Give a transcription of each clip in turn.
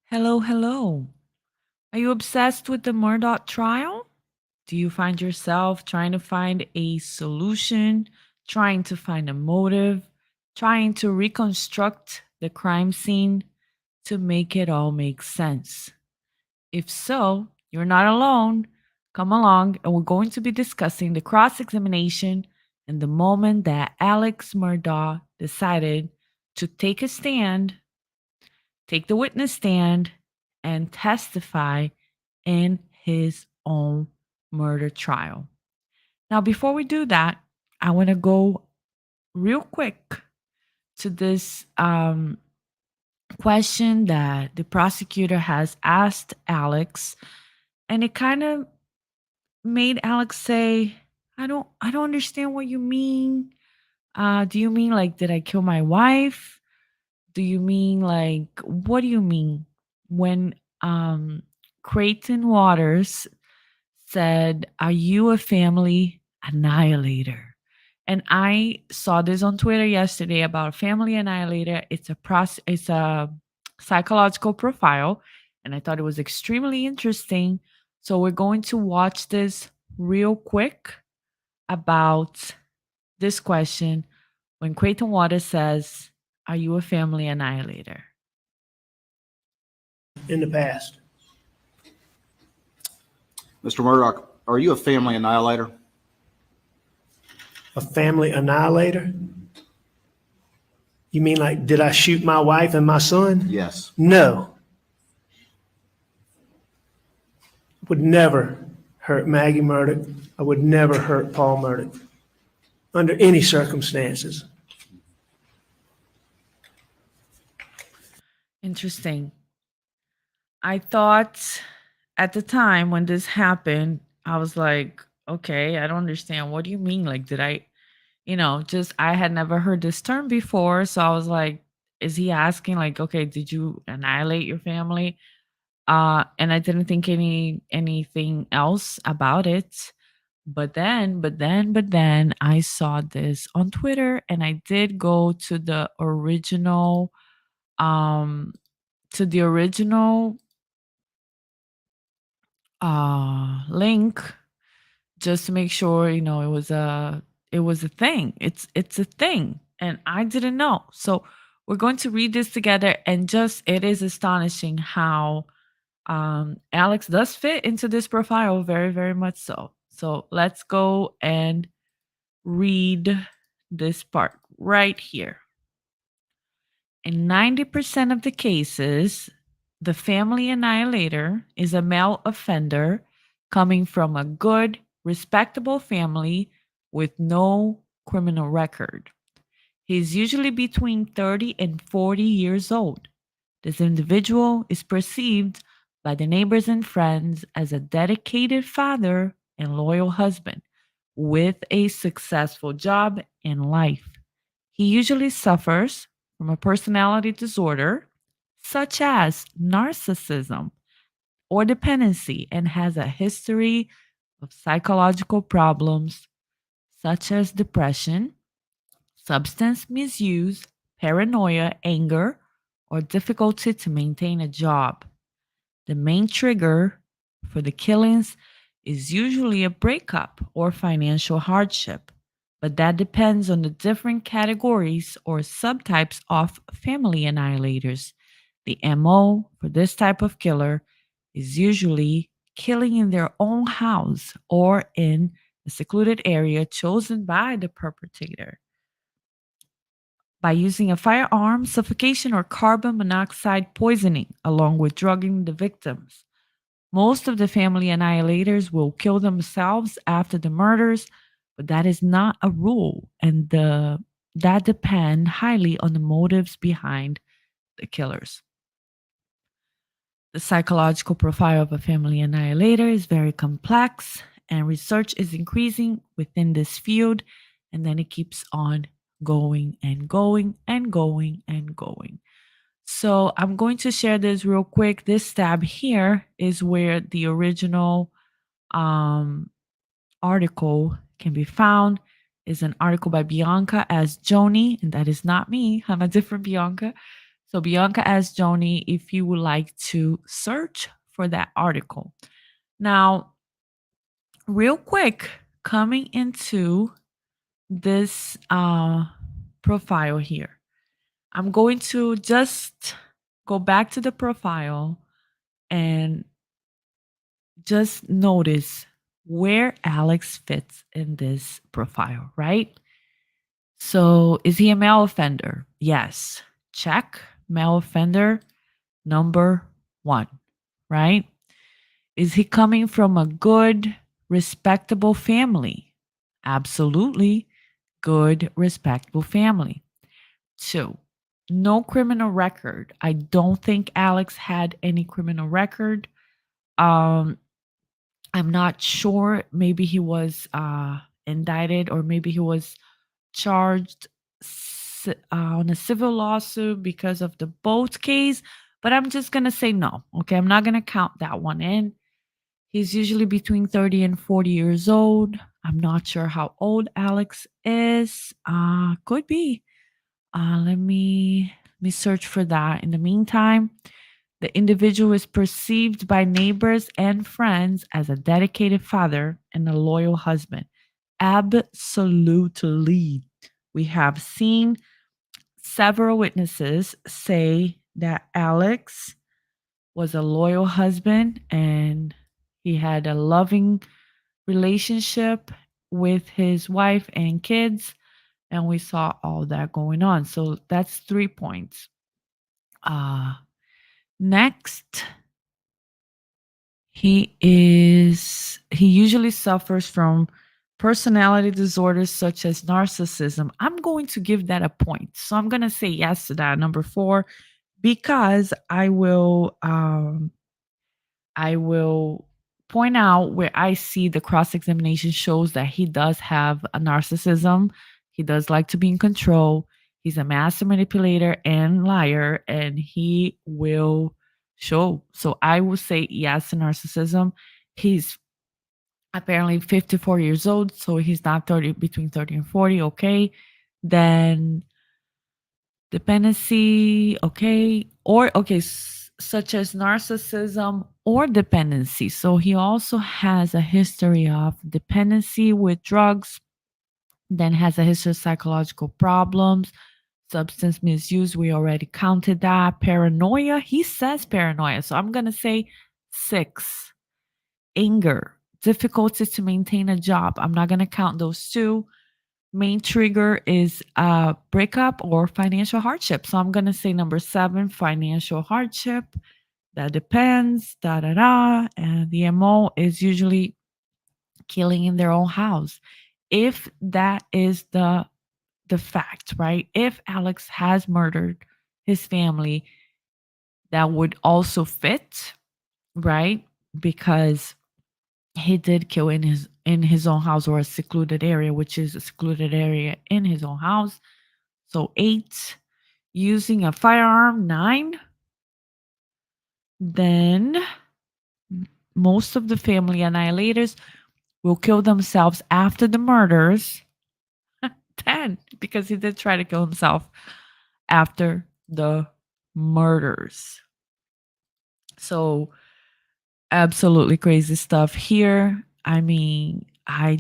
Hello, hello. Are you obsessed with the Murdaugh trial? Do you find yourself trying to find a solution, trying to find a motive, trying to reconstruct the crime scene to make it all make sense? If so, you're not alone. Come along, and we're going to be discussing the cross examination and the moment that Alex Murdaugh decided to take the witness stand, and testify in his own murder trial. Now, before we do that, I want to go real quick to this question that the prosecutor has asked Alex, and it kind of made Alex say, I don't understand what you mean. Do you mean like, did I kill my wife? Do you mean like, what do you mean when um Creighton Waters said, "Are you a family annihilator?" And I saw this on Twitter yesterday about a family annihilator. It's a psychological profile, and I thought it was extremely interesting. So we're going to watch this real quick about this question when Creighton Waters says, "Are you a family annihilator?" in the past. Mr. Murdaugh, are you a family annihilator? A family annihilator? You mean like, did I shoot my wife and my son? Yes. No. Would never hurt Maggie Murdaugh. I would never hurt Paul Murdaugh under any circumstances. Interesting. I thought at the time when this happened, I was like, okay, I don't understand. What do you mean? Like, did I, just I had never heard this term before. So I was like, is he asking, like, okay, did you annihilate your family? And I didn't think anything else about it. But then I saw this on Twitter, and I did go um to the original link just to make sure it was a thing. It's a thing, and I didn't know. So we're going to read this together, and just it is astonishing how Alex does fit into this profile very, very much so. So let's go and read this part right here. In 90% of the cases, the family annihilator is a male offender coming from a good, respectable family with no criminal record. He's usually between 30 and 40 years old. This individual is perceived by the neighbors and friends as a dedicated father and loyal husband with a successful job in life. He usually suffers from a personality disorder such as narcissism or dependency and has a history of psychological problems such as depression, substance misuse, paranoia, anger, or difficulty to maintain a job. The main trigger for the killings is usually a breakup or financial hardship, but that depends on the different categories or subtypes of family annihilators. The MO for this type of killer is usually killing in their own house or in a secluded area chosen by the perpetrator by using a firearm, suffocation, or carbon monoxide poisoning, along with drugging the victims. Most of the family annihilators will kill themselves after the murders, but that is not a rule, and that depend highly on the motives behind the killers. The psychological profile of a family annihilator is very complex, and research is increasing within this field, and then it keeps on going and going and going and going. So I'm going to share this real quick. This tab here is where the original um, article can be found. Is an article by Bianca as Joni, and that is not me. I'm a different Bianca. So Bianca asked Joni if you would like to search for that article. Now, real quick, coming into this profile here, I'm going to just go back to the profile and just notice where Alex fits in this profile, right? So, is he a male offender? Yes. Check. Male offender number 1, right? Is he coming from a good, respectable family? Absolutely. Good, respectable family. 2, no criminal record. I don't think Alex had any criminal record. Um, I'm not sure. Maybe he was indicted, or maybe he was charged on a civil lawsuit because of the boat case. But I'm just going to say no. Okay. I'm not going to count that one in. He's usually between 30 and 40 years old. I'm not sure how old Alex is. Could be. Let me search for that. In the meantime, the individual is perceived by neighbors and friends as a dedicated father and a loyal husband. Absolutely. We have seen several witnesses say that Alex was a loyal husband and he had a loving relationship with his wife and kids. And we saw all that going on. So that's 3 points. Next, he usually suffers from personality disorders such as narcissism. I'm going to give that a point. So I'm going to say yes to that, number 4, because I will point out where I see the cross-examination shows that he does have a narcissism. He does like to be in control. He's a master manipulator and liar, and he will show. So I will say yes to narcissism. He's apparently 54 years old, so he's not 30, between 30 and 40. Okay. Then dependency, okay, or okay, such as narcissism or dependency. So he also has a history of dependency with drugs, then has a history of psychological problems, substance misuse. We already counted that. Paranoia, he says paranoia. So I'm going to say 6. Anger, difficulties to maintain a job. I'm not going to count those 2. Main trigger is breakup or financial hardship. So I'm going to say number 7, financial hardship. That depends, da da da. And the MO is usually killing in their own house. If that is the fact, right? If Alex has murdered his family, that would also fit, right? Because he did kill in his own house, or a secluded area, which is a secluded area in his own house. So 8, using a firearm. 9, then most of the family annihilators will kill themselves after the murders. 10, because he did try to kill himself after the murders. So absolutely crazy stuff here. I mean, I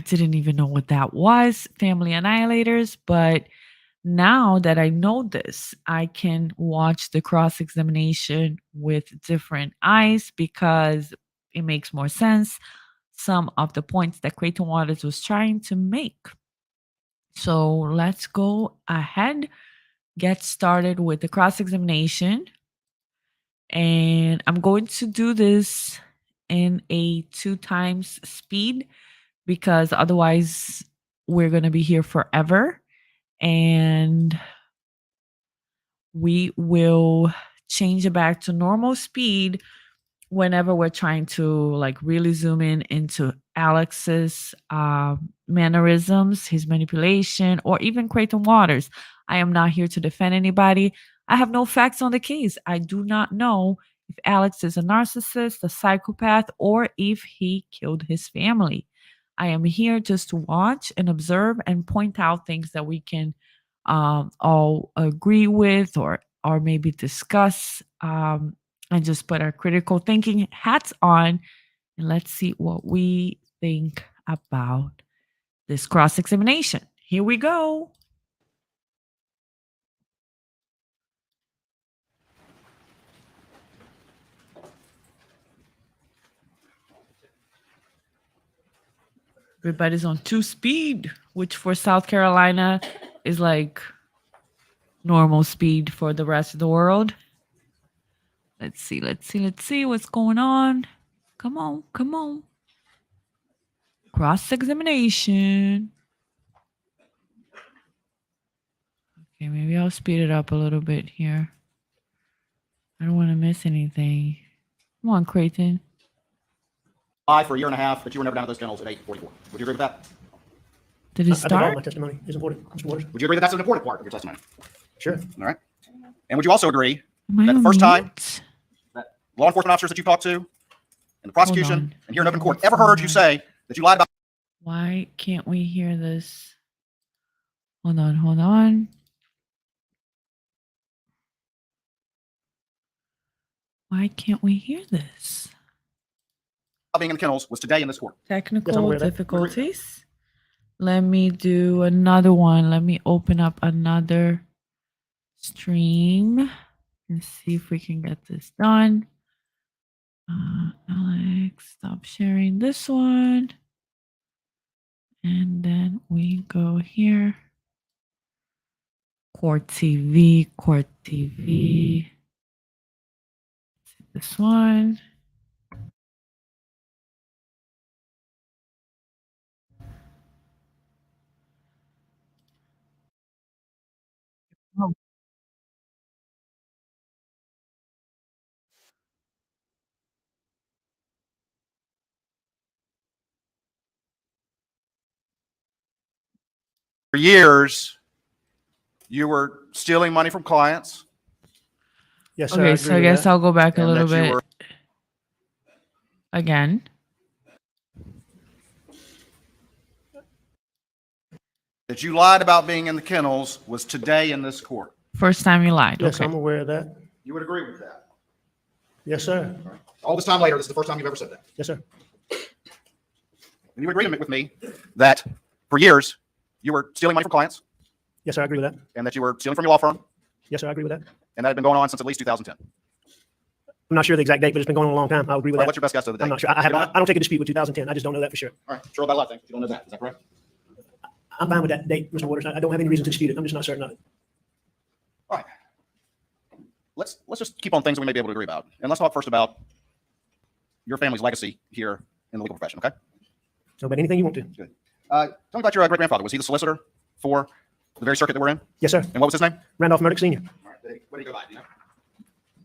didn't even know what that was, family annihilators, but now that I know this, I can watch the cross examination with different eyes because it makes more sense. Some of the points that Creighton Waters was trying to make. So let's go ahead, get started with the cross examination. And I'm going to do this in a 2 times speed because otherwise we're going to be here forever. And we will change it back to normal speed whenever we're trying to like really zoom in into Alex's mannerisms, his manipulation, or even Creighton Waters. I am not here to defend anybody. I have no facts on the case. I do not know if Alex is a narcissist, a psychopath, or if he killed his family. I am here just to watch and observe and point out things that we can all agree with or or maybe discuss, and just put our critical thinking hats on, and let's see what we think about this cross examination. Here we go. Everybody's on 2 speed, which for South Carolina is like normal speed for the rest of the world. Let's see what's going on. Come on. Cross examination. Okay, maybe I'll speed it up a little bit here. I don't want to miss anything. Come on, Creighton. Lie for a year and a half, but you were never down at those kennels at 8:44. Would you agree with that? Did I it think all start? my testimony is important, Mr. Waters. Would you agree that that's an important part of your testimony? Sure. All right. And would you also agree Am I that the on first time mute? that law enforcement officers that you've talked to, and the prosecution, on. and here in open court, ever heard you say that you lied about Why can't we hear this? Hold on. Why can't we hear this? being in the kennels was today in this court? Yes, I'm Technical aware of that. difficulties. Let me do another one. Let me open up another stream and see if we can get this done. Alex, stop sharing this one. And then we go here. Court TV. This one. Oh. For years, you were stealing money from clients. Yes, sir. Okay, I so I agree with guess that. I'll go back a And little that you bit were- again. That you lied about being in the kennels was today in this court. First time you lied. Yes, Okay. I'm aware of that. You would agree with that? Yes, sir. All this time later, this is the first time you've ever said that. Yes, sir. And you would agree with me that for years, you were stealing money from clients, Yes, sir. I agree with that. and that you were stealing from your law firm, Yes, sir. I agree with that. and that had been going on since at least 2010. I'm not sure the exact date, but it's been going on a long time. I'll agree with All right, that. what's your best guess of the date? I'm not sure. I don't take a dispute with 2010. I just don't know that for sure. All right, sure about a lot of things. You don't know that. Is that correct? I'm fine with that date, Mr. Waters. I don't have any reason to dispute it. I'm just not certain of it. All right. Let's just keep on things that we may be able to agree about. And let's talk first about your family's legacy here in the legal profession, okay? So, about anything you want to. Good. Tell me about your great-grandfather. Was he the solicitor for the very circuit that we're in? Yes, sir. And what was his name? Randolph Murdaugh Sr. All right. What did he go by? Do you know?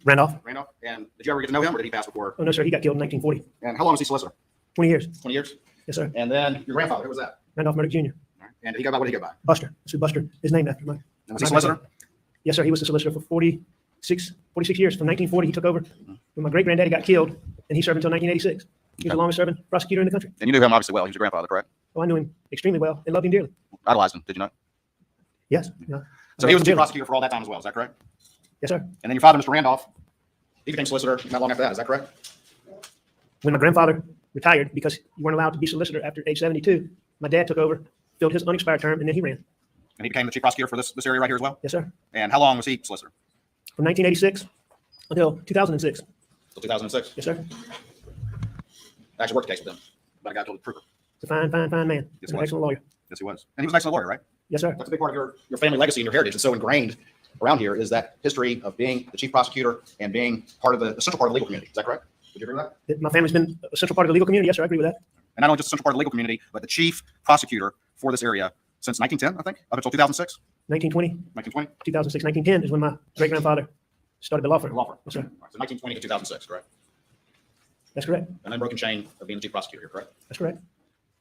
Randolph. Randolph? And did you ever get to know him, or did he pass before? Oh, no, sir. He got killed in 1940. And how long was he solicitor? 20 years. 20 years? Yes, sir. And then your grandfather, who was that? Randolph Murdaugh Jr. All right. And did he go by, what did he go by? Buster. That's who Buster is named after. And was he solicitor? Yes, sir. He was the solicitor for 46 years. From 1940, he took over when my great-granddaddy got killed, and he served until 1986. He was Okay. the longest-serving prosecutor in the country. And you knew him obviously well. He was your grandfather, correct? Oh, I knew him extremely well and loved him dearly. Idolized him, did you not? Yes. Yeah. So he was the chief prosecutor for all that time as well, is that correct? Yes, sir. And then your father, Mr. Randolph, he became solicitor not long after that, is that correct? When my grandfather retired, because you weren't allowed to be solicitor after age 72, my dad took over, filled his unexpired term, and then he ran. And he became the chief prosecutor for this area right here as well? Yes, sir. And how long was he solicitor? From 1986 until 2006. Till 2006? Yes, sir. I actually worked a case with him about a guy called Kruger. He's a fine man. Yes, An he was. excellent lawyer. Yes, he was. And he was an excellent lawyer, right? Yes, sir. That's a big part of your family legacy and your heritage. It's so ingrained around here is that history of being the chief prosecutor and being part of the central part of the legal community. Is that correct? Would you agree with that? My family's been a central part of the legal community. Yes, sir. I agree with that. And not only just a central part of the legal community, but the chief prosecutor for this area since 1910, I think, up until 2006, 1920, 1920, 2006, 1910 is when my great-grandfather started the law firm. the law firm. Yes, sir. All right, so 1920 to 2006, correct? That's correct. An unbroken chain of being the chief prosecutor here, correct? That's correct.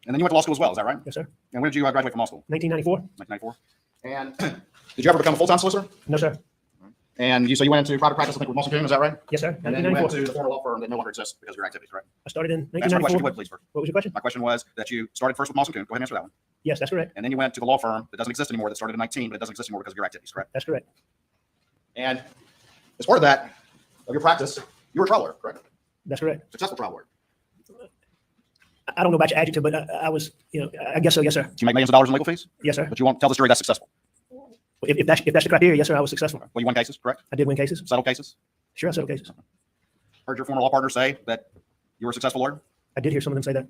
And then you went to law school as well, is that right? Yes, sir. And when did you graduate from law school? 1994. 1994. And did you ever become a full-time solicitor? No, sir. And you went into private practice, I think, with Molson Coon, is that right? Yes, sir. And then you went 1994. to the former law firm that no longer exists because of your activities, right? I started in Answer my question, if you 1994. would, please, first. What was your question? My question was that you started first with Molson Coon. Go ahead and answer that one. Yes, that's correct. And then you went to the law firm that doesn't exist anymore, that started in 19, but it doesn't exist anymore because of your activities, correct? That's correct. And as part of that, of your practice, you were a trial lawyer, correct? That's correct. Successful trial lawyer. I don't know about your adjective, but I was, I guess so. Yes, sir. Did you make millions of dollars in legal fees? Yes, sir. But you won't tell the jury that's successful. If that's the criteria, yes, sir, I was successful. Well, you won cases, correct? I did win cases. Settled cases? Sure, I settled cases. Heard your former law partner say that you were a successful lawyer? I did hear some of them say that.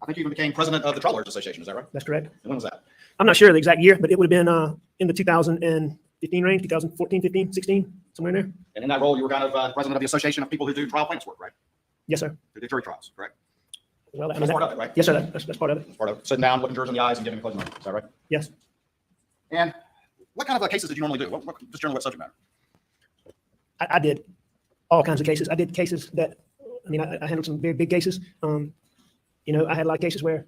I think you even became president of the Trial Lawyers Association. Is that right? That's correct. And when was that? I'm not sure the exact year, but it would have been in the 2015 range, 2014, 15, 16, somewhere in there. And in that role, you were kind of president of the Association of people who do trial plaintiffs work, right? Yes, sir. Who do jury trials, correct? Well, I mean, That's part of it, right? yes, sir. That's part of it. That's part of it. Sitting down, looking jurors in the eyes, and giving a closing argument. Is that right? Yes. And what kind of cases did you normally do? Just generally what subject matter? I did all kinds of cases. I did cases that, I handled some very big cases. I had a lot of cases where,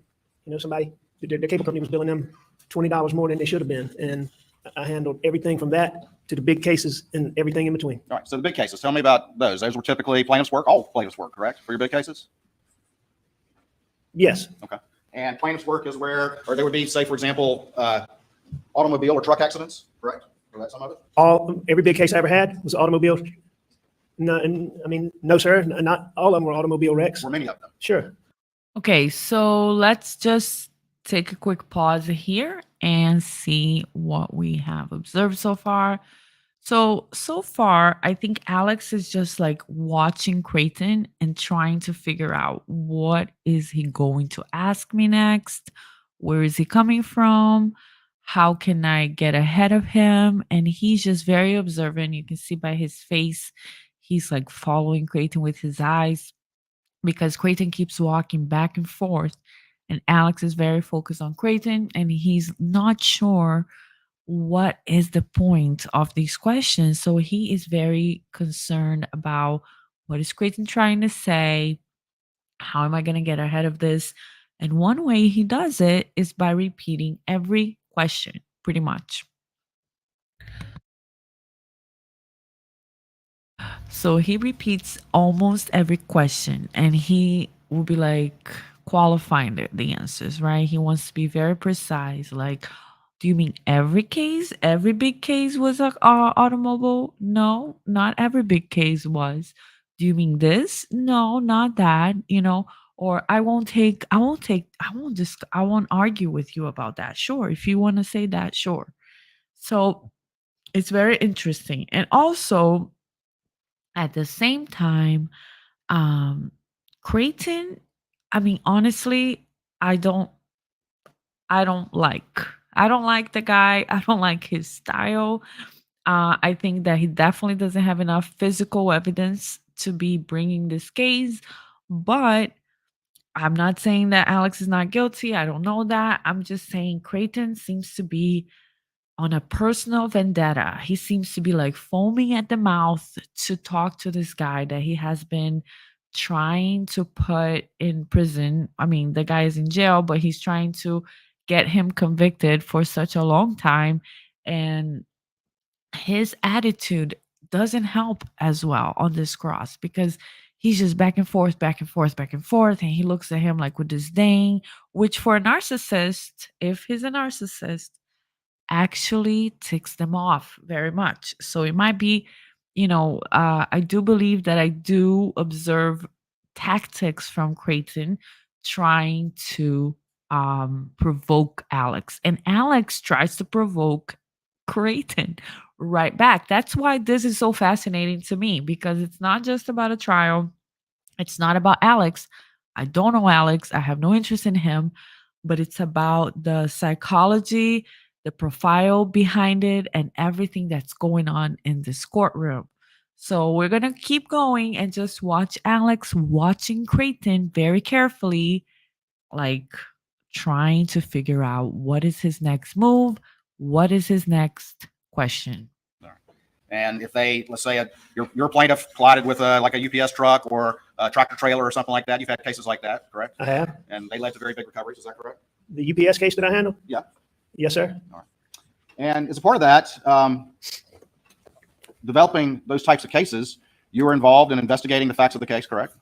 somebody, their cable company was billing them $20 more than they should have been. And I handled everything from that to the big cases and everything in between. All right. So the big cases, tell me about those. Those were typically plaintiffs' work, all plaintiffs' work, correct? For your big cases? Yes. Okay. And plaintiff's work is where, or there would be, say, for example, automobile or truck accidents, correct? Or that some of it? Every big case I ever had was automobile. No, no, sir. Not all of them were automobile wrecks. Were many of them? Sure. Okay, so let's just take a quick pause here and see what we have observed so far. So far, I think Alex is just like watching Creighton and trying to figure out what is he going to ask me next? Where is he coming from? How can I get ahead of him? And he's just very observant. You can see by his face, he's like following Creighton with his eyes because Creighton keeps walking back and forth. And Alex is very focused on Creighton and he's not sure what is the point of these questions. So he is very concerned about what is Creighton trying to say? How am I going to get ahead of this? And one way he does it is by repeating every question, pretty much. So he repeats almost every question and he will be like qualifying the answers, right? He wants to be very precise, like, do you mean every case? Every big case was a automobile? No, not every big case was. Do you mean this? No, not that, or I won't argue with you about that. Sure. If you want to say that, sure. So it's very interesting. And also at the same time, Creighton, honestly, I don't like the guy. I don't like his style. I think that he definitely doesn't have enough physical evidence to be bringing this case. But I'm not saying that Alex is not guilty. I don't know that. I'm just saying Creighton seems to be on a personal vendetta. He seems to be like foaming at the mouth to talk to this guy that he has been trying to put in prison. The guy is in jail, but he's trying to get him convicted for such a long time. And his attitude doesn't help as well on this cross because he's just back and forth, back and forth, back and forth. And he looks at him like with disdain, which for a narcissist, if he's a narcissist, actually ticks them off very much. So it might be, I do believe that I do observe tactics from Creighton trying to provoke Alex. And Alex tries to provoke Creighton right back. That's why this is so fascinating to me because it's not just about a trial. It's not about Alex. I don't know Alex. I have no interest in him, but it's about the psychology, the profile behind it, and everything that's going on in this courtroom. So we're going to keep going and just watch Alex watching Creighton very carefully, like trying to figure out what is his next move, what is his next question. And if they, let's say, your plaintiff collided with like a UPS truck or a tractor trailer or something like that, you've had cases like that, correct? I have. And they led to very big recoveries, is that correct? The UPS case that I handled? Yeah. Yes, sir. All right. And as a part of that, developing those types of cases, you were involved in investigating the facts of the case, correct?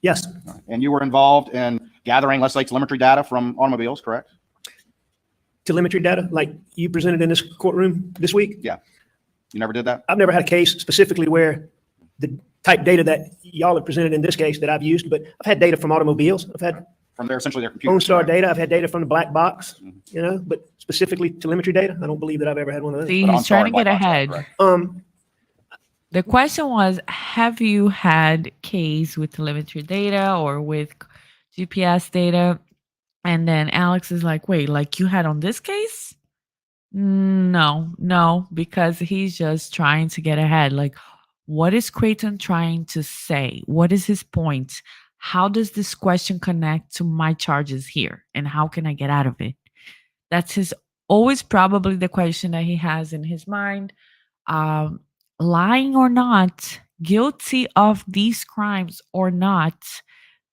Yes. And you were involved in gathering, let's say, telemetry data from automobiles, correct? telemetry data like you presented in this courtroom this week. Yeah. You never did that? I've never had a case specifically where the type data that y'all have presented in this case that I've used, but I've had data from automobiles. I've had From essentially their computer. OnStar data. I've had data from the black box, you know, but specifically telemetry data. I don't believe that I've ever had one of those. See, But he's OnStar trying to and black get box are ahead. correct. The question was, have you had case with telemetry data or with GPS data? And then Alex is like, wait, like you had on this case? No, because he's just trying to get ahead. Like, what is Creighton trying to say? What is his point? How does this question connect to my charges here? And how can I get out of it? That's his always probably the question that he has in his mind. Um, Lying or not, guilty of these crimes or not,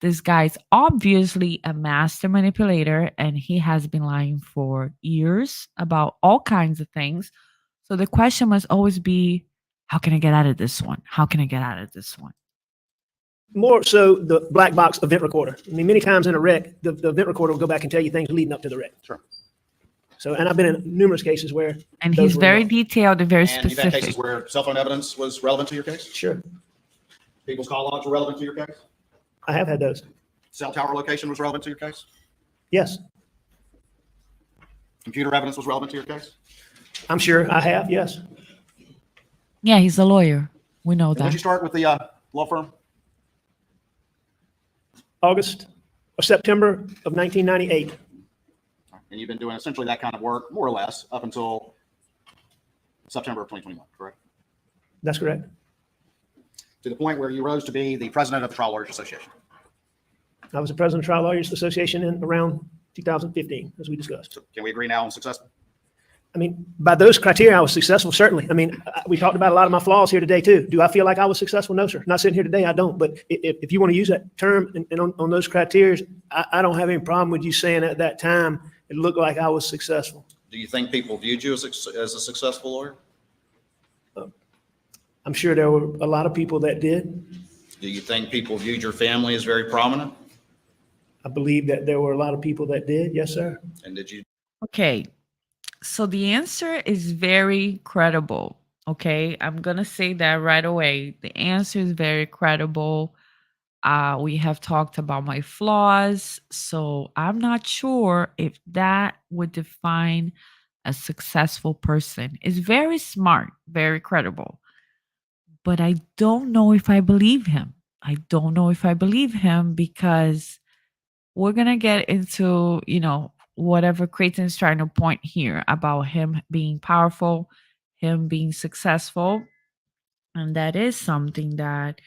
this guy's obviously a master manipulator and he has been lying for years about all kinds of things. So the question must always be, how can I get out of this one? How can I get out of this one? More so the black box event recorder. I mean, many times in a wreck, the event recorder will go back and tell you things leading up to the wreck. Sure. So, and I've been in numerous cases where. And those he's were very wrong. detailed and very And you've had cases specific. where cell phone evidence was relevant to your case? Sure. People's call logs were relevant to your case? I have had those. Cell tower location was relevant to your case? Yes. Computer evidence was relevant to your case? I'm sure I have. Yes. Yeah, he's a lawyer. We know And when did you that. start with the law firm? August or September of 1998. And you've been doing essentially that kind of work, more or less, up until September of 2021, correct? That's correct. To the point where you rose to be the president of the Trial Lawyers Association. I was the president of Trial Lawyers Association in around 2015, as we discussed. So can we agree now on successful? I mean, by those criteria, I was successful, certainly. I mean, we talked about a lot of my flaws here today, too. Do I feel like I was successful? No, sir. Not sitting here today, I don't. But if you want to use that term and on those criteria, I don't have any problem with you saying at that time it looked like I was successful. Do you think people viewed you as a successful lawyer? I'm sure there were a lot of people that did. Do you think people viewed your family as very prominent? I believe that there were a lot of people that did. Yes, sir. And did you? Okay. So the answer is very credible. Okay. I'm going to say that right away. The answer is very credible. We have talked about my flaws. So I'm not sure if that would define a successful person. It's very smart, very credible. But I don't know if I believe him. I don't know if I believe him because we're going to get into, whatever Creighton's trying to point here about him being powerful, him being successful. And that is something that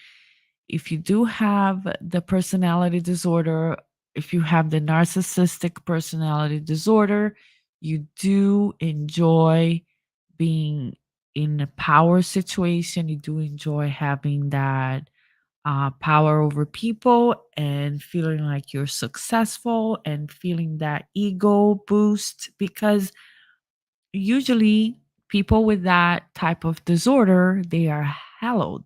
if you do have the personality disorder, if you have the narcissistic personality disorder, you do enjoy being in a power situation. You do enjoy having that power over people and feeling like you're successful and feeling that ego boost because usually people with that type of disorder, they are hollow,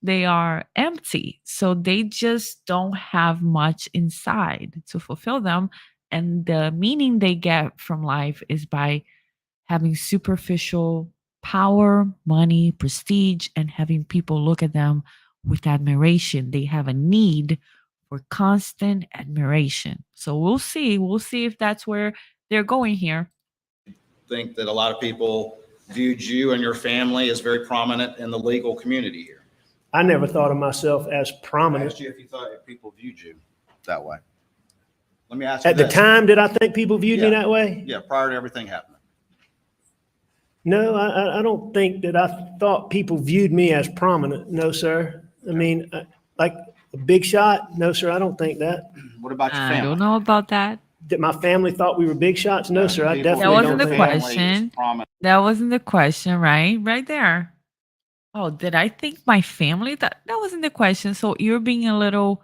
they are empty. So they just don't have much inside to fulfill them. And the meaning they get from life is by having superficial power, money, prestige, and having people look at them with admiration. They have a need for constant admiration. So we'll see. We'll see if that's where they're going here. Think that a lot of people viewed you and your family as very prominent in the legal community here? I never thought of myself as I prominent. asked you if you thought if people viewed you that way. Let me ask you At the this. time, did I think people viewed me Yeah. that way? Yeah, prior to everything happening. No, I don't think that I thought people viewed me as prominent. No, sir. I mean, like a big shot. No, sir. I don't think that. What about your I family? don't know about that. That my family thought we were big shots. No, sir. I People definitely That wasn't don't the think. family question. is prominent. That wasn't the question, right? Right there. Oh, did I think my family? That wasn't the question. So you're being a little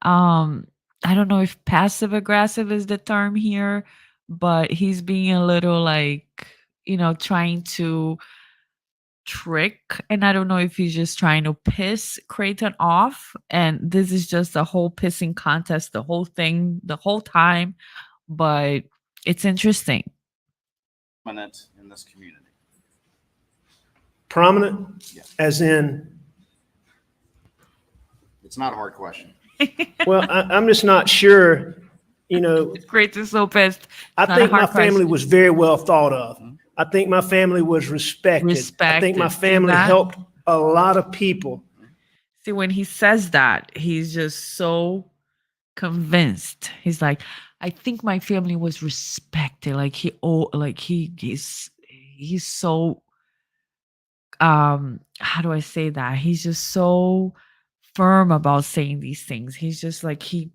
I don't know if passive aggressive is the term here, but he's being a little like, trying to trick. And I don't know if he's just trying to piss Creighton off. And this is just a whole pissing contest, the whole thing, the whole time. but it's interesting. Prominent in this community. Prominent, Yeah. as in, It's not a hard question. well, I'm just not sure, you know, Great is so pissed. I It's not a think my hard family question. was very well thought of. I think my family was respected. I think my Respected. See family that? helped a lot of people. See, when he says that, he's just so convinced. He's like, I think my family was respected. Like he's so how do I say that? He's just so firm about saying these things. He's just like he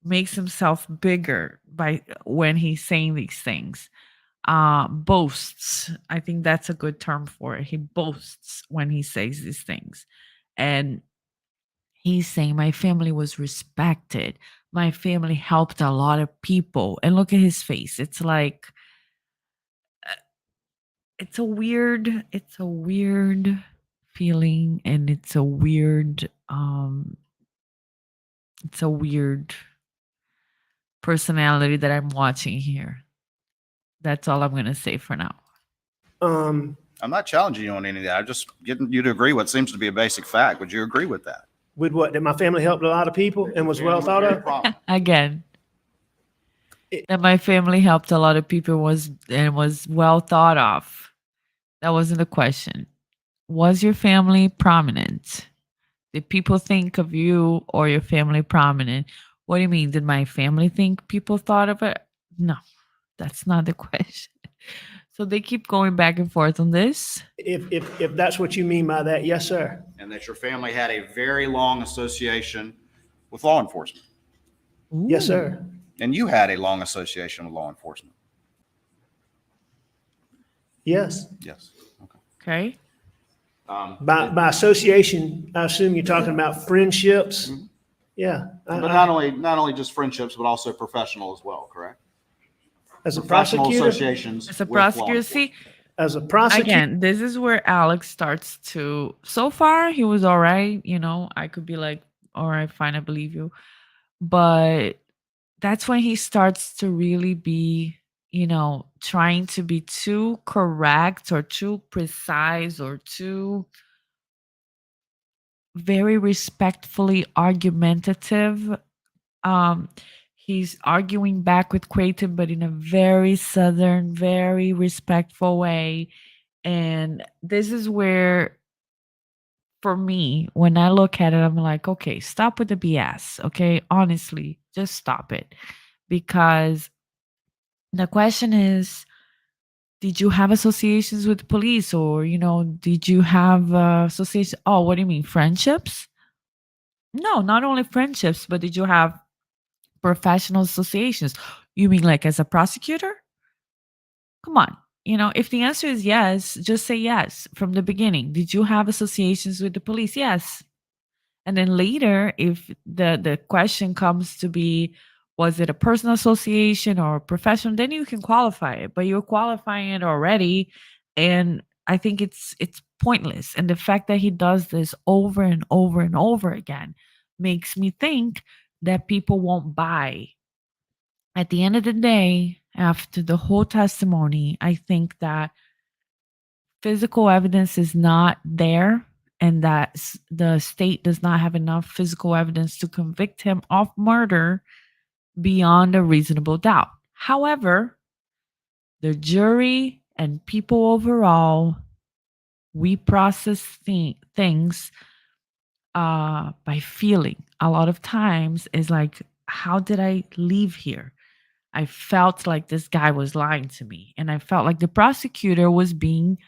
makes himself bigger by when he's saying these things. Boasts. I think that's a good term for it. He boasts when he says these things. And he's saying my family was respected. My family helped a lot of people. And look at his face. It's like it's a weird feeling, and it's a weird personality that I'm watching here. That's all I'm going to say for now. Um, I'm not challenging you on any of that. I'm just getting you to agree what seems to be a basic fact. Would you agree with that? with what, that my family helped a lot of people and was well thought Very of? prominent. Again, It- that my family helped a lot of people was well thought of. That wasn't the question. Was your family prominent? Did people think of you or your family prominent? What do you mean? Did my family think people thought of it? No, that's not the question. So they keep going back and forth on this. If that's what you mean by that, yes, sir. And that your family had a very long association with law enforcement. Yes, Ooh. sir. And you had a long association with law enforcement. Yes. Yes. Okay. Okay. By association, I assume you're talking about friendships. Mhm. Yeah. But not only just friendships, but also professional as well, correct? As a Professional prosecutor, associations. As a with law prosecutor, see, enforcement. as a prosecutor, again, this is where Alex starts to. So far, he was all right. I could be like, all right, fine, I believe you. But that's when he starts to really be, trying to be too correct or too precise or too very respectfully argumentative. Um, he's arguing back with Creighton, but in a very southern, very respectful way. And this is where, for me, when I look at it, I'm like, okay, stop with the BS. Okay. Honestly, just stop it. Because the question is, did you have associations with the police, or, did you have associations? Oh, what do you mean? Friendships? No, not only friendships, but did you have professional associations? You mean like as a prosecutor? Come on. If the answer is yes, just say yes from the beginning. Did you have associations with the police? Yes. And then later, if the question comes to be, was it a personal association or professional, then you can qualify it. But you're qualifying it already, and I think it's pointless. And the fact that he does this over and over and over again makes me think that people won't buy. At the end of the day, after the whole testimony, I think that physical evidence is not there, and that the state does not have enough physical evidence to convict him of murder beyond a reasonable doubt. However, the jury and people overall, we process things by feeling. A lot of times is like, how did I leave here? I felt like this guy was lying to me, and I felt like the prosecutor was being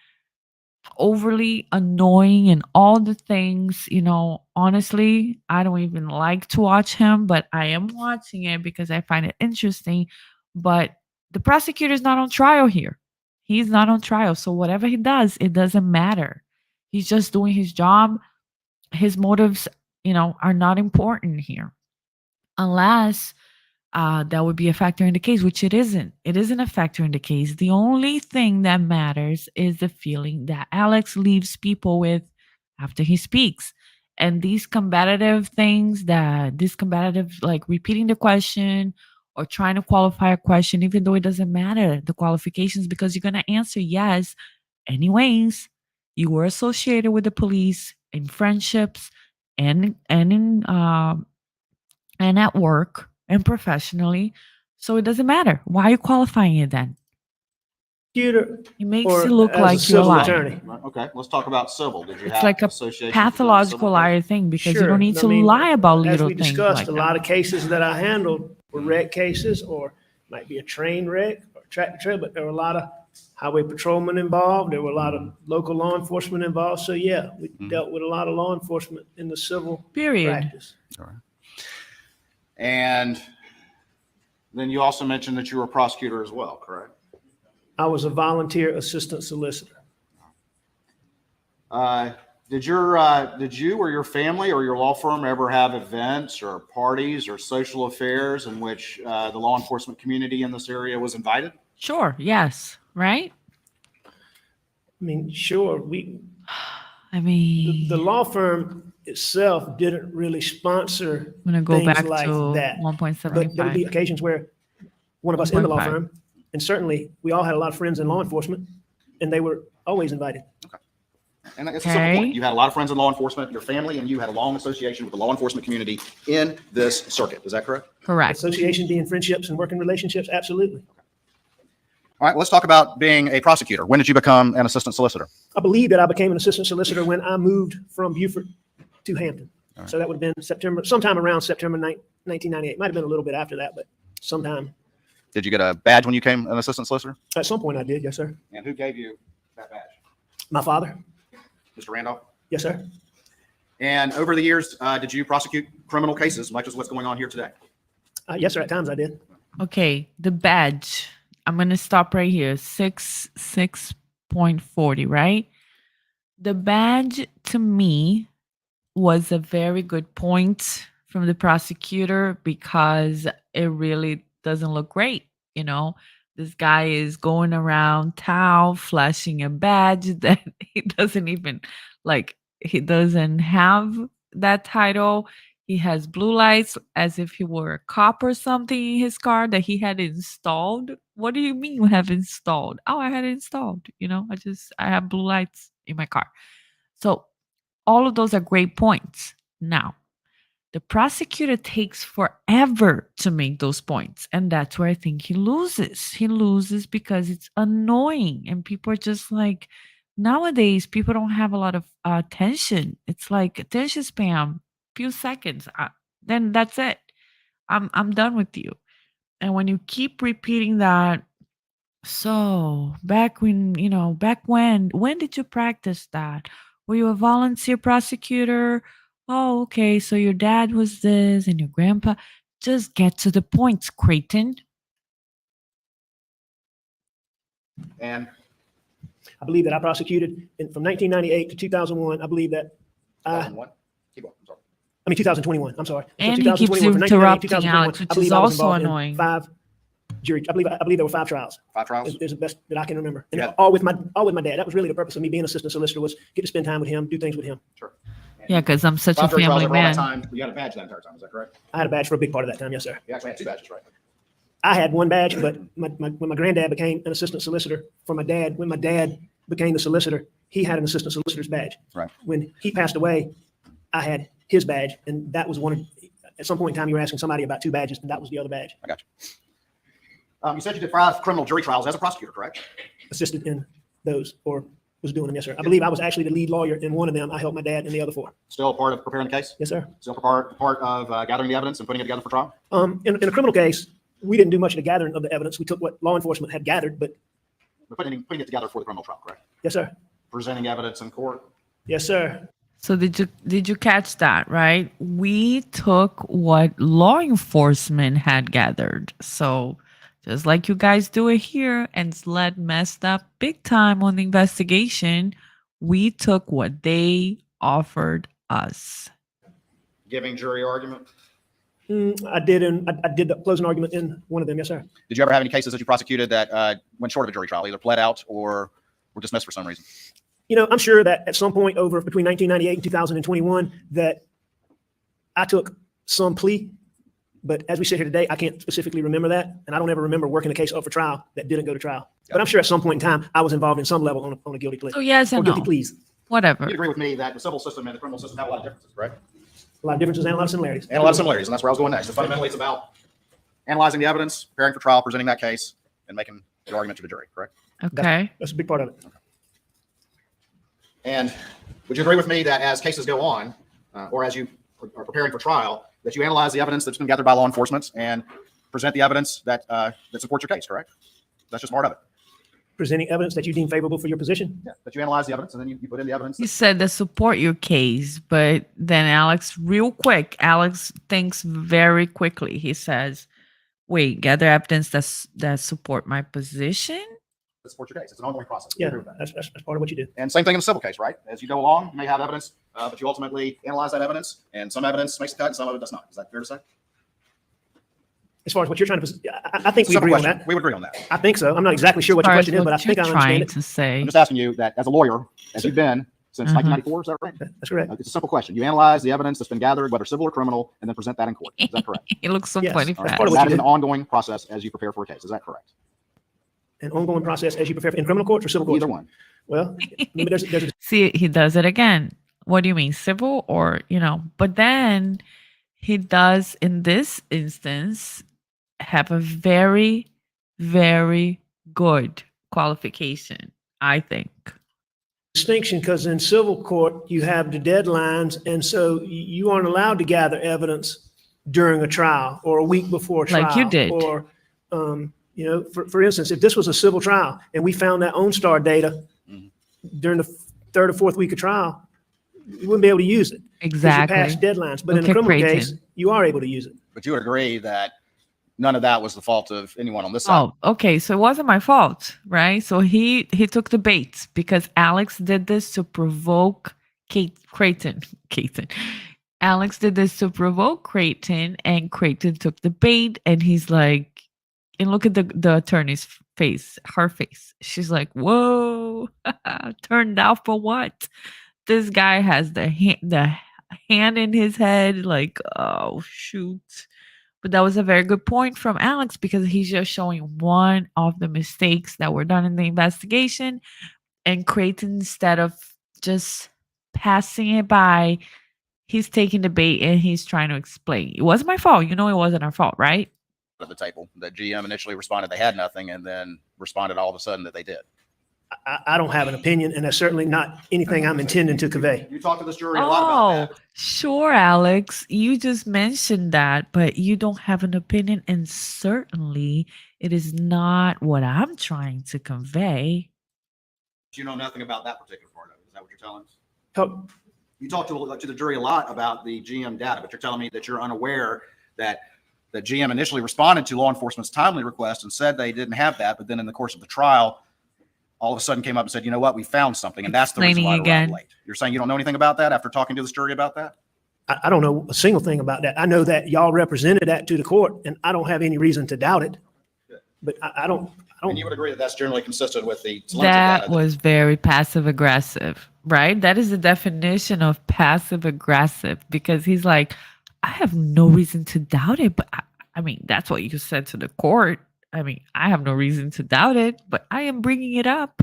overly annoying and all the things. Honestly, I don't even like to watch him, but I am watching it because I find it interesting. But the prosecutor is not on trial here. He's not on trial. So whatever he does, it doesn't matter. He's just doing his job. His motives, are not important here, unless that would be a factor in the case, which it isn't. It isn't a factor in the case. The only thing that matters is the feeling that Alex leaves people with after he speaks. And these combative things, like repeating the question or trying to qualify a question, even though it doesn't matter the qualifications, because you're going to answer yes anyways. You were associated with the police in friendships and in and at work and professionally. So it doesn't matter. Why are you qualifying it then? Prosecutor It makes or you look as a like you're civil lying. attorney? Right, okay, let's talk about civil. Did you It's have like a association with the civil pathological case? liar thing, because you Sure. don't need I to mean, lie about as little we things discussed, like a that. lot of cases that I handled were wreck cases, or might be a train wreck or tractor trailer, but there were a lot of highway patrolmen involved. There were a lot of local law enforcement involved. So yeah, we dealt with a lot of law enforcement in the civil Period. practice. All right. And then you also mentioned that you were a prosecutor as well, correct? I was a volunteer assistant solicitor. Did you or your family or your law firm ever have events or parties or social affairs in which the law enforcement community in this area was invited? Sure. Yes. Right. I mean, sure, I mean, the law firm itself didn't really sponsor I'm gonna go things back like to that. But there would 1.75. be occasions where one of us in the law 1.5. firm, and certainly we all had a lot of friends in law enforcement, and they were always invited. And it's a simple point. Okay. You had a lot of friends in law enforcement, your family and you had a long association with the law enforcement community in this circuit. Is that correct? Correct. Association being friendships and working relationships, absolutely. All right, let's talk about being a prosecutor. When did you become an assistant solicitor? I believe that I became an assistant solicitor when I moved from Beaufort to Hampton. So that would have been sometime around September 1998. Might have been a little bit after that, but sometime. Did you get a badge when you became an assistant solicitor? At some point I did, yes, sir. And who gave you that badge? My father, Mr. Randolph? yes, sir. And over the years, did you prosecute criminal cases, much as what's going on here today? Yes, sir, at times I did. Okay. The badge. I'm gonna stop right here. 6.40. Right. The badge to me was a very good point from the prosecutor, because it really doesn't look great. You know, this guy is going around town flashing a badge that he doesn't even like, he doesn't have that title. He has blue lights as if he were a cop or something in his car that he had installed. What do you mean you have installed? Oh, I had it installed. You know, I have blue lights in my car. So all of those are great points. Now, the prosecutor takes forever to make those points. And that's where I think he loses. He loses because it's annoying. And people are just like, nowadays, people don't have a lot of attention. It's like attention spam, few seconds. Then that's it. I'm done with you. And when you keep repeating that, so back when did you practice that? Were you a volunteer prosecutor? Oh, okay. So your dad was this and your grandpa. Just get to the point, Creighton. And I believe that I prosecuted from 1998 to 2001. I believe that 2001? Keep going, I'm sorry. 2021. I'm sorry. So And he keeps 2021, from 1998 to interrupting 2021, Alex, which I believe is I was also involved in annoying. 5 jury. I believe there were 5 trials. 5 trials? Is the best that I can remember, and Yeah. all with my dad. That was really the purpose of me being assistant solicitor, was get to spend time with him, do things with him. Sure. Yeah, because I'm such a 5 jury trials family over all that man. time. You had a badge that entire time, is that correct? I had a badge for a big part of that time, yes, sir. You actually had 2 badges, right? I had one badge, but when my granddad became an assistant solicitor for my dad, when my dad became the solicitor, he had an assistant solicitor's badge. Right. When he passed away, I had his badge, and that was at some point in time, you were asking somebody about 2 badges, and that was the other badge. I got you. You said you did 5 criminal jury trials as a prosecutor, correct? Assisted in those, or was doing them, yes, sir. I believe I was actually the lead lawyer in one of them. I helped my dad in the other 4. Still a part of preparing the case? Yes, sir. Still part of gathering the evidence and putting it together for trial? In a criminal case, we didn't do much of the gathering of the evidence. We took what law enforcement had gathered, but But putting it together for the criminal trial, correct? yes, sir. Presenting evidence in court? Yes, sir. So did you catch that, right? We took what law enforcement had gathered. So just like you guys do it here, and SLED messed up big time on the investigation, we took what they offered us. Giving jury argument? I did the closing argument in one of them. Yes, sir. Did you ever have any cases that you prosecuted that went short of a jury trial, either pled out or were dismissed for some reason? You know, I'm sure that at some point between 1998 and 2021 that I took some plea But as we sit here today, I can't specifically remember that. And I don't ever remember working a case up for trial that didn't go to trial. But I'm sure at some point in time, I was involved in some level on a guilty plea. So yes or and guilty no. pleas. Whatever. You agree with me that the civil system and the criminal system have a lot of differences, correct? A lot of differences and a lot of similarities. And a lot of similarities, and that's where I was going next. So fundamentally, it's about analyzing the evidence, preparing for trial, presenting that case, and making the argument to the jury, correct? Okay. That's a big part of it. And would you agree with me that as cases go on, or as you are preparing for trial, that you analyze the evidence that's been gathered by law enforcement and present the evidence that that supports your case, correct? That's just part of it. Presenting evidence that you deem favorable for your position. Yeah, that you analyze the evidence and then you put in the evidence. He said that support your case, but then Alex, real quick, Alex thinks very quickly. He says, wait, gather evidence that support my position? That supports your case. It's an ongoing process. Yeah, Agree with that. that's part of what you do. And same thing in a civil case, right? As you go along, you may have evidence, but you ultimately analyze that evidence, and some evidence makes the cut and some of it does not. Is that fair to say? As far as what you're trying to, I think we Simple agree on question. that. We would agree on that. I think so. I'm not exactly sure what your question is, but I think I you're understand trying it. to say. I'm just asking you that as a lawyer, as you've been since 1994, is that right? That's correct. It's a simple question. You analyze the evidence that's been gathered, whether civil or criminal, and then present that in court. Is that correct? He looks so Yes. funny All right. fast. part of what That you is an do. ongoing process as you prepare for a case. Is that correct? An ongoing process as you prepare in criminal courts or civil courts? Either one. Well, maybe there's a See, he does it again. What do you mean, civil or, but then he does, in this instance, have a very, very good qualification, I think. distinction because in civil court, you have the deadlines. And so you aren't allowed to gather evidence during a trial or a week before a trial. Like you did. Or, for instance, if this was a civil trial and we found that OnStar data during the third or fourth week of trial, you wouldn't be able to use it. 'Cause you Exactly. passed deadlines. But in Okay, a criminal Creighton. case, you are able to use it. But you would agree that none of that was the fault of anyone on this side. Oh, okay. So it wasn't my fault, right? So he took the bait because Alex did this to provoke Creighton. Alex did this to provoke Creighton, and Creighton took the bait, and he's like, and look at the attorney's face, her face. She's like, "Whoa, turned out for what?" This guy has the hand in his head, like, oh shoot. But that was a very good point from Alex because he's just showing one of the mistakes that were done in the investigation. And Creighton, instead of just passing it by, he's taking the bait and he's trying to explain. It wasn't my fault. It wasn't our fault, right? At the table, that GM initially responded they had nothing, and then responded all of a sudden that they did. I don't have an opinion, and that's certainly not anything I'm intending to convey. You talked to this jury a lot about that. Sure, Alex. You just mentioned that, but you don't have an opinion. And certainly it is not what I'm trying to convey. You know nothing about that particular part of it. Is that what you're telling us? Help. You talked to the jury a lot about the GM data, but you're telling me that you're unaware that the GM initially responded to law enforcement's timely request and said they didn't have that, but then in the course of the trial, all of a sudden came up and said, you know what, we found something, and that's the reason why Explaining we're again. late. You're saying you don't know anything about that after talking to this jury about that? I don't know a single thing about that. I know that y'all represented that to the court, and I don't have any reason to doubt it. But I don't. And you would agree that that's generally consistent with the telemetry That data. was very passive aggressive, right? That is the definition of passive aggressive because he's like, I have no reason to doubt it. But I mean, that's what you said to the court. I mean, I have no reason to doubt it, but I am bringing it up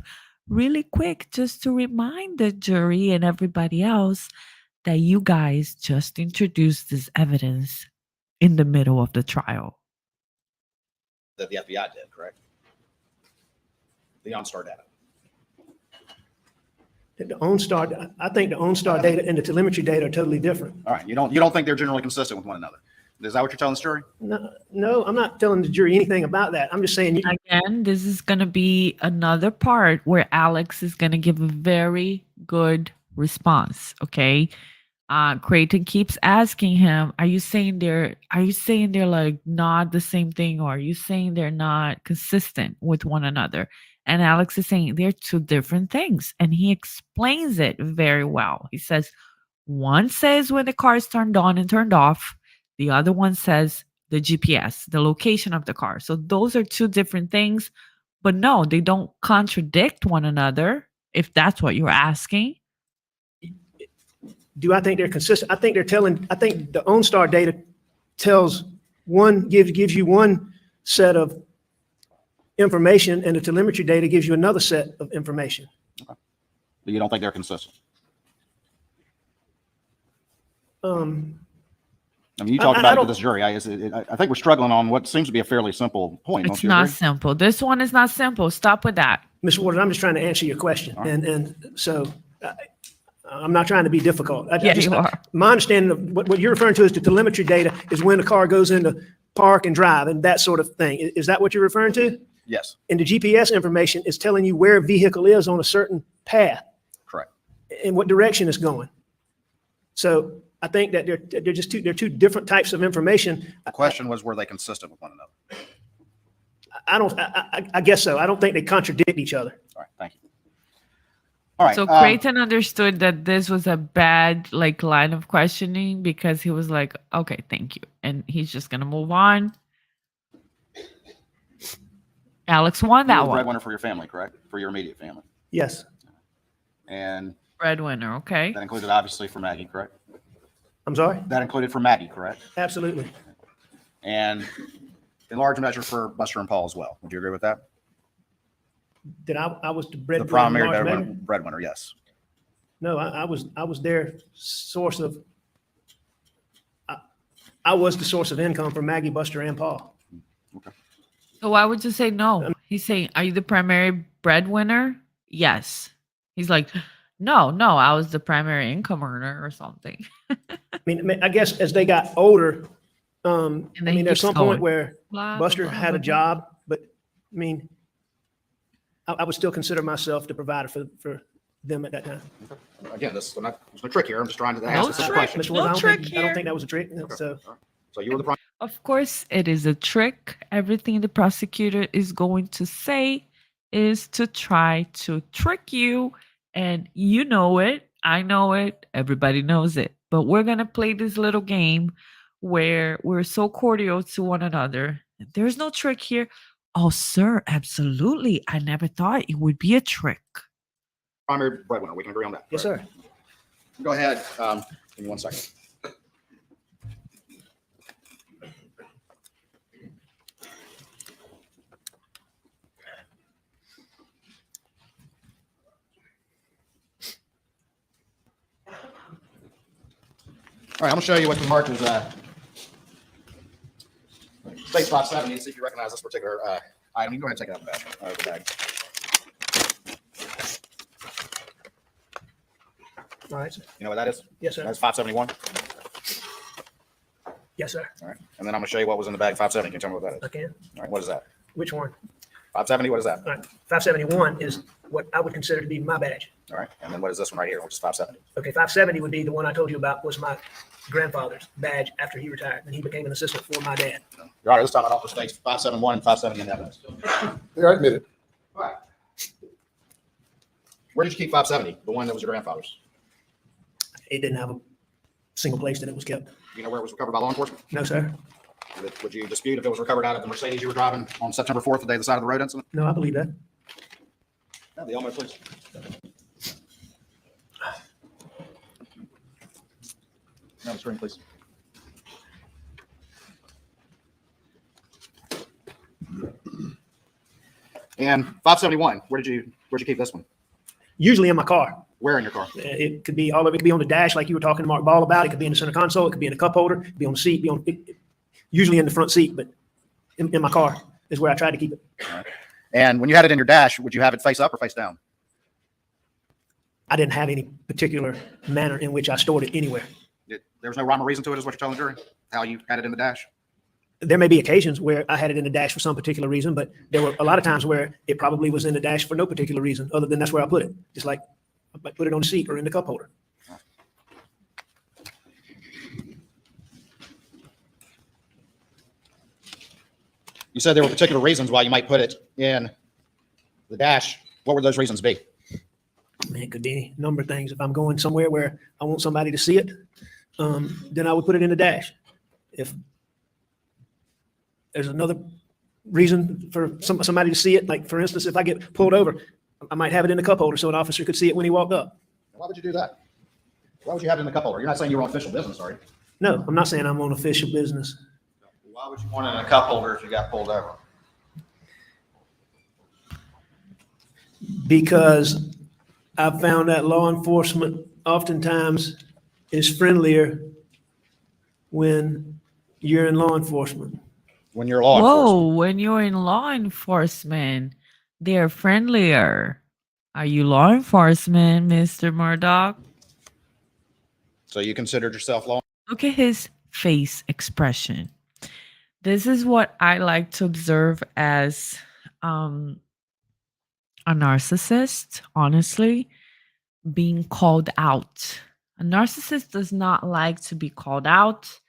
really quick just to remind the jury and everybody else that you guys just introduced this evidence in the middle of the trial. That the FBI did, correct? The OnStar data. The OnStar, I think the OnStar data and the telemetry data are totally different. All right, you don't think they're generally consistent with one another. Is that what you're telling the jury? No, I'm not telling the jury anything about that. I'm just saying. Again, this is going to be another part where Alex is going to give a very good response. Okay. Creighton keeps asking him, are you saying they're like not the same thing? Or are you saying they're not consistent with one another? And Alex is saying they're two different things. And he explains it very well. He says, one says when the car is turned on and turned off. The other one says the GPS, the location of the car. So those are two different things. But no, they don't contradict one another, if that's what you're asking. Do I think they're consistent? I think the OnStar data tells one gives you one set of information, and the telemetry data gives you another set of information. You don't think they're consistent? I mean, you talked about it to this jury. I think we're struggling on what seems to be a fairly simple point. It's not simple. This one is not simple. Stop with that. Mr. Waters, I'm just trying to answer your question. Right. And so I'm not trying to be difficult. You are. My understanding of what you're referring to as the telemetry data is when the car goes into park and drive and that sort of thing. Is that what you're referring to? Yes. And the GPS information is telling you where a vehicle is on a certain path Correct. and what direction it's going. So I think that they're two different types of information. The question was, were they consistent with one another? I guess so. I don't think they contradict each other. All right. Thank you. All right. So Creighton understood that this was a bad line of questioning because he was like, okay, thank you. And he's just going to move on. Alex won You were that the one. breadwinner for your family, correct? For your immediate family. Yes. And Breadwinner, okay. that included obviously for Maggie, correct? I'm sorry? That included for Maggie, correct? Absolutely. And in large measure for Buster and Paul as well. Would you agree with that? That I was the The breadwinner. primary in large measure? breadwinner, yes. No, I was their source of. I was the source of income for Maggie, Buster, and Paul. Okay. So why would you say no? He's saying, are you the primary breadwinner? Yes. He's like, no, I was the primary income earner or something. I mean, I guess as they got older, then he there's keeps some going. point where Blah, Buster blah, had a blah, job, but I mean, I would still consider myself the provider for them at that time. Again, there's no trick here. I'm just trying to No ask this as a trick. question. Mr. No Woods, trick I here. don't think that was a trick. So So you were the primary. Of course, it is a trick. Everything the prosecutor is going to say is to try to trick you. And you know it. I know it. Everybody knows it. But we're going to play this little game where we're so cordial to one another. There's no trick here. Oh, sir, absolutely. I never thought it would be a trick. Primary breadwinner. We can agree on that. yes, correct? sir. Go ahead. Give me 1 second. All right, I'm gonna show you what the mark is. Space 570, and see if you recognize this particular item. You can go ahead and take it out of the bag. All right, sir. You know what that is? Yes, sir. That's 571. Yes, sir. All right, and then I'm gonna show you what was in the bag 570. Can you tell me what that is? I can. All right, what is that? Which one? 570. What is that? All right. 571 is what I would consider to be my badge. All right, and then what is this one right here, which is 570? Okay, 570 would be the one I told you about, was my grandfather's badge after he retired, and he became an assistant for my dad. Your Honor, this time I also states 571 and 570 in evidence. Yeah, I admit it. All right. Where did you keep 570? The one that was your grandfather's? It didn't have a single place that it was kept. You know where it was recovered by law enforcement? No, sir. Would you dispute if it was recovered out of the Mercedes you were driving on September 4th, the day of the side of the road incident? No, I believe that. Yeah, the Elmo, please. No, the screen, please. And 571, where'd you keep this one? Usually in my car. Where in your car? It could be all of it. Could be on the dash, like you were talking to Mark Ball about. It could be in the center console. It could be in the cup holder. It could be on the seat. Usually in the front seat, but in my car is where I try to keep it. All right. And when you had it in your dash, would you have it face up or face down? I didn't have any particular manner in which I stored it anywhere. There was no rhyme or reason to it, is what you're telling the jury? How you had it in the dash? There may be occasions where I had it in the dash for some particular reason, but there were a lot of times where it probably was in the dash for no particular reason other than that's where I put it. Just like I put it on the seat or in the cup holder. You said there were particular reasons why you might put it in the dash. What would those reasons be? Man, it could be any number of things. If I'm going somewhere where I want somebody to see it, then I would put it in the dash. If there's another reason for somebody to see it, like for instance, if I get pulled over, I might have it in the cup holder so an officer could see it when he walked up. Why would you do that? Why would you have it in the cup holder? You're not saying you're on official business, are you? No, I'm not saying I'm on official business. Why would you want it in a cup holder if you got pulled over? Because I found that law enforcement oftentimes is friendlier when you're in law enforcement. When you're law Whoa, enforcement. when you're in law enforcement, they're friendlier. Are you law enforcement, Mr. Murdaugh? So you considered yourself law? Look at his face expression. This is what I like to observe as a narcissist, honestly, being called out. A narcissist does not like to be called out.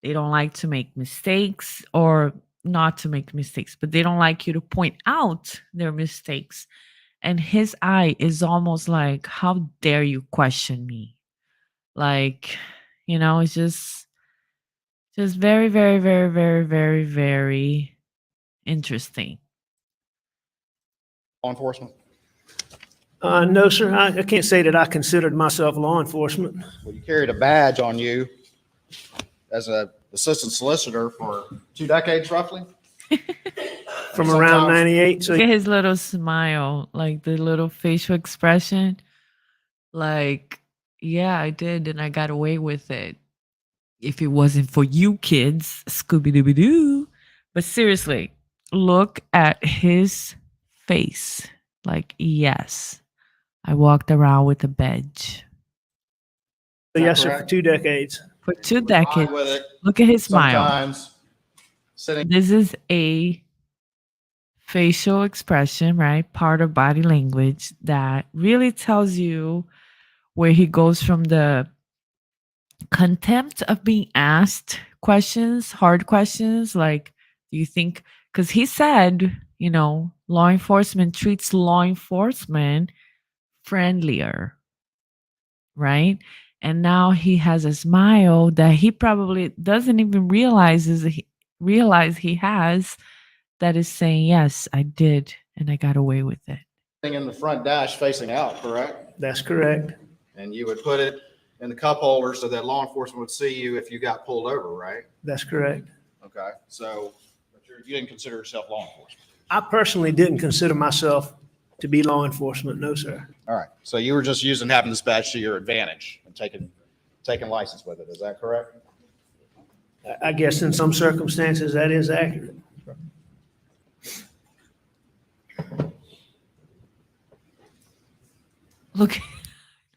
They don't like to make mistakes, or not to make mistakes, but they don't like you to point out their mistakes. And his eye is almost like, how dare you question me? Like, it's just very, very, very, very, very, very interesting. Law enforcement? No, sir, I can't say that I considered myself law enforcement. Well, you carried a badge on you as a assistant solicitor for 2 decades, roughly? From around Sometimes- 98, so Look at his little smile, like the little facial expression. Like, yeah, I did, and I got away with it. If it wasn't for you kids, Scooby Dooby Doo. But seriously, look at his face. Like, yes, I walked around with a badge yes, sir, for correct? 2 decades. for 2 Fine decades. with it. Look at his smile. Sometimes sitting. This is a facial expression, right? Part of body language that really tells you where he goes from the contempt of being asked questions, hard questions, like, do you think, because he said, law enforcement treats law enforcement friendlier, right? And now he has a smile that he probably doesn't even realize he has, that is saying, yes, I did, and I got away with it. In the front dash facing out, correct? That's correct. And you would put it in the cup holder so that law enforcement would see you if you got pulled over, right? That's correct. Okay, so but you didn't consider yourself law enforcement. I personally didn't consider myself to be law enforcement, no, sir. All right, so you were just using having this badge to your advantage and taking license with it. Is that correct? I guess in some circumstances that is accurate. Look,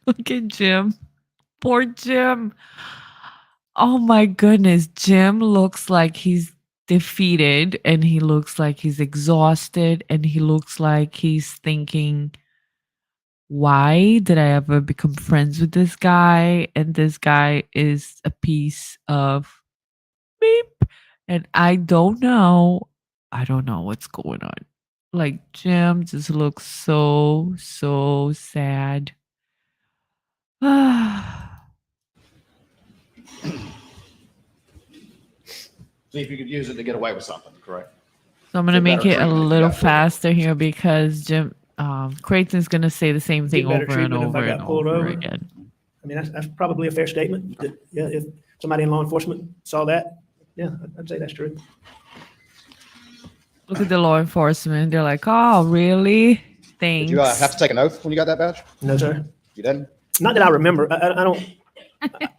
look at Jim. Poor Jim. Oh my goodness. Jim looks like he's defeated, and he looks like he's exhausted, and he looks like he's thinking, why did I ever become friends with this guy? And this guy is a piece of beep. And I don't know what's going on. Like, Jim just looks so sad. See if you could use it to get away with something, correct? So I'm gonna So make better it a treatment if you little got pulled. faster here, because Jim Creighton's gonna say the same thing better over and treatment if over I got and pulled over over? again. I mean, that's probably a fair statement. That, yeah, if somebody in law enforcement saw that, yeah, I'd say that's true. Look at the law enforcement. They're like, oh, really? Thanks. Did you have to take an oath when you got that badge? No, sir. You didn't? Not that I remember. I don't.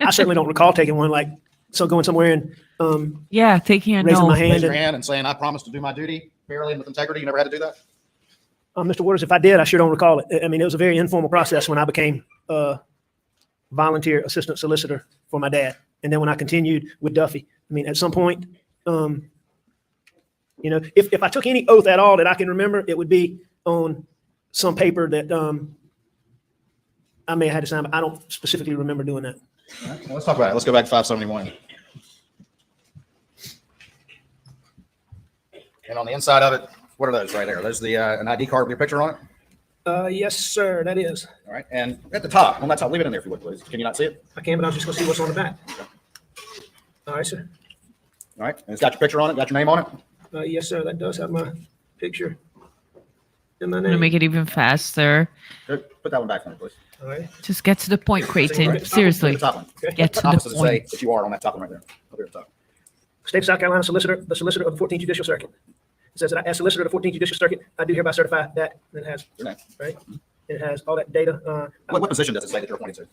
I certainly don't recall taking one. Like, so going somewhere and Yeah, taking a Raising my note. hand. Raise your hand and saying, I promise to do my duty fairly and with integrity. You never had to do that? Mr. Waters, if I did, I sure don't recall it. I mean, it was a very informal process when I became a volunteer assistant solicitor for my dad, and then when I continued with Duffy. I mean, at some point, if I took any oath at all that I can remember, it would be on some paper that I may have had to sign, but I don't specifically remember doing that. All right, well, let's talk about it. Let's go back to 571. And on the inside of it, what are those right there? There's the an ID card with your picture on it. Yes, sir, that is. All right, and at the top, on that top, leave it in there if you would, please. Can you not see it? I can, but I was just gonna see what's on the back. All right, sir. All right, and it's got your picture on it, got your name on it. Yes, sir, that does have my picture and my I'm gonna name. make it even faster. Good. Put that one back for me, please. All right. Just get to the point, Creighton. Right. Seriously. The top one. Get to the Opposite to say point. that you are on that top one right there. Up here at the top. State of South Carolina solicitor, the solicitor of the 14th Judicial Circuit. It says that as solicitor of the 14th Judicial Circuit, I do hereby certify that, and it has, Your name. right? It has all that data. What position does it say that you're appointed to?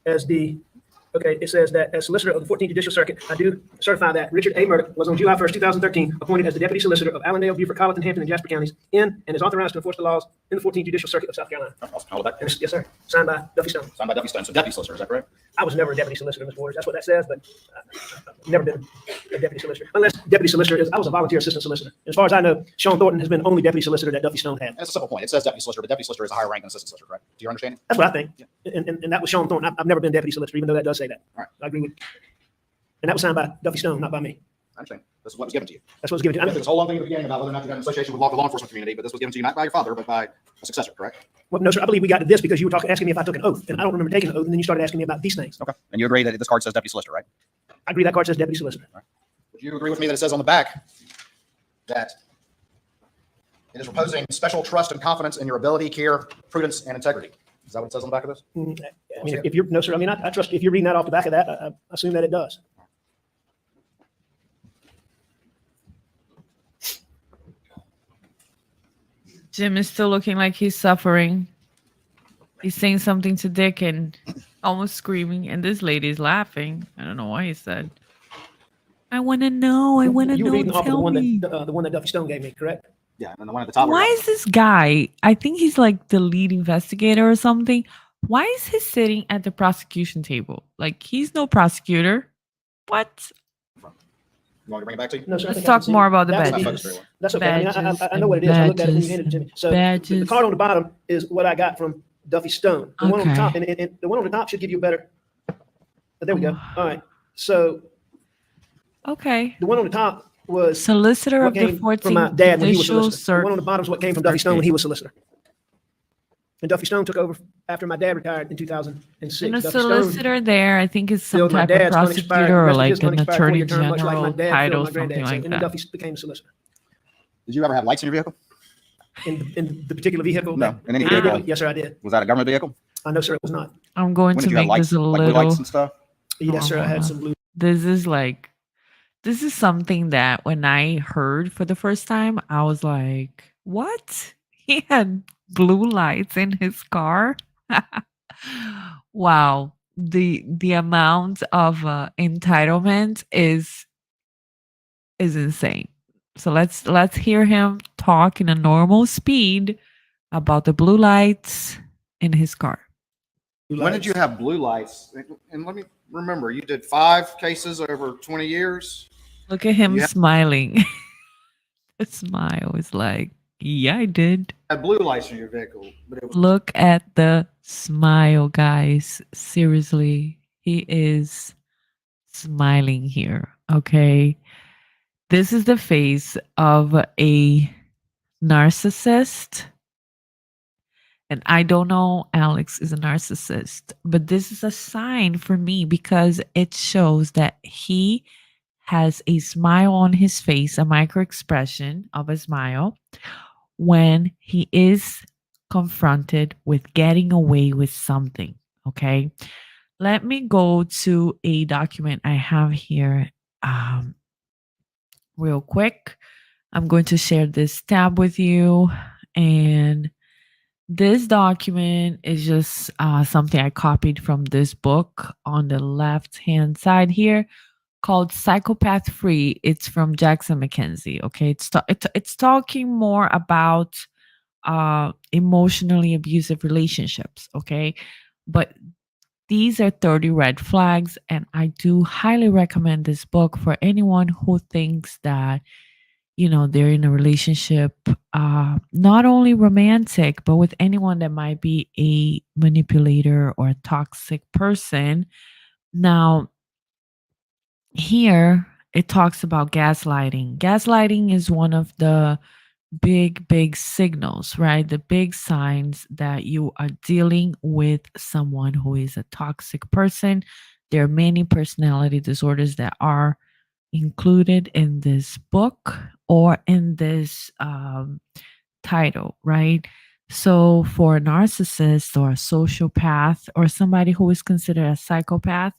As the, okay, it says that as solicitor of the 14th Judicial Circuit, I do certify that Richard A. Murdaugh was on July 1st, 2013, appointed as the deputy solicitor of Allendale, Beaufort, Colleton, Hampton, and Jasper counties in and is authorized to enforce the laws in the 14th Judicial Circuit of South Carolina. Awesome. Hold it back. And yes, sir. Signed by Duffy Stone. Signed by Duffy Stone. So deputy solicitor, is that correct? I was never a deputy solicitor, Ms. Waters. That's what that says, but I've never been a deputy solicitor. Unless deputy solicitor is, I was a volunteer assistant solicitor. As far as I know, Sean Thornton has been the only deputy solicitor that Duffy Stone had. That's a simple point. It says deputy solicitor, but deputy solicitor is a higher rank than assistant solicitor, correct? Do you understand? That's what I think. And that was Sean Thornton. I've never been deputy solicitor, even though that does say that. All right. I agree with. And that was signed by Duffy Stone, not by me. I understand. This is what was given to you. That's what was given to me. This whole long thing at the beginning about whether or not you got an association with the law enforcement community, but this was given to you not by your father, but by a successor, correct? Well, no, sir. I believe we got to this because you were asking me if I took an oath, and I don't remember taking an oath. And then you started asking me about these things. Okay. And you agree that this card says deputy solicitor, right? I agree that card says deputy solicitor. Would you agree with me that it says on the back that it is reposing special trust and confidence in your ability, care, prudence, and integrity? Is that what it says on the back of this? I mean, if you're, no, sir. I mean, I trust if you're reading that off the back of that, I assume that it does. Jim is still looking like he's suffering. He's saying something to Dick and almost screaming, and this lady's laughing. I don't know why he said, I want to know. I want to You were know. reading off of the Tell one me. that the one that Duffy Stone gave me, correct? Yeah, and the one at the top. Why is this guy? I think he's like the lead investigator or something. Why is he sitting at the prosecution table? Like, he's no prosecutor. What? You want me to bring it back to you? No, sir. I Let's think I can talk see more it. about the That would be- badges. That's okay. I mean, I know what it is. I looked at it when you handed it to me. So the card on the bottom is what I got from Duffy Stone. The one on the Okay. top, and the one on the top should give you a better. There we go. All right. So Okay. the one on the top was Solicitor what of the came from my 14th dad when he was Judicial solicitor. The one on the bottom is what came from Duffy Stone when he Circuit. was solicitor. And Duffy Stone took over after my dad retired in 2006. And a Duffy Stone solicitor there, I think, is some filled my type of dad's unexpired, prosecutor the or rest of like his an unexpired attorney four-year term, much like my general dad filled title, my granddad. something like And then that. Duffy became a solicitor. Did you ever have lights in your vehicle? In the particular vehicle? No, in any Yeah, vehicle. yes, sir, I did. Was that a government vehicle? No, sir, it was not. I'm going When to did you have make lights, this a like blue little. lights and stuff? Yes, sir, I had Uh-huh. some blue. This is something that when I heard for the first time, I was like, what? He had blue lights in his car? Wow. The amount of entitlement is insane. So let's hear him talk in a normal speed about the blue lights in his car. When did you have blue lights? And let me remember, you did 5 cases over 20 years. Look at him Yeah. smiling. The smile is like, yeah, I did. Had blue lights in your vehicle, but it was Look at the smile, guys. Seriously, he is smiling here. Okay. This is the face of a narcissist. And I don't know Alex is a narcissist, but this is a sign for me because it shows that he has a smile on his face, a micro expression of a smile when he is confronted with getting away with something. Okay. Let me go to a document I have here real quick. I'm going to share this tab with you. And this document is just something I copied from this book on the left-hand side here called Psychopath Free. It's from Jackson McKenzie. Okay. It's talking more about emotionally abusive relationships. Okay. But these are 30 red flags, and I do highly recommend this book for anyone who thinks that, you know, they're in a relationship, not only romantic, but with anyone that might be a manipulator or a toxic person. Now, here it talks about gaslighting. Gaslighting is one of the big signals, right? The big signs that you are dealing with someone who is a toxic person. There are many personality disorders that are included in this book or in this title, right? So for a narcissist or a sociopath or somebody who is considered a psychopath,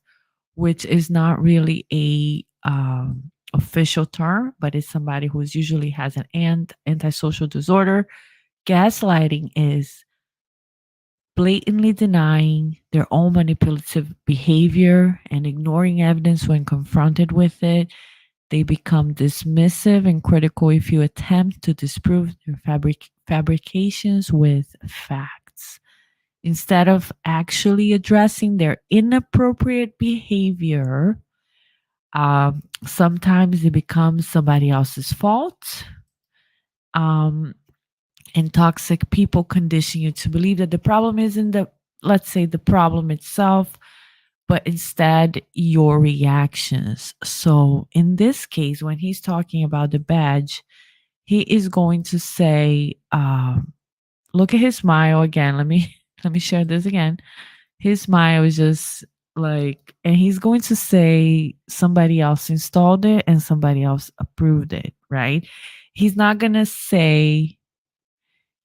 which is not really a official term, but it's somebody who's usually has an antisocial disorder. Gaslighting is blatantly denying their own manipulative behavior and ignoring evidence when confronted with it. They become dismissive and critical if you attempt to disprove their fabrications with facts. Instead of actually addressing their inappropriate behavior, sometimes it becomes somebody else's fault. And toxic people condition you to believe that the problem isn't let's say, the problem itself, but instead your reactions. So in this case, when he's talking about the badge, he is going to say, look at his smile again. Let me share this again. His smile is just like, and he's going to say somebody else installed it and somebody else approved it, right? He's not going to say,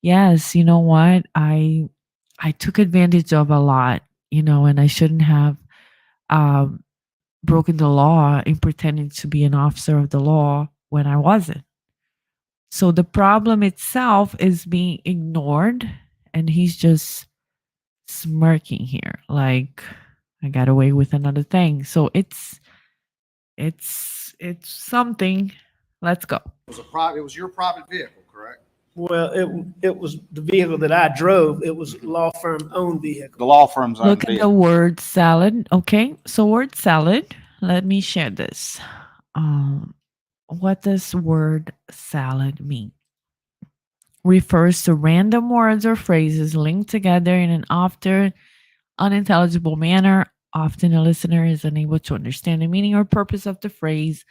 yes, you know what? I took advantage of a lot, and I shouldn't have um, broken the law in pretending to be an officer of the law when I wasn't. So the problem itself is being ignored, and he's just smirking here, like, I got away with another thing. So it's something. Let's go. It was your private vehicle, correct? Well, it was the vehicle that I drove. It was law firm owned vehicle. The law firm's own Look at the vehicle. word salad. Okay, so word salad. Let me share this. What does word salad mean? Refers to random words or phrases linked together in an often unintelligible manner. Often a listener is unable to understand the meaning or purpose of the phrase.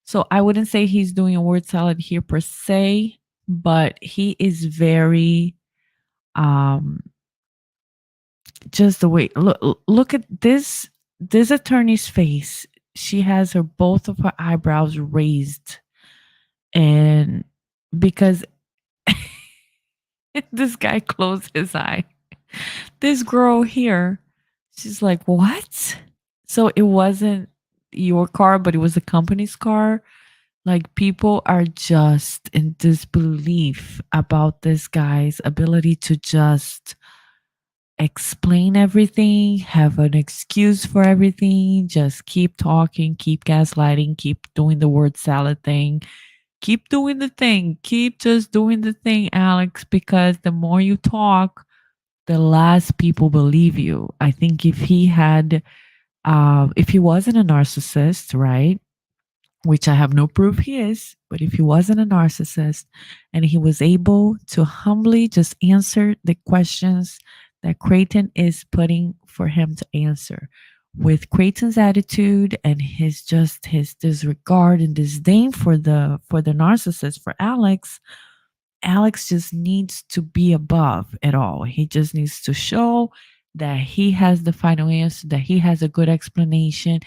So I wouldn't say he's doing a word salad here per se, but he is very just the way, look at this attorney's face. She has both of her eyebrows raised, and because this guy closed his eye, this girl here, she's like, what? So it wasn't your car, but it was the company's car. Like, people are just in disbelief about this guy's ability to just explain everything, have an excuse for everything, just keep talking, keep gaslighting, keep doing the word salad thing, keep doing the thing, keep just doing the thing, Alex, because the more you talk, the less people believe you. I think if he wasn't a narcissist, right? Which I have no proof he is, but if he wasn't a narcissist and he was able to humbly just answer the questions that Creighton is putting for him to answer, with Creighton's attitude and his disregard and disdain for the narcissist, for Alex just needs to be above it all. He just needs to show that he has the final answer, that he has a good explanation.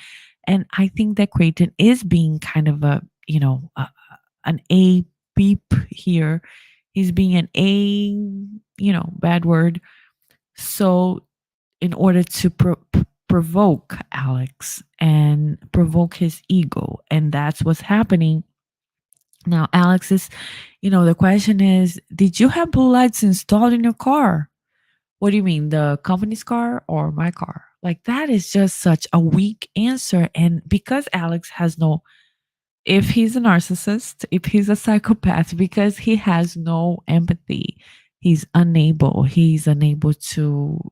And I think that Creighton is being kind of an A beep here. He's being an A, bad word. So in order to provoke Alex and provoke his ego, and that's what's happening. Now, Alex is, the question is, did you have blue lights installed in your car? What do you mean, the company's car or my car? Like, that is just such a weak answer. And because Alex has if he's a narcissist, if he's a psychopath, because he has no empathy, he's unable to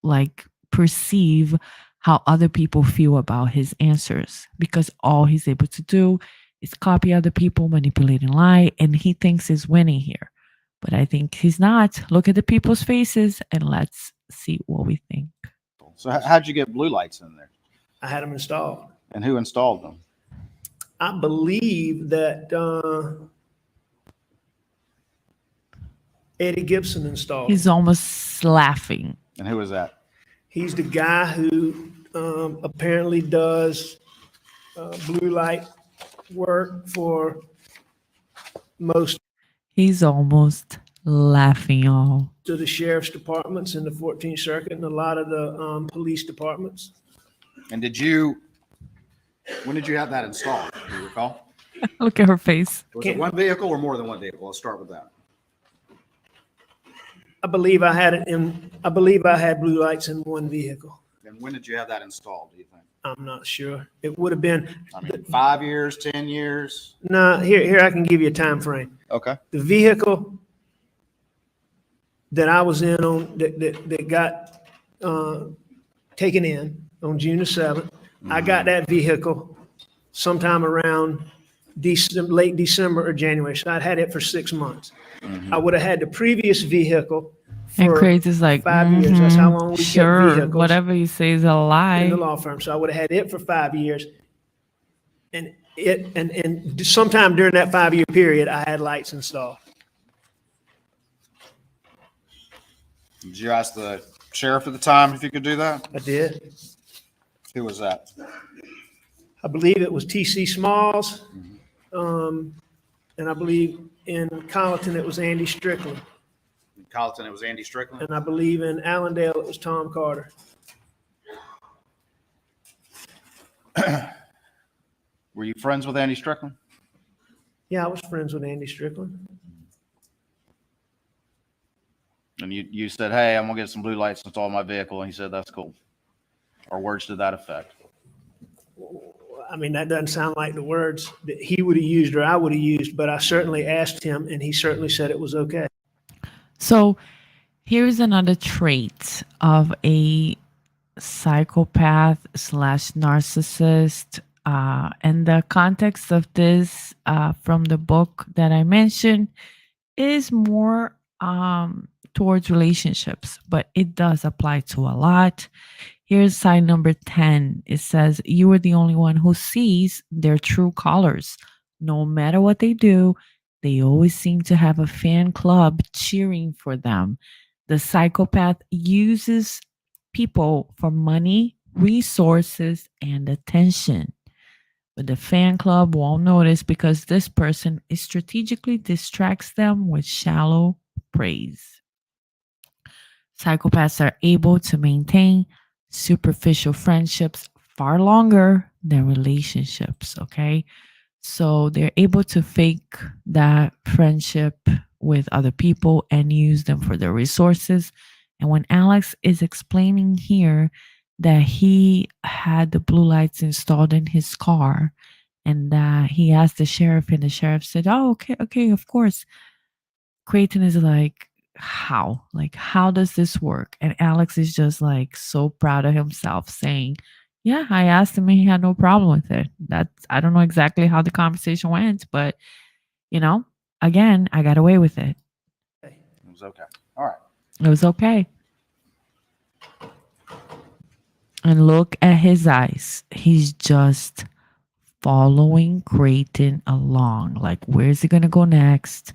like perceive how other people feel about his answers, because all he's able to do is copy other people, manipulate and lie, and he thinks he's winning here. But I think he's not. Look at the people's faces and let's see what we think. So how'd you get blue lights in there? I had them installed. And who installed them? I believe that Eddie Gibson installed. He's almost laughing. And who was that? He's the guy who apparently does blue light work for most He's almost laughing, y'all. of the sheriff's departments in the 14th Circuit and a lot of the police departments. And did you When did you have that installed? Do you recall? Look at her face. Was it one vehicle or more than one vehicle? Let's start with that. I believe I had blue lights in one vehicle. And when did you have that installed, do you think? I'm not sure. It would have been, I mean, 5 years, 10 years? no, here I can give you a time frame. Okay. The vehicle that I was in on, that got taken in on June the 7th, I got that vehicle sometime around late December or January. So I'd had it for 6 months. I would have had the previous vehicle And for Crazy is like, 5 years. That's how long we get sure, vehicles whatever you say is a in the lie. law firm. So I would have had it for 5 years. And sometime during that 5-year period, I had lights installed. Did you ask the sheriff at the time if you could do that? I did. Who was that? I believe it was T.C. Smalls. And I believe in Colleton, it was Andy Strickland. In Colleton, it was Andy Strickland. And I believe in Allendale, it was Tom Carter. Were you friends with Andy Strickland? Yeah, I was friends with Andy Strickland. And you said, hey, I'm going to get some blue lights installed in my vehicle. And he said, that's cool. Or words to that effect. I mean, that doesn't sound like the words that he would have used or I would have used, but I certainly asked him and he certainly said it was okay. So here's another trait of a psychopath / narcissist. And the context of this from the book that I mentioned is more towards relationships, but it does apply to a lot. Here's side number 10. It says, you are the only one who sees their true colors. No matter what they do, they always seem to have a fan club cheering for them. The psychopath uses people for money, resources, and attention. But the fan club won't notice because this person strategically distracts them with shallow praise. Psychopaths are able to maintain superficial friendships far longer than relationships, okay? So they're able to fake that friendship with other people and use them for their resources. And when Alex is explaining here that he had the blue lights installed in his car and that he asked the sheriff and the sheriff said, oh, okay, of course. Creighton is like, how? Like, how does this work? And Alex is just like so proud of himself saying, yeah, I asked him and he had no problem with it. I don't know exactly how the conversation went, but again, I got away with it. It was okay. All right. It was okay. And look at his eyes. He's just following Creighton along. Like, where's he going to go next?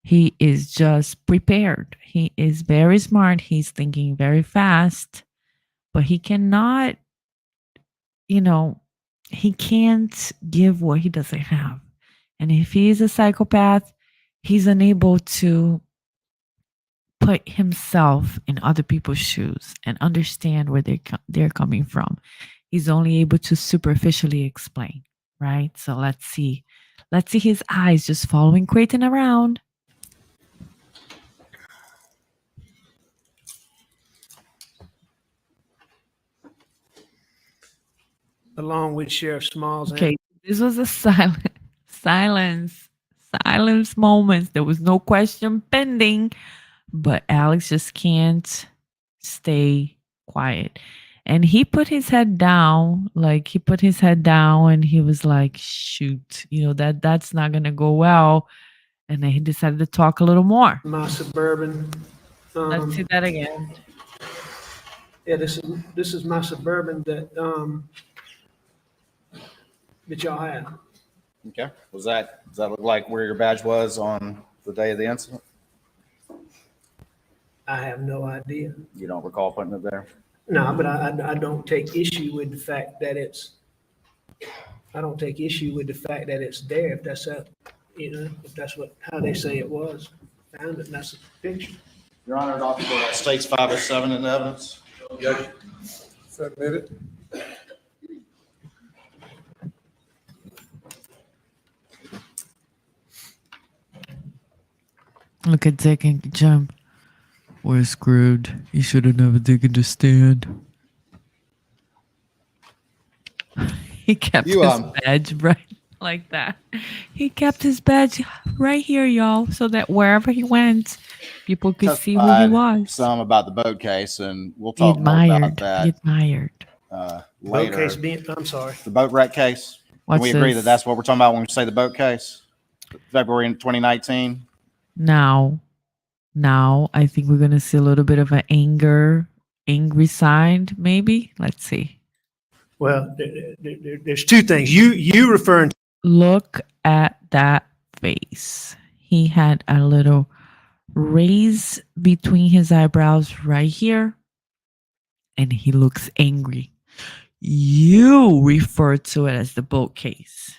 He is just prepared. He is very smart. He's thinking very fast, but he cannot, he can't give what he doesn't have. And if he is a psychopath, he's unable to put himself in other people's shoes and understand where they're coming from. He's only able to superficially explain, right? So let's see his eyes just following Creighton around. Along with Sheriff Smalls. Okay, this was a silence moment. There was no question pending, but Alex just can't stay quiet. And he put his head down, and he was like, shoot, that's not going to go well. And then he decided to talk a little more. My Suburban. Let's see that again. Yeah, this is my Suburban that y'all have. Okay. Does that look like where your badge was on the day of the incident? I have no idea. You don't recall putting it there? No, but I don't take issue with the fact that it's. I don't take issue with the fact that it's there. If that's if that's how they say it was, found it. And that's a picture. Your Honor, Dr. States 507 in the evidence. Yes. Submitted. Look at Dick and Jim. We're screwed. You should have never taken the stand. He kept You his badge right like that. He kept his badge right here, y'all, so that wherever he went, people could see who he Testified was. some about the boat case, and we'll He talk more about admired. He that admired. Boat later. case being, I'm sorry. The boat wreck case. Watch Can we agree this. that that's what we're talking about when we say the boat case? February in 2019. Now, I think we're gonna see a little bit of an angry side, maybe. Let's see. Well, there's two things. You referring to Look at that face. He had a little raise between his eyebrows right here, and he looks angry. You refer to it as the boat case.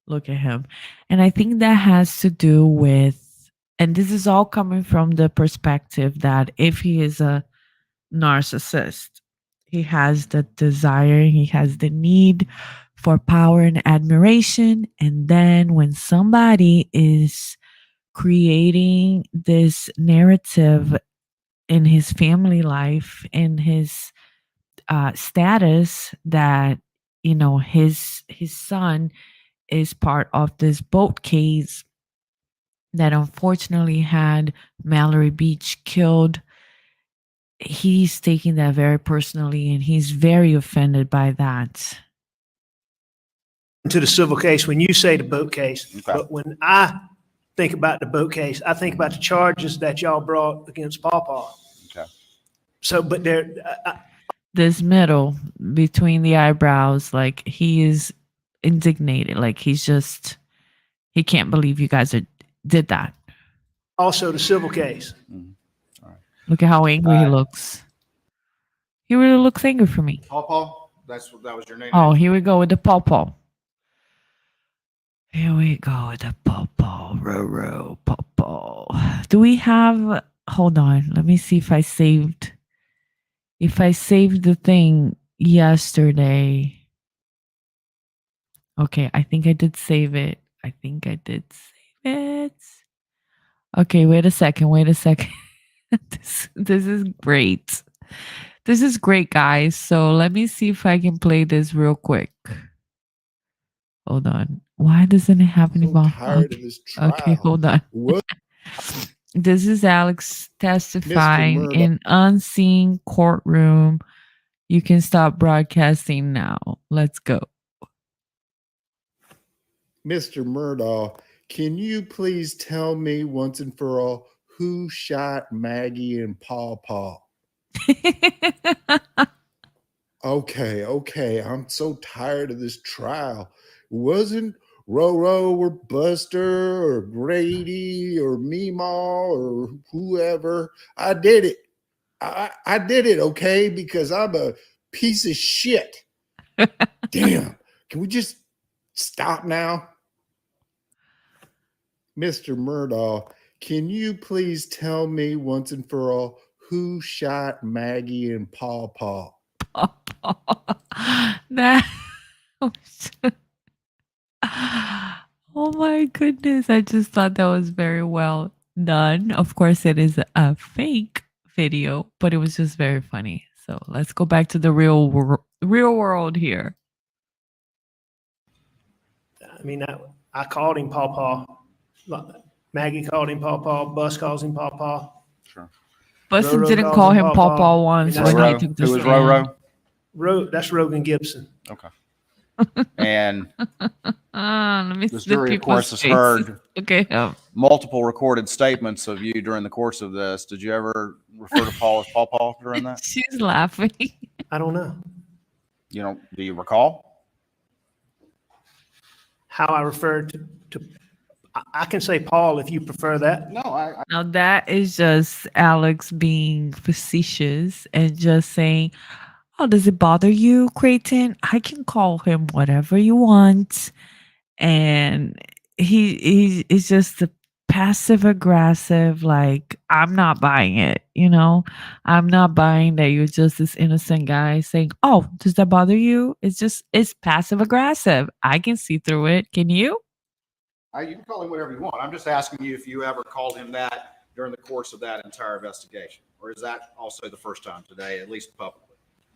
Look at him. And I think that has to do with, and this is all coming from the perspective that if he is a narcissist, he has the desire, he has the need for power and admiration. And then when somebody is creating this narrative in his family life, in his status, that his son is part of this boat case that unfortunately had Mallory Beach killed, he's taking that very personally and he's very offended by that. the civil case when you say the boat case, Okay. but when I think about the boat case, I think about the charges that y'all brought against Pawpaw. Okay. So, but there, This middle between the eyebrows, like he is indignated, like he can't believe you guys did that. also the civil case. Look at how angry he looks. He really looks angry for me. Paul, that was your name. Oh, here we go with the pawpaw. Here we go with the pawpaw. Row, pawpaw. Do we have, hold on, let me see if I saved the thing yesterday. Okay, I think I did save it. Okay, wait a second. This is great. This is great, guys. So let me see if I can play this real quick. Hold on. Why doesn't it have any So tired of this trial. Okay, hold on. What? This is Alex testifying Murdaugh. in unseen courtroom. You can stop broadcasting now. Let's go. Mr. Murdaugh, can you please tell me once and for all who shot Maggie and Pawpaw? Okay. I'm so tired of this trial. It wasn't Roro or Buster or Grady or Meemaw or whoever. I did it. I did it, okay? Because I'm a piece of shit. Damn. Can we just stop now? Mr. Murdaugh, can you please tell me once and for all who shot Maggie and Pawpaw? That oh my goodness. I just thought that was very well done. Of course, it is a fake video, but it was just very funny. So let's go back to the real world here. I mean, I called him Pawpaw. Maggie called him Pawpaw. Bus calls him Pawpaw. Sure. Bustin Roro didn't calls call him him Pawpaw. Pawpaw once That's when he Roro. took the Who was stand. Roro? That's Rogan Gibson. Okay. And Let me this see the jury, of course, people's has faces. heard Okay. multiple recorded statements of you during the course of this. Did you ever refer to Paul as Pawpaw during that? She's laughing. I don't know Do you recall? how I referred to I can say Paul if you prefer that. No, I Now that is just Alex being facetious and just saying, "Oh, does it bother you, Creighton? I can call him whatever you want." And he is just a passive aggressive, like, I'm not buying it, I'm not buying that you're just this innocent guy saying, "Oh, does that bother you?" It's passive aggressive. I can see through it. Can you? you can call him whatever you want. I'm just asking you if you ever called him that during the course of that entire investigation? Or is that also the first time today, at least publicly?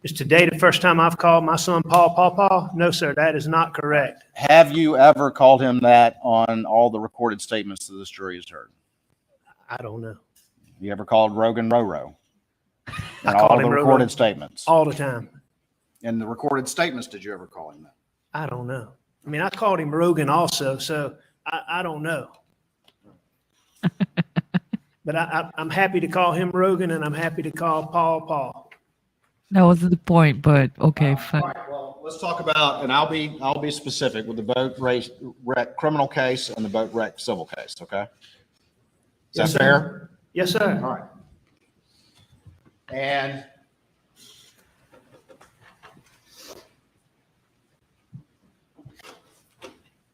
Is today the first time I've called my son Paul? No, sir, that is not correct. Have you ever called him that on all the recorded statements that this jury has heard? I don't know. You ever called Rogan Roro? I And called all him the Roro recorded statements. all the time. In the recorded statements, did you ever call him that? I don't know. I mean, I called him Rogan also, so I don't know. But I'm happy to call him Rogan, and I'm happy to call Paul. That wasn't the point, but okay, All fine. right, well, let's talk about, and I'll be specific with the boat wreck criminal case and the boat wreck civil case, okay? Is that Yes, sir. fair? Yes, All sir. right. And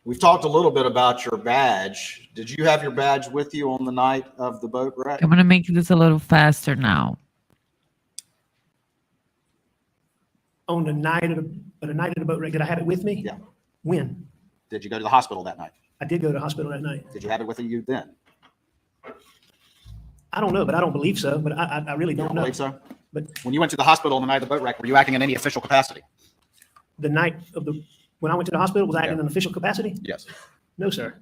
we've talked a little bit about your badge. Did you have your badge with you on the night of the boat wreck? I'm gonna make this a little faster now. On the night of the boat wreck, did I have it with me? Yeah. When? Did you go to the hospital that night? I did go to the hospital that night. Did you have it with you then? I don't know, but I don't believe so. But I really You don't don't know. believe so? But When you went to the hospital on the night of the boat wreck, were you acting in any official capacity? the night of when I went to the hospital, was I in Yeah. an official capacity? Yes. No, sir.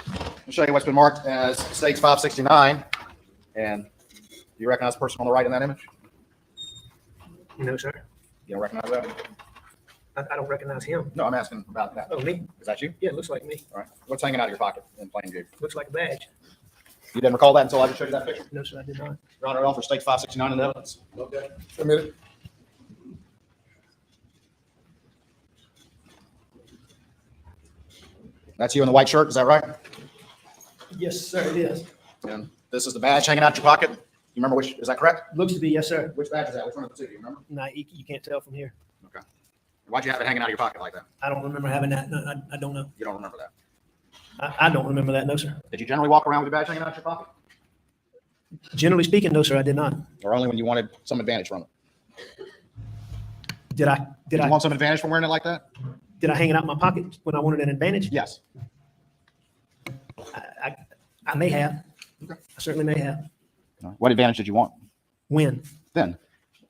I'll show you what's been marked as States 569. And do you recognize the person on the right in that image? No, sir. You don't recognize that? I don't recognize him. No, I'm asking about that. Oh, me? Is that you? Yeah, it looks like me. All right. What's hanging out of your pocket in plain view? Looks like a badge. You didn't recall that until I just showed you that picture? No, sir, I did not. Your Honor, offer States 569 in evidence. Okay. A minute. That's you in the white shirt, is that right? Yes, sir, it is. And this is the badge hanging out your pocket? You remember which, is that correct? Looks to be, yes, sir. Which badge is that? Which one of the two? Do you remember? No, you can't tell from here. Okay. Why'd you have it hanging out of your pocket like that? I don't remember having that. No, I don't know. You don't remember that? I don't remember that. No, sir. Did you generally walk around with your badge hanging out your pocket? Generally speaking, no, sir, I did not. Or only when you wanted some advantage from it? Did I Did you want some advantage from wearing it like that? hang it out in my pocket when I wanted an advantage? Yes. I may have. Okay. I certainly may have. What advantage did you want When? then?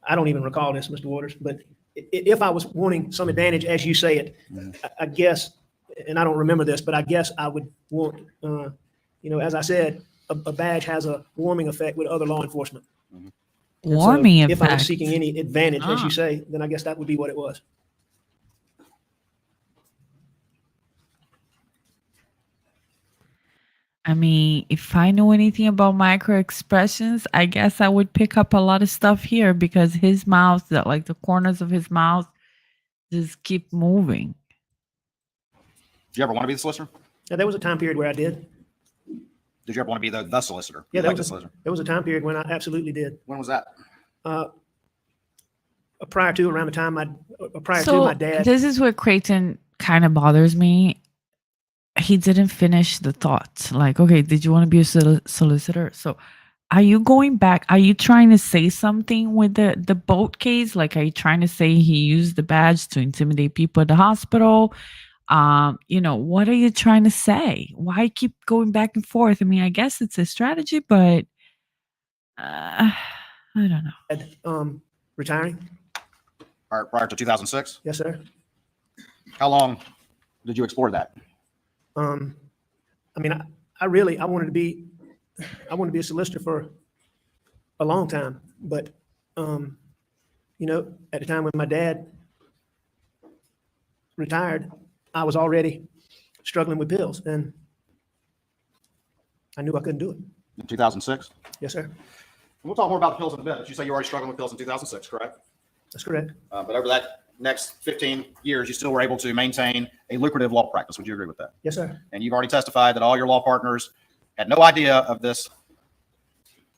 I don't even recall this, Mr. Waters, but if I was wanting some advantage, as you say it, I guess, and I don't remember this, but I guess I would want, as I said, a badge has a warming effect with other law enforcement. And so Warming if I was effect. seeking any advantage, as Ah. you say, then I guess that would be what it was. I mean, if I knew anything about micro expressions, I guess I would pick up a lot of stuff here because his mouth, like the corners of his mouth, just keep moving. Did you ever want to be the solicitor? Now, there was a time period where I did. Did you ever want to be the solicitor? Yeah, Elected solicitor? there was a time period when I absolutely did. When was that? Prior to around the time prior to So my dad. this is where Creighton kind of bothers me. He didn't finish the thought. Like, okay, did you want to be a solicitor? So are you going back? Are you trying to say something with the boat case? Like, are you trying to say he used the badge to intimidate people at the hospital? What are you trying to say? Why keep going back and forth? I mean, I guess it's a strategy, but I don't know. Retiring. Prior to 2006? Yes, sir. How long did you explore that? I mean, I wanted to be a solicitor for a long time, but, at the time when my dad retired, I was already struggling with pills and I knew I couldn't do it. In 2006? Yes, sir. We'll talk more about the pills in a bit, but you say you were already struggling with pills in 2006, correct? That's correct. But over that next 15 years, you still were able to maintain a lucrative law practice. Would you agree with that? Yes, sir. And you've already testified that all your law partners had no idea of this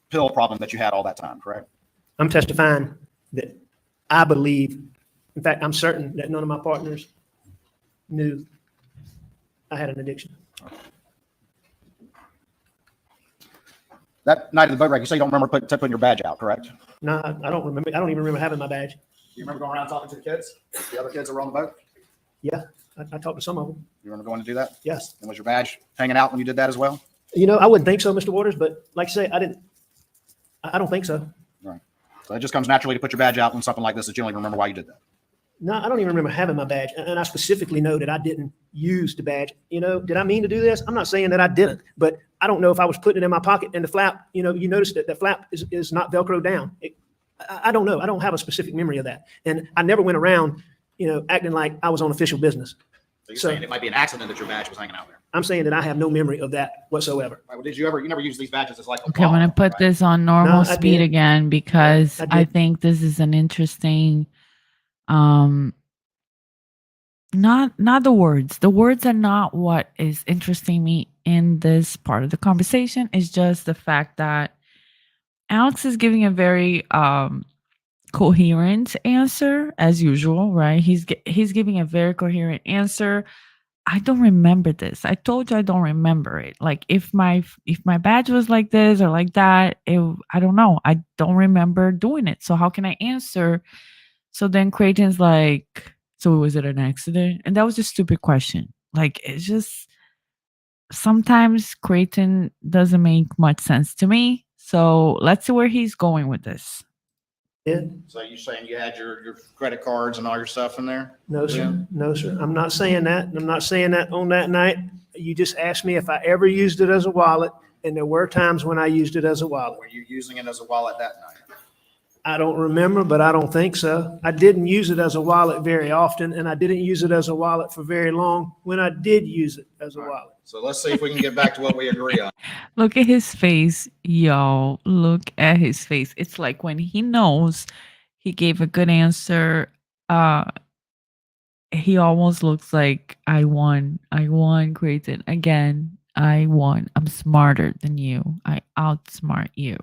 pill problem that you had all that time, correct? I'm testifying that I believe, in fact, I'm certain that none of my partners knew I had an addiction. That night of the boat wreck, you say you don't remember putting your badge out, correct? No, I don't remember. I don't even remember having my badge. Do you remember going around talking to the kids, the other kids that were on the boat? Yeah, I talked to some of them. You remember going to do that? Yes. And was your badge hanging out when you did that as well? You know, I wouldn't think so, Mr. Waters, but like I say, I don't think so. Right. So it just comes naturally to put your badge out when something like this that you don't even remember why you did that. No, I don't even remember having my badge. And I specifically know that I didn't use the badge. You know, did I mean to do this? I'm not saying that I didn't, but I don't know if I was putting it in my pocket and the flap, you know, you notice that the flap is not Velcro down. I don't know. I don't have a specific memory of that. And I never went around, you know, acting like I was on official business. So you're saying it might be an accident that your badge was hanging out there. I'm saying that I have no memory of that whatsoever. Right, well, you never use these badges as like a Okay, I'm gonna put right? this on normal I speed did. again because I I did. think this is an interesting not the words. The words are not what is interesting me in this part of the conversation. It's just the fact that Alex is giving a very coherent answer as usual, right? He's giving a very coherent answer. I don't remember this. I told you I don't remember it. Like if my badge was like this or like that, I don't know. I don't remember doing it. So how can I answer? So then Creighton's like, so was it an accident? And that was a stupid question. Like it's just sometimes Creighton doesn't make much sense to me. So let's see where he's going with this. Yeah. So you're saying you had your credit cards and all your stuff in there? No, sir. Yeah. No, sir. I'm not saying that. I'm not saying that on that night. You just asked me if I ever used it as a wallet, and there were times when I used it as a wallet. Were you using it as a wallet that night? I don't remember, but I don't think so. I didn't use it as a wallet very often, and I didn't use it as a wallet for very long when I did use it as a wallet. So let's see if we can get back to what we agree on. Look at his face, y'all. Look at his face. It's like when he knows he gave a good answer, he almost looks like I won. I won, Creighton. Again, I won. I'm smarter than you. I outsmart you.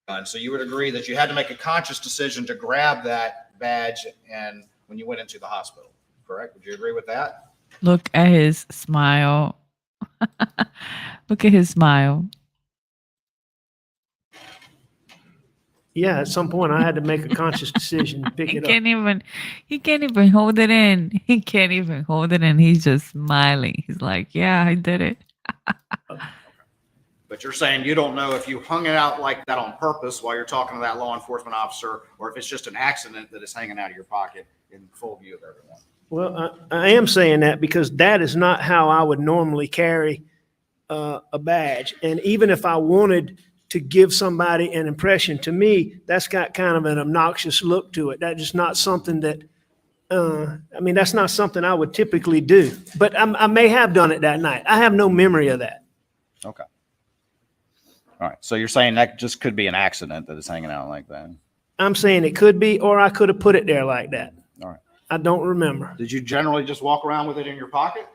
And so you would agree that you had to make a conscious decision to grab that badge and when you went into the hospital, correct? Would you agree with that? Look at his smile. Look at his smile. Yeah, at some point I had to make a conscious decision to pick He it up. he can't even hold it in. He can't even hold it in. He's just smiling. He's like, yeah, I did it. But you're saying you don't know if you hung it out like that on purpose while you're talking to that law enforcement officer, or if it's just an accident that is hanging out of your pocket in full view of everyone. Well, I am saying that because that is not how I would normally carry a badge. And even if I wanted to give somebody an impression, to me, that's got kind of an obnoxious look to it. That's just not something that, that's not something I would typically do. But I may have done it that night. I have no memory of that. Okay. All right. So you're saying that just could be an accident that is hanging out like that. I'm saying it could be, or I could have put it there like that. All right. I don't remember. Did you generally just walk around with it in your pocket?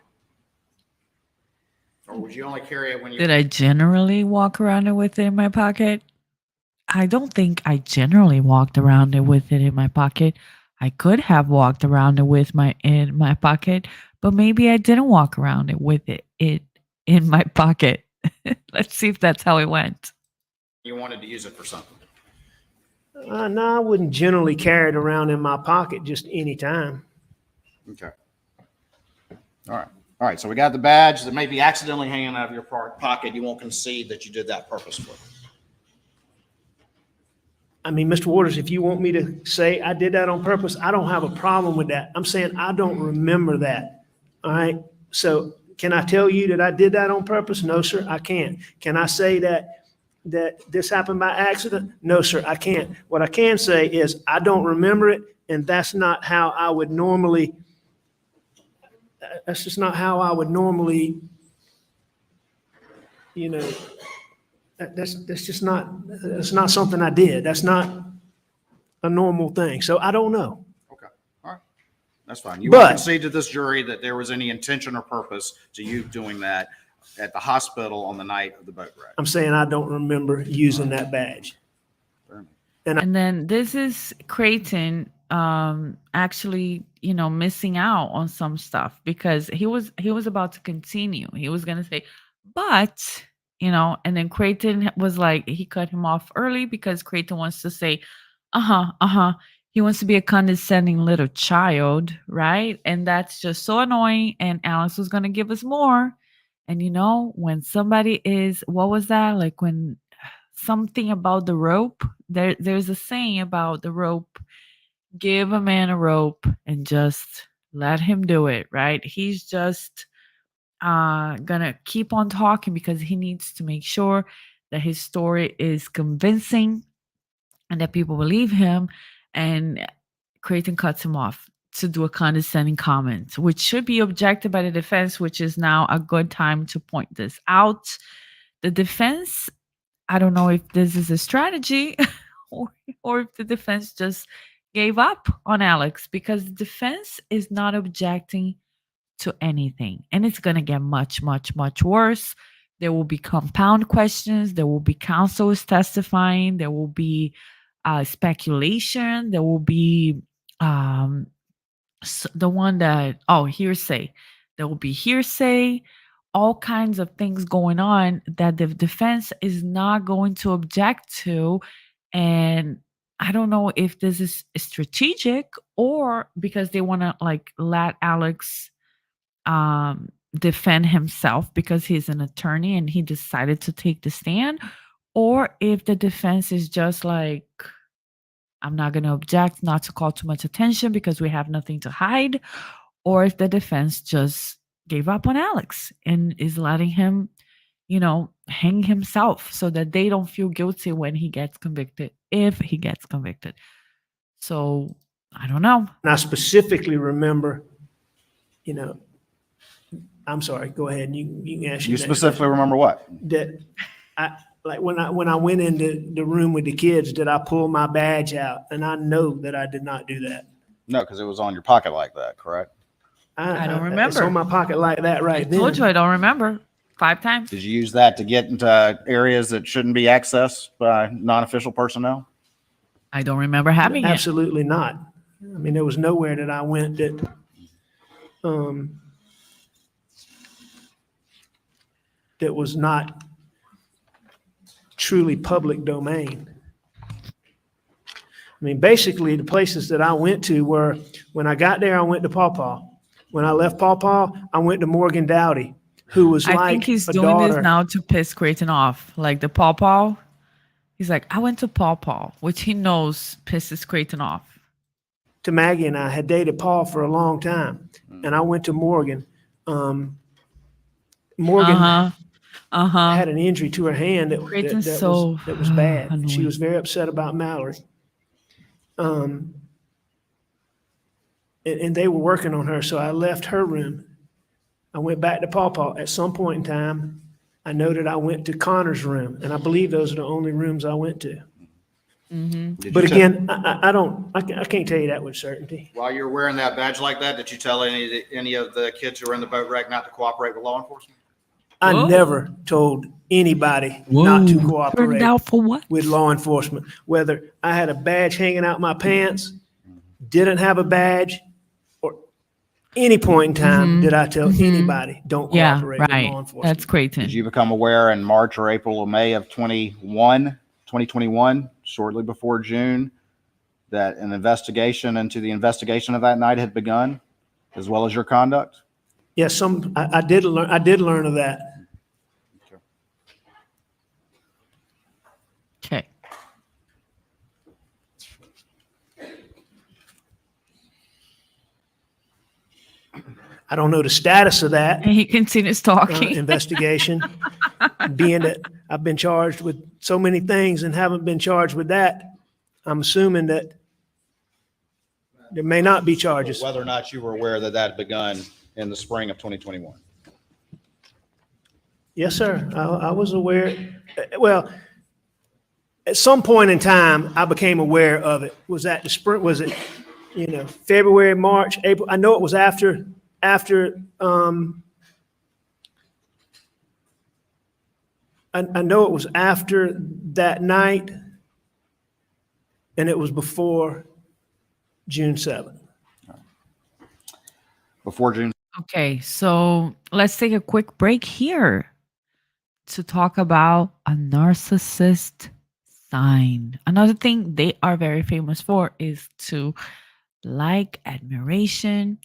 Or would you only carry it when you... Did I generally walk around with it in my pocket? I don't think I generally walked around with it in my pocket. I could have walked around in my pocket, but maybe I didn't walk around with it in my pocket. Let's see if that's how it went. You wanted to use it for something. No, I wouldn't generally carry it around in my pocket just any time. Okay. All right. All right. So we got the badge that may be accidentally hanging out of your pocket. You won't concede that you did that purposefully. I mean, Mr. Waters, if you want me to say I did that on purpose, I don't have a problem with that. I'm saying I don't remember that. All right. So can I tell you that I did that on purpose? No, sir, I can't. Can I say that this happened by accident? No, sir, I can't. What I can say is I don't remember it, and that's not how I would normally, that's just not how I would normally, you know, that's just not, that's not something I did. That's not a normal thing. So I don't know. Okay. All right. That's fine. You won't But- concede to this jury that there was any intention or purpose to you doing that at the hospital on the night of the boat wreck. I'm saying I don't remember using that badge. And then this is Creighton actually, missing out on some stuff because he was about to continue. He was going to say, but And then Creighton was like, he cut him off early because Creighton wants to say, uh-huh, uh-huh. He wants to be a condescending little child, right? And that's just so annoying. And Alex was going to give us more. And when somebody is, what was that? Like when something about the rope, there's a saying about the rope, give a man a rope and just let him do it, right? He's just gonna keep on talking because he needs to make sure that his story is convincing and that people believe him. And Creighton cuts him off to do a condescending comment, which should be objected by the defense, which is now a good time to point this out. The defense, I don't know if this is a strategy or if the defense just gave up on Alex, because the defense is not objecting to anything. And it's going to get much, much, much worse. There will be compound questions. There will be counsels testifying. There will be speculation. There will be the one that, hearsay. There will be hearsay, all kinds of things going on that the defense is not going to object to. And I don't know if this is strategic or because they want to let Alex defend himself because he's an attorney and he decided to take the stand, or if the defense is just like, I'm not going to object, not to call too much attention because we have nothing to hide, or if the defense just gave up on Alex and is letting him, hang himself so that they don't feel guilty when he gets convicted, if he gets convicted. So I don't know. And I specifically remember, I'm sorry, go ahead. You can ask You your next specifically remember what? question. That when I went into the room with the kids, did I pull my badge out? And I know that I did not do that. No, because it was on your pocket like that, correct? I don't It's remember. on my pocket like that right I then. told you I don't remember. 5 times. Did you use that to get into areas that shouldn't be accessed by non-official personnel? I don't remember having it. Absolutely not. I mean, there was nowhere that I went that that was not truly public domain. I mean, basically, the places that I went to were, when I got there, I went to Paw Paw. When I left Paw Paw, I went to Morgan Dowdy, who was I think he's a doing daughter. this now to piss Creighton off. Like the Paw Paw. He's like, I went to Paw Paw, which he knows pisses Creighton off. To Maggie and I had dated Paul for a long time, and I went to Morgan. Morgan had an injury to her hand that was bad. annoying. She was very upset about Mallory. And they were working on her, so I left her room. I went back to Paw Paw. At some point in time, I noted I went to Connor's room, and I believe those are the only rooms I went to. But again, I can't tell you that with certainty. While you were wearing that badge like that, did you tell any of the kids who were in the boat wreck not to cooperate with law enforcement? I never told anybody not to cooperate Turned out for what? with law enforcement, whether I had a badge hanging out my pants, didn't have a badge, or any point in time did I tell anybody don't cooperate with law enforcement. That's Creighton. Did you become aware in March or April or May of 2021, shortly before June, that an investigation into the investigation of that night had begun, as well as your conduct? Yes, I did learn of that. Okay. I don't know the status of that And he continues talking. investigation, being that I've been charged with so many things and haven't been charged with that. I'm assuming that there may not be charges. Whether or not you were aware that that had begun in the spring of 2021. Yes, sir. I was aware. Well, at some point in time, I became aware of it. Was that the spring? Was it, February, March, April? I know it was after. I know it was after that night, and it was before June 7th. Before June. Okay, so let's take a quick break here to talk about a narcissist sign. Another thing they are very famous for is to like admiration.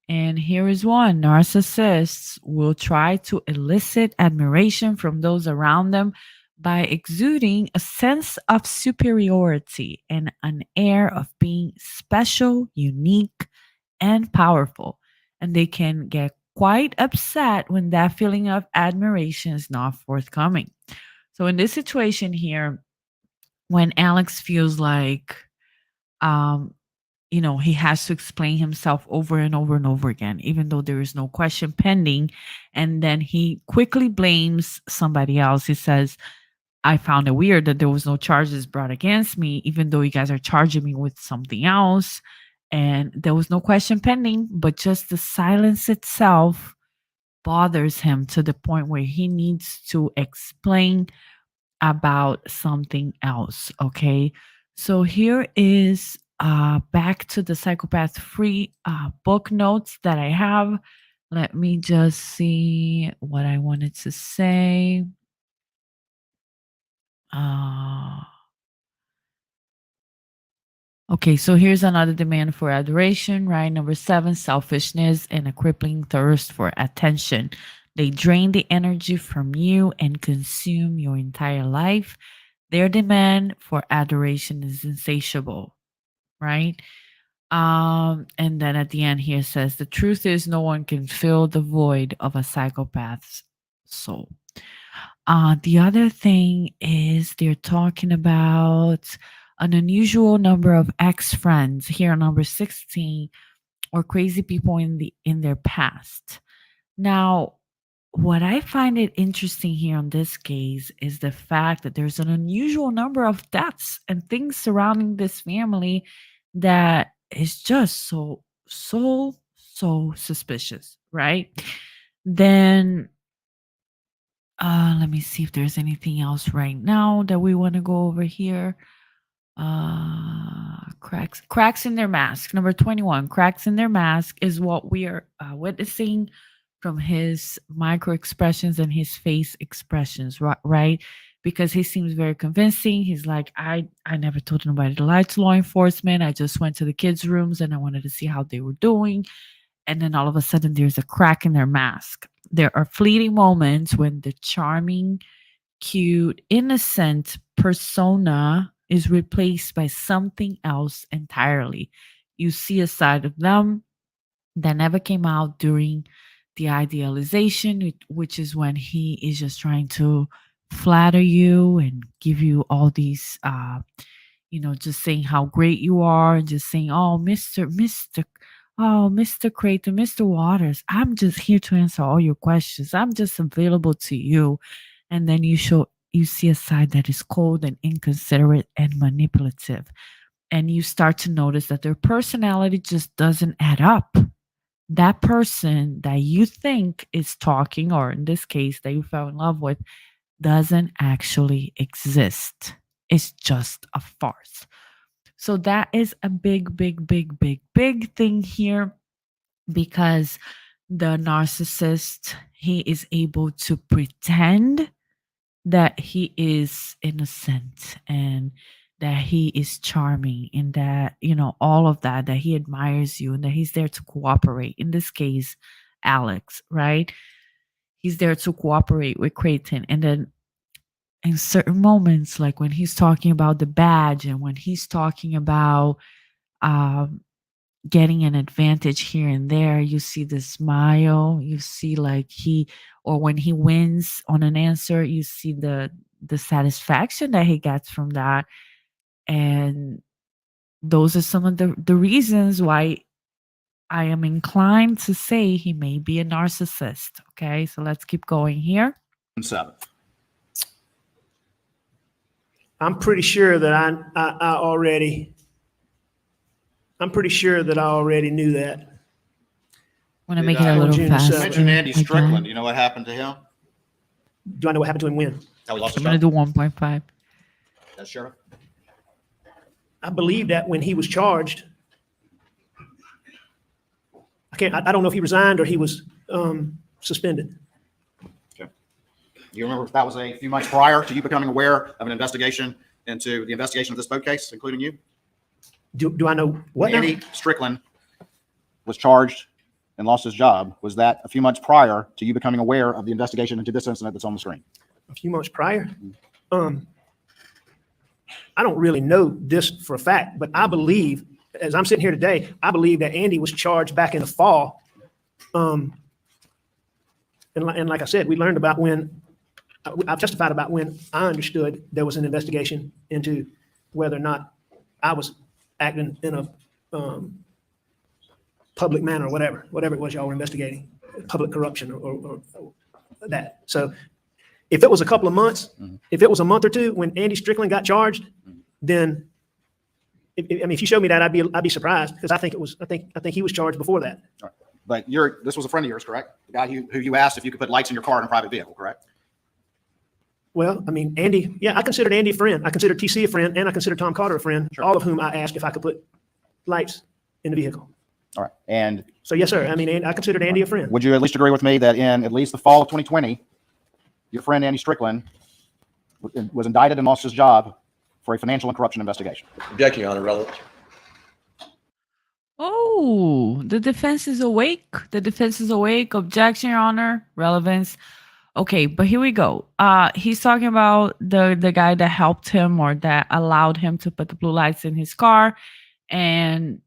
And here is one: narcissists will try to elicit admiration from those around them by exuding a sense of superiority and an air of being special, unique, and powerful. And they can get quite upset when that feeling of admiration is not forthcoming. So, in this situation here, when Alex feels like, um, he has to explain himself over and over and over again, even though there is no question pending. And then he quickly blames somebody else. He says, I found it weird that there was no charges brought against me, even though you guys are charging me with something else. And there was no question pending, but just the silence itself bothers him to the point where he needs to explain about something else. Okay. So here is back to the psychopath free book notes that I have. Let me just see what I wanted to say. Okay, so here's another demand for adoration, right? Number 7, selfishness and a crippling thirst for attention. They drain the energy from you and consume your entire life. Their demand for adoration is insatiable, right? And then at the end here says the truth is no one can fill the void of a psychopath's soul. The other thing is they're talking about an unusual number of ex-friends here, number 16, or crazy people in their past. Now, what I find it interesting here on this case is the fact that there's an unusual number of deaths and things surrounding this family that is just so suspicious, right? Then let me see if there's anything else right now that we want to go over here. Cracks in their mask. Number 21, cracks in their mask is what we are witnessing from his micro expressions and his face expressions, right? Because he seems very convincing. He's like, I never told nobody to lie to law enforcement. I just went to the kids' rooms and I wanted to see how they were doing. And then all of a sudden there's a crack in their mask. There are fleeting moments when the charming, cute, innocent persona is replaced by something else entirely. You see a side of them that never came out during the idealization, which is when he is just trying to flatter you and give you all these just saying how great you are and just saying, oh, Mr. Creighton, Mr. Waters, I'm just here to answer all your questions. I'm just available to you. And then you see a side that is cold and inconsiderate and manipulative. And you start to notice that their personality just doesn't add up. That person that you think is talking, or in this case, that you fell in love with, doesn't actually exist. It's just a farce. So that is a big thing here, because the narcissist, he is able to pretend that he is innocent and that he is charming and that, all of that he admires you and that he's there to cooperate. In this case, Alex, right? He's there to cooperate with Creighton. And then in certain moments, like when he's talking about the badge and when he's talking about getting an advantage here and there, you see the smile, you see or when he wins on an answer, you see the satisfaction that he gets from that. And those are some of the reasons why I am inclined to say he may be a narcissist. Okay, so let's keep going here. 7. I'm pretty sure that I already knew that. Want to make it a little June faster. 7th. You mentioned Andy again. Strickland. You know what happened to him? Do I know what happened to him when? How he lost I'm his going to job? do 1.5. Yes, Sheriff. I believe that when he was charged, I don't know if he resigned or he was suspended. Okay. Do you remember if that was a few months prior to you becoming aware of an investigation into the investigation of this boat case, including you? Do I know what? When Now? Andy Strickland was charged and lost his job, was that a few months prior to you becoming aware of the investigation into this incident that's on the screen? A few months prior. I don't really know this for a fact, but I believe, as I'm sitting here today, I believe that Andy was charged back in the fall. And like I said, we learned about when I've testified about when I understood there was an investigation into whether or not I was acting in a public manner or whatever it was y'all were investigating, public corruption or that. So if it was a couple of months, if it was a month or two when Andy Strickland got charged, then if you showed me that, I'd be surprised, because I think he was charged before that. Right. But this was a friend of yours, correct? The guy who you asked if you could put lights in your car in a private vehicle, correct? Well, I mean, Andy, yeah, I considered Andy a friend. I considered TC a friend, and I considered Tom Carter a friend, Sure. all of whom I asked if I could put lights in the vehicle. All right. And So yes, sir. I mean, I considered Andy a friend. would you at least agree with me that in at least the fall of 2020, your friend Andy Strickland was indicted and lost his job for a financial and corruption investigation? Objection, Your Honor, relevant. Oh, the defense is awake. The defense is awake. Objection, Your Honor. Relevance. Okay, but here we go. He's talking about the guy that helped him or that allowed him to put the blue lights in his car. And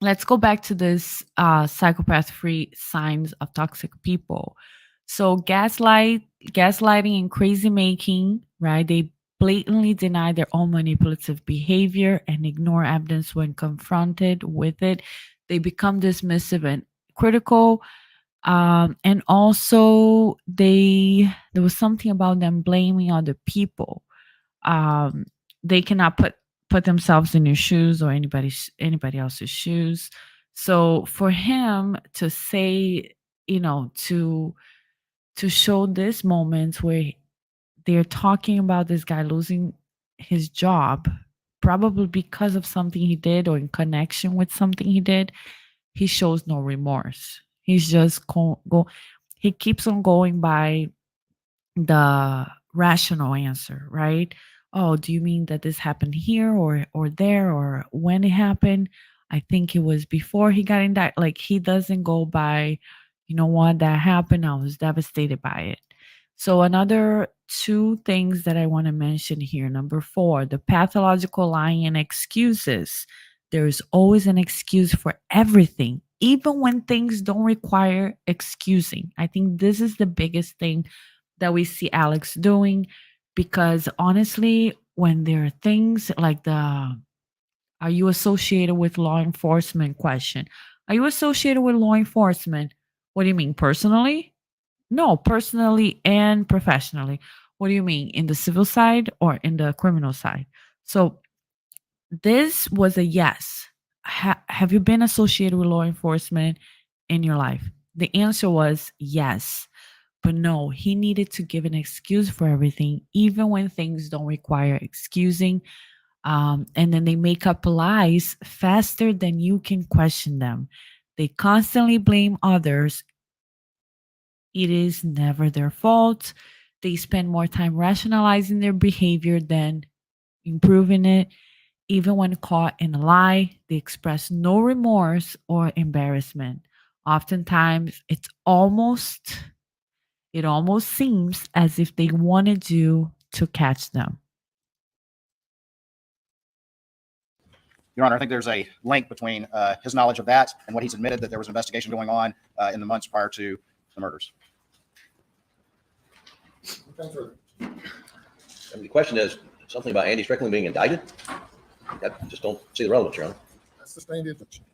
let's go back to this psychopath-free signs of toxic people. So gaslighting and crazy making, right? They blatantly deny their own manipulative behavior and ignore evidence when confronted with it. They become dismissive and critical. And also there was something about them blaming other people. They cannot put themselves in your shoes or anybody else's shoes. So for him to say, to show this moment where they're talking about this guy losing his job, probably because of something he did or in connection with something he did, he shows no remorse. He's just he keeps on going by the rational answer, right? Oh, do you mean that this happened here or there or when it happened? I think it was before he got indicted. Like, he doesn't go by, you know what, that happened. I was devastated by it. So another two things that I want to mention here. Number 4, the pathological lying and excuses. There's always an excuse for everything, even when things don't require excusing. I think this is the biggest thing that we see Alex doing, because honestly, when there are things like are you associated with law enforcement question? Are you associated with law enforcement? What do you mean, personally? No, personally and professionally. What do you mean, in the civil side or in the criminal side? So this was a yes. Have you been associated with law enforcement in your life? The answer was yes. But no, he needed to give an excuse for everything, even when things don't require excusing. And then they make up lies faster than you can question them. They constantly blame others. It is never their fault. They spend more time rationalizing their behavior than improving it. Even when caught in a lie, they express no remorse or embarrassment. Oftentimes, it almost seems as if they wanted you to catch them. Your Honor, I think there's a link between his knowledge of that and what he's admitted that there was an investigation going on in the months prior to the murders. And the question is something about Andy Strickland being indicted? I just don't see the relevance, Your Honor. That's sustained attention.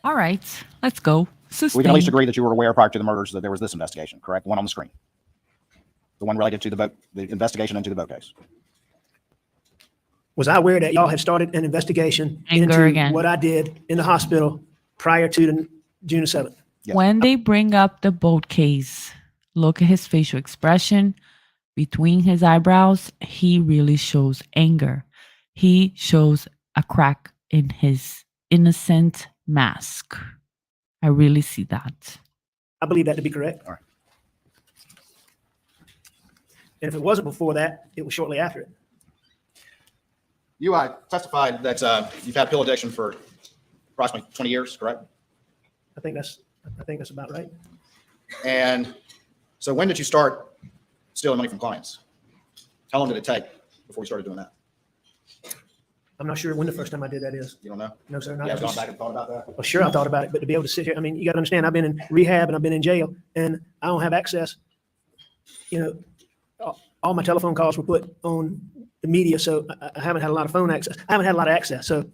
All right, let's go. We can at least agree that you were aware prior to the murders that there was this investigation, correct? One on the screen. The one related to the investigation into the boat case. Was I aware that y'all had started an investigation Anger into again. what I did in the hospital prior to the June 7th? Yes. When they bring up the boat case, look at his facial expression. Between his eyebrows, he really shows anger. He shows a crack in his innocent mask. I really see that. I believe that to be correct. All right. And if it wasn't before that, it was shortly after it. You testified that you've had pill addiction for approximately 20 years, correct? I think that's about right. And so when did you start stealing money from clients? How long did it take before you started doing that? I'm not sure when the first time I did that is. You don't know? No, sir. You Not haven't gone back and thought about that? Well, sure, I thought about it, but to be able to sit here, I mean, you got to understand, I've been in rehab and I've been in jail, and I don't have access. You know, all my telephone calls were put on the media, so I haven't had a lot of phone access. I haven't had a lot of access. So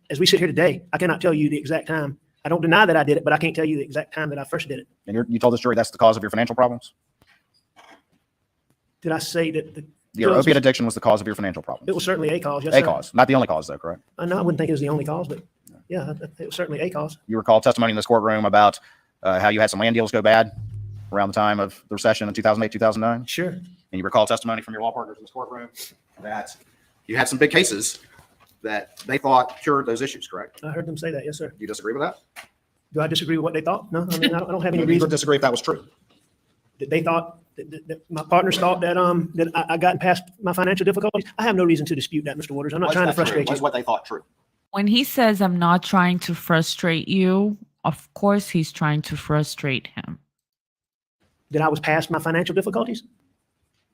as we sit here today, I cannot tell you the exact time. I don't deny that I did it, but I can't tell you the exact time that I first did it. And you told this jury that's the cause of your financial problems? Did I say that Your opiate addiction was the cause of your financial problems? it was certainly a cause? Yes, A sir. cause, not the only cause though, correct? No, I wouldn't think it was the only cause, but yeah, it was certainly a cause. You recall testimony in this courtroom about how you had some land deals go bad around the time of the recession in 2008, 2009? Sure. And you recall testimony from your law partners in this courtroom that you had some big cases that they thought cured those issues, correct? I heard them say that. Yes, sir. Do you disagree with that? Do I disagree with what they thought? No, I mean, I don't have any You reason would disagree if that was true. that they thought that my partners thought that that I gotten past my financial difficulties. I have no reason to dispute that, Mr. Waters. I'm not Was trying to that true? frustrate Was you. what they thought true? When he says, I'm not trying to frustrate you, of course he's trying to frustrate him. That I was past my financial difficulties?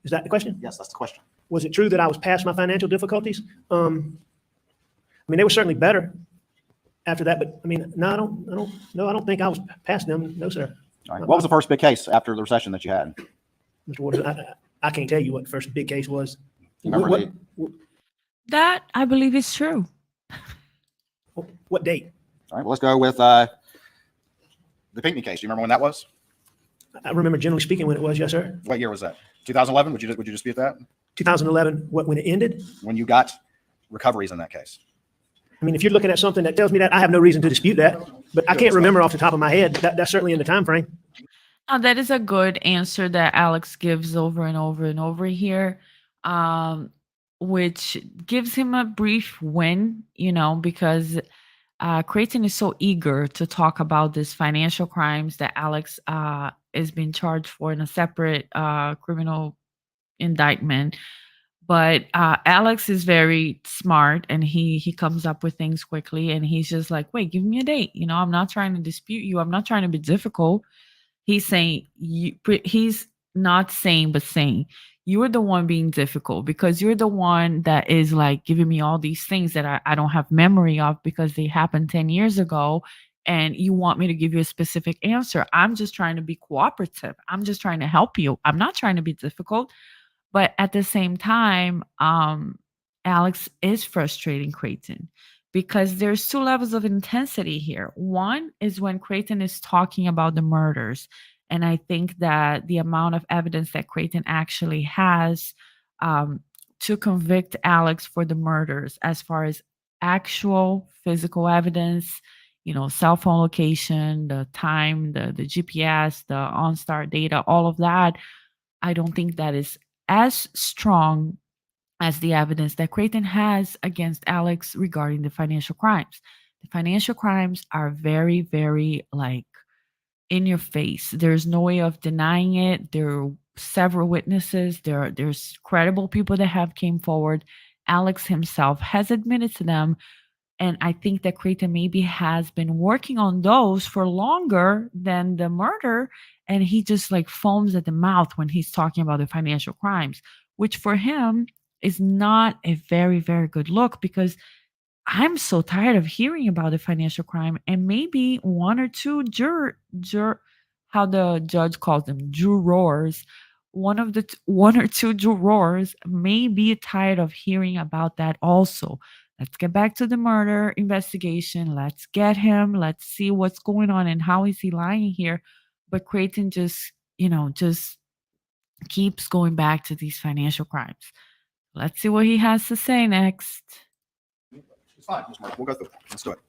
Is that the question? Yes, that's the question. Was it true that I was past my financial difficulties? I mean, they were certainly better after that, but I mean, no, I don't think I was past them. No, sir. All right. What was the first big case after the recession that you had? Mr. Waters, I can't tell you what the first big case was. You remember That, I believe, is true. What date? All right. Well, let's go with the Pinckney case. Do you remember when that was? I remember generally speaking when it was, yes, sir. What year was that? 2011? Would you dispute that? 2011, when it ended? When you got recoveries in that case? I mean, if you're looking at something that tells me that, I have no reason to dispute that, but I can't remember off the top of my head. That's certainly in the time frame. That is a good answer that Alex gives over and over and over here, which gives him a brief win, because Creighton is so eager to talk about this financial crimes that Alex is being charged for in a separate criminal indictment. But Alex is very smart, and he comes up with things quickly, and he's just like, wait, give me a date. I'm not trying to dispute you. I'm not trying to be difficult. He's saying he's not saying, but saying you're the one being difficult because you're the one that is like giving me all these things that I don't have memory of because they happened 10 years ago. And you want me to give you a specific answer. I'm just trying to be cooperative. I'm just trying to help you. I'm not trying to be difficult. But at the same time, Alex is frustrating Creighton because there's two levels of intensity here. One is when Creighton is talking about the murders. And I think that the amount of evidence that Creighton actually has to convict Alex for the murders, as far as actual physical evidence, cell phone location, the time, the GPS, the OnStar data, all of that, I don't think that is as strong as the evidence that Creighton has against Alex regarding the financial crimes. The financial crimes are very, very in your face. There's no way of denying it. There are several witnesses. There's credible people that have came forward. Alex himself has admitted to them. And I think that Creighton maybe has been working on those for longer than the murder. And he just foams at the mouth when he's talking about the financial crimes, which for him is not a very, very good look because I'm so tired of hearing about the financial crime, and maybe one or two how the judge calls them, jurors, one or two jurors may be tired of hearing about that also. Let's get back to the murder investigation. Let's get him. Let's see what's going on and how is he lying here. But Creighton just keeps going back to these financial crimes. Let's see what he has to say next. It's fine. We'll go through it. Let's do it.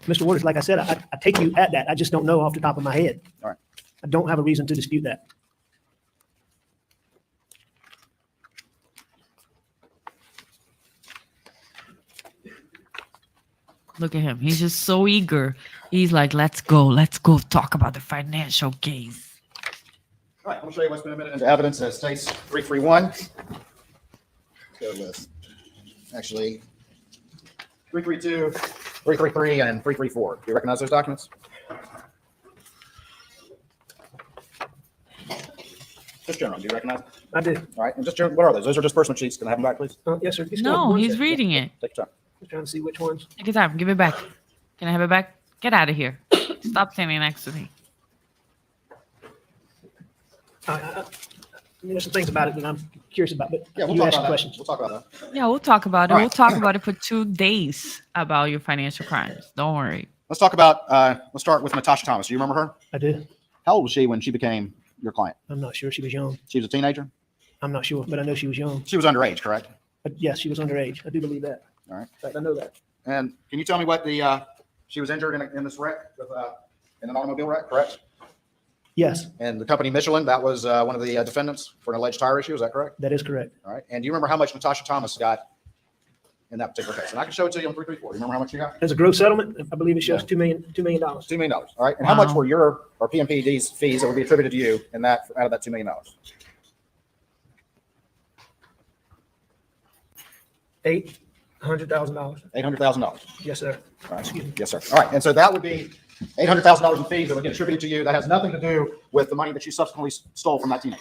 Mr. Waters, like I said, I take you at that. I just don't know off the top of my head. All right. I don't have a reason to dispute that. Look at him. He's just so eager. He's like, let's go talk about the financial case. All right, I'm gonna show you what's been admitted into evidence as states 331. Let's go with, actually, 332, 333, and 334. Do you recognize those documents? Just general, do you recognize them? I do. All right, and just general, what are those? Those are disbursement sheets. Can I have them back, please? Yes, sir. Just No, one he's second. reading it. Take your time. Just trying to see which ones. Take your time. Give it back. Can I have it back? Get out of here. Stop standing next to me. I mean, there's some things about it that I'm curious about, but Yeah, we'll you talk ask about that. questions. We'll talk about that. Yeah, we'll talk about it. All right. We'll talk about it for 2 days about your financial crimes. Don't worry. Let's talk about, let's start with Natasha Thomas. Do you remember her? I do. How old was she when she became your client? I'm not sure. She was young. She was a teenager? I'm not sure, but I know she was young. She was underage, correct? But yes, she was underage. I do believe that. All right. In fact, I know that. And can you tell me what she was injured in this wreck with, in an automobile wreck, correct? Yes, And the company Michelin, that was one of the defendants for an alleged tire issue, is that correct? that is correct. All right. And do you remember how much Natasha Thomas got in that particular case? And I can show it to you on 334. Do you remember how much you got? As a gross settlement, I believe it shows $2 million. $2 million. All right. And how much Wow. were your or PMPD's fees that would be attributed to you in that out of that $2 million? $800,000. $800,000. Yes, sir. All right. Excuse me. Yes, sir. All right. And so that would be $800,000 in fees that would get attributed to you. That has nothing to do with the money that you subsequently stole from that teenager.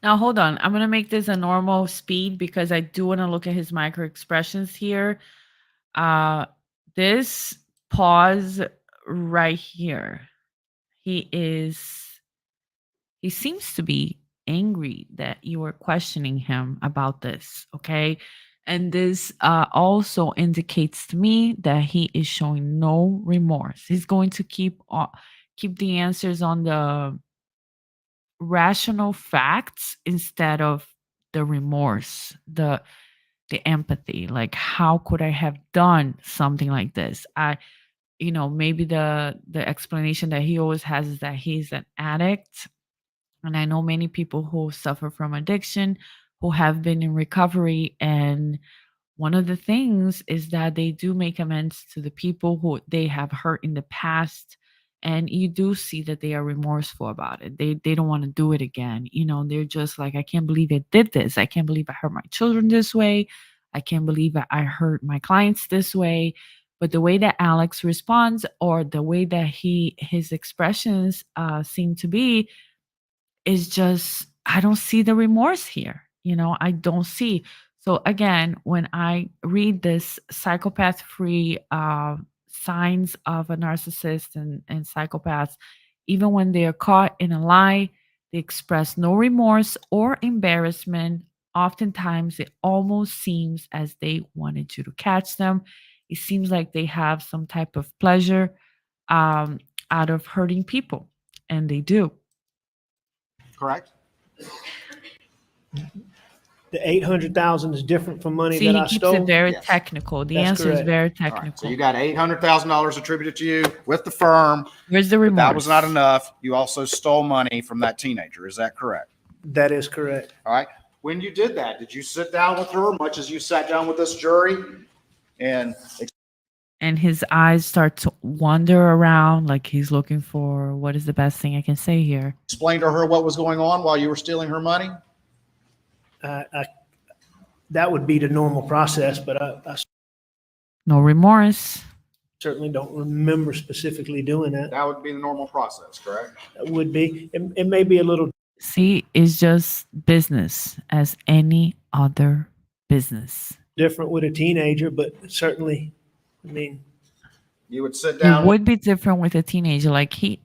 Now, hold on. I'm going to make this a normal speed because I do want to look at his micro expressions here. This pause right here. He seems to be angry that you are questioning him about this. Okay. And this also indicates to me that he is showing no remorse. He's going to keep the answers on the rational facts instead of the remorse, the empathy. Like, how could I have done something like this? Maybe the explanation that he always has is that he's an addict. And I know many people who suffer from addiction who have been in recovery. And one of the things is that they do make amends to the people who they have hurt in the past. And you do see that they are remorseful about it. They don't want to do it again. They're just like, I can't believe I did this. I can't believe I hurt my children this way. I can't believe that I hurt my clients this way. But the way that Alex responds, or the way that his expressions seem to be, is just, I don't see the remorse here. I don't see. So again, when I read this psychopath-free signs of a narcissist and psychopaths, even when they are caught in a lie, they express no remorse or embarrassment. Oftentimes, it almost seems as they wanted you to catch them. It seems like they have some type of pleasure out of hurting people, and they do. Correct? The $800,000 is different from money See, that he I keeps stole. it very Yes. technical. The That's answer is correct. very All right. technical. So you got $800,000 attributed to you with the firm. Where's the But remorse? that was not enough. You also stole money from that teenager. Is that correct? That is correct. All right. When you did that, did you sit down with her much as you sat down with this jury and And his eyes start to wander around like he's looking for what is the best thing I can say here. explain to her what was going on while you were stealing her money? That would be the normal process, but I No remorse. certainly don't remember specifically doing that. That would be the normal process, correct? That would be. It may be a little See, it's just business as any other business. different with a teenager, but certainly, I mean, You would sit It down. would be different with a teenager. Like he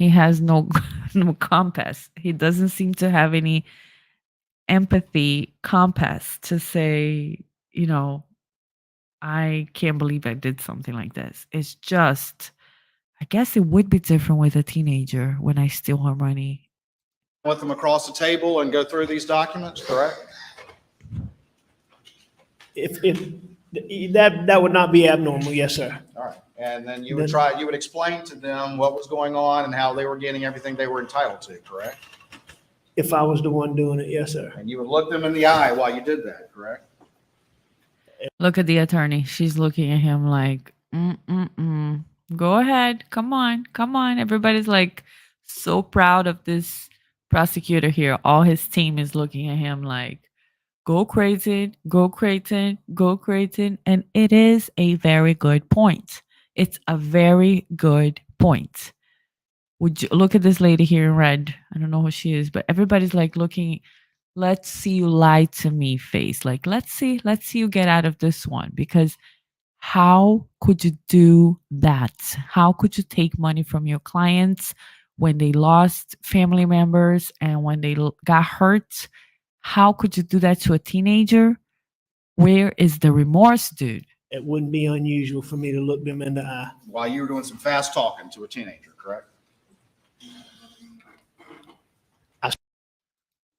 has no no compass. He doesn't seem to have any empathy compass to say, I can't believe I did something like this. It's just, I guess it would be different with a teenager when I steal her money. with them across the table and go through these documents, correct? if that would not be abnormal, yes, sir. All right. And then you would explain to them what was going on and how they were getting everything they were entitled to, correct? If I was the one doing it, yes, sir. And you would look them in the eye while you did that, correct? Look at the attorney. She's looking at him like, Go ahead. Come on. Everybody's like so proud of this prosecutor here. All his team is looking at him like, go Creighton, go Creighton, go Creighton. And it is a very good point. It's a very good point. Would you look at this lady here in red? I don't know who she is, but everybody's like looking, let's see you lie to me face. Like, let's see you get out of this one. Because how could you do that? How could you take money from your clients when they lost family members and when they got hurt? How could you do that to a teenager? Where is the remorse, dude? It wouldn't be unusual for me to look them in the eye. While you were doing some fast talking to a teenager, correct?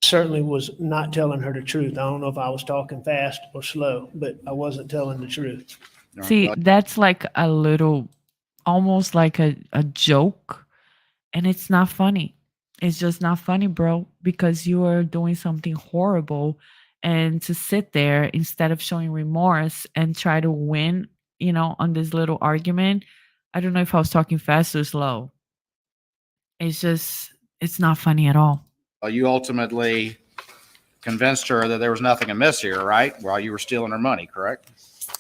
Certainly was not telling her the truth. I don't know if I was talking fast or slow, but I wasn't telling the truth. See, that's like a little, almost like a joke. And it's not funny. It's just not funny, bro, because you are doing something horrible. And to sit there instead of showing remorse and try to win, on this little argument. I don't know if I was talking fast or slow. It's not funny at all. You ultimately convinced her that there was nothing amiss here, right? While you were stealing her money, correct?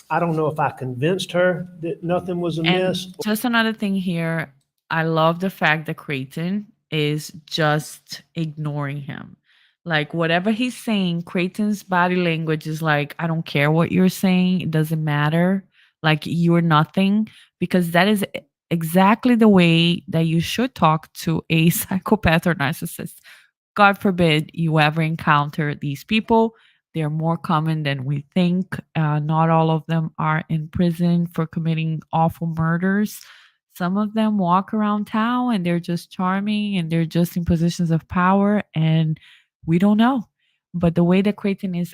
I don't know if I convinced her that nothing was amiss. And just another thing here, I love the fact that Creighton is just ignoring him. Like whatever he's saying, Creighton's body language is like, I don't care what you're saying. It doesn't matter. Like you're nothing, because that is exactly the way that you should talk to a psychopath or narcissist. God forbid you ever encounter these people. They're more common than we think. Not all of them are in prison for committing awful murders. Some of them walk around town and they're just charming and they're just in positions of power, and we don't know. But the way that Creighton is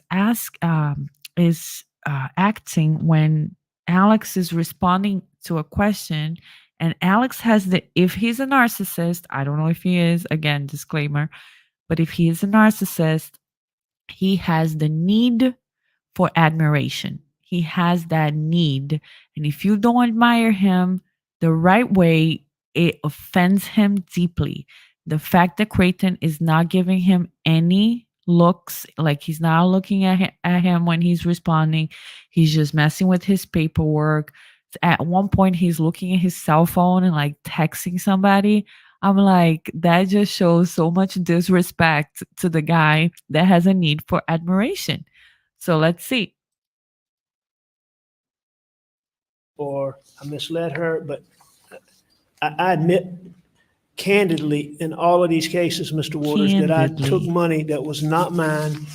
acting when Alex is responding to a question, and Alex has if he's a narcissist, I don't know if he is, again, disclaimer, but if he is a narcissist, he has the need for admiration. He has that need. And if you don't admire him the right way, it offends him deeply. The fact that Creighton is not giving him any looks, like he's not looking at him when he's responding, he's just messing with his paperwork. At one point, he's looking at his cell phone and like texting somebody. I'm like, that just shows so much disrespect to the guy that has a need for admiration. So let's see. Or I misled her, but I admit candidly in all of these cases, Mr. Waters, that I Candidly. took money that was not mine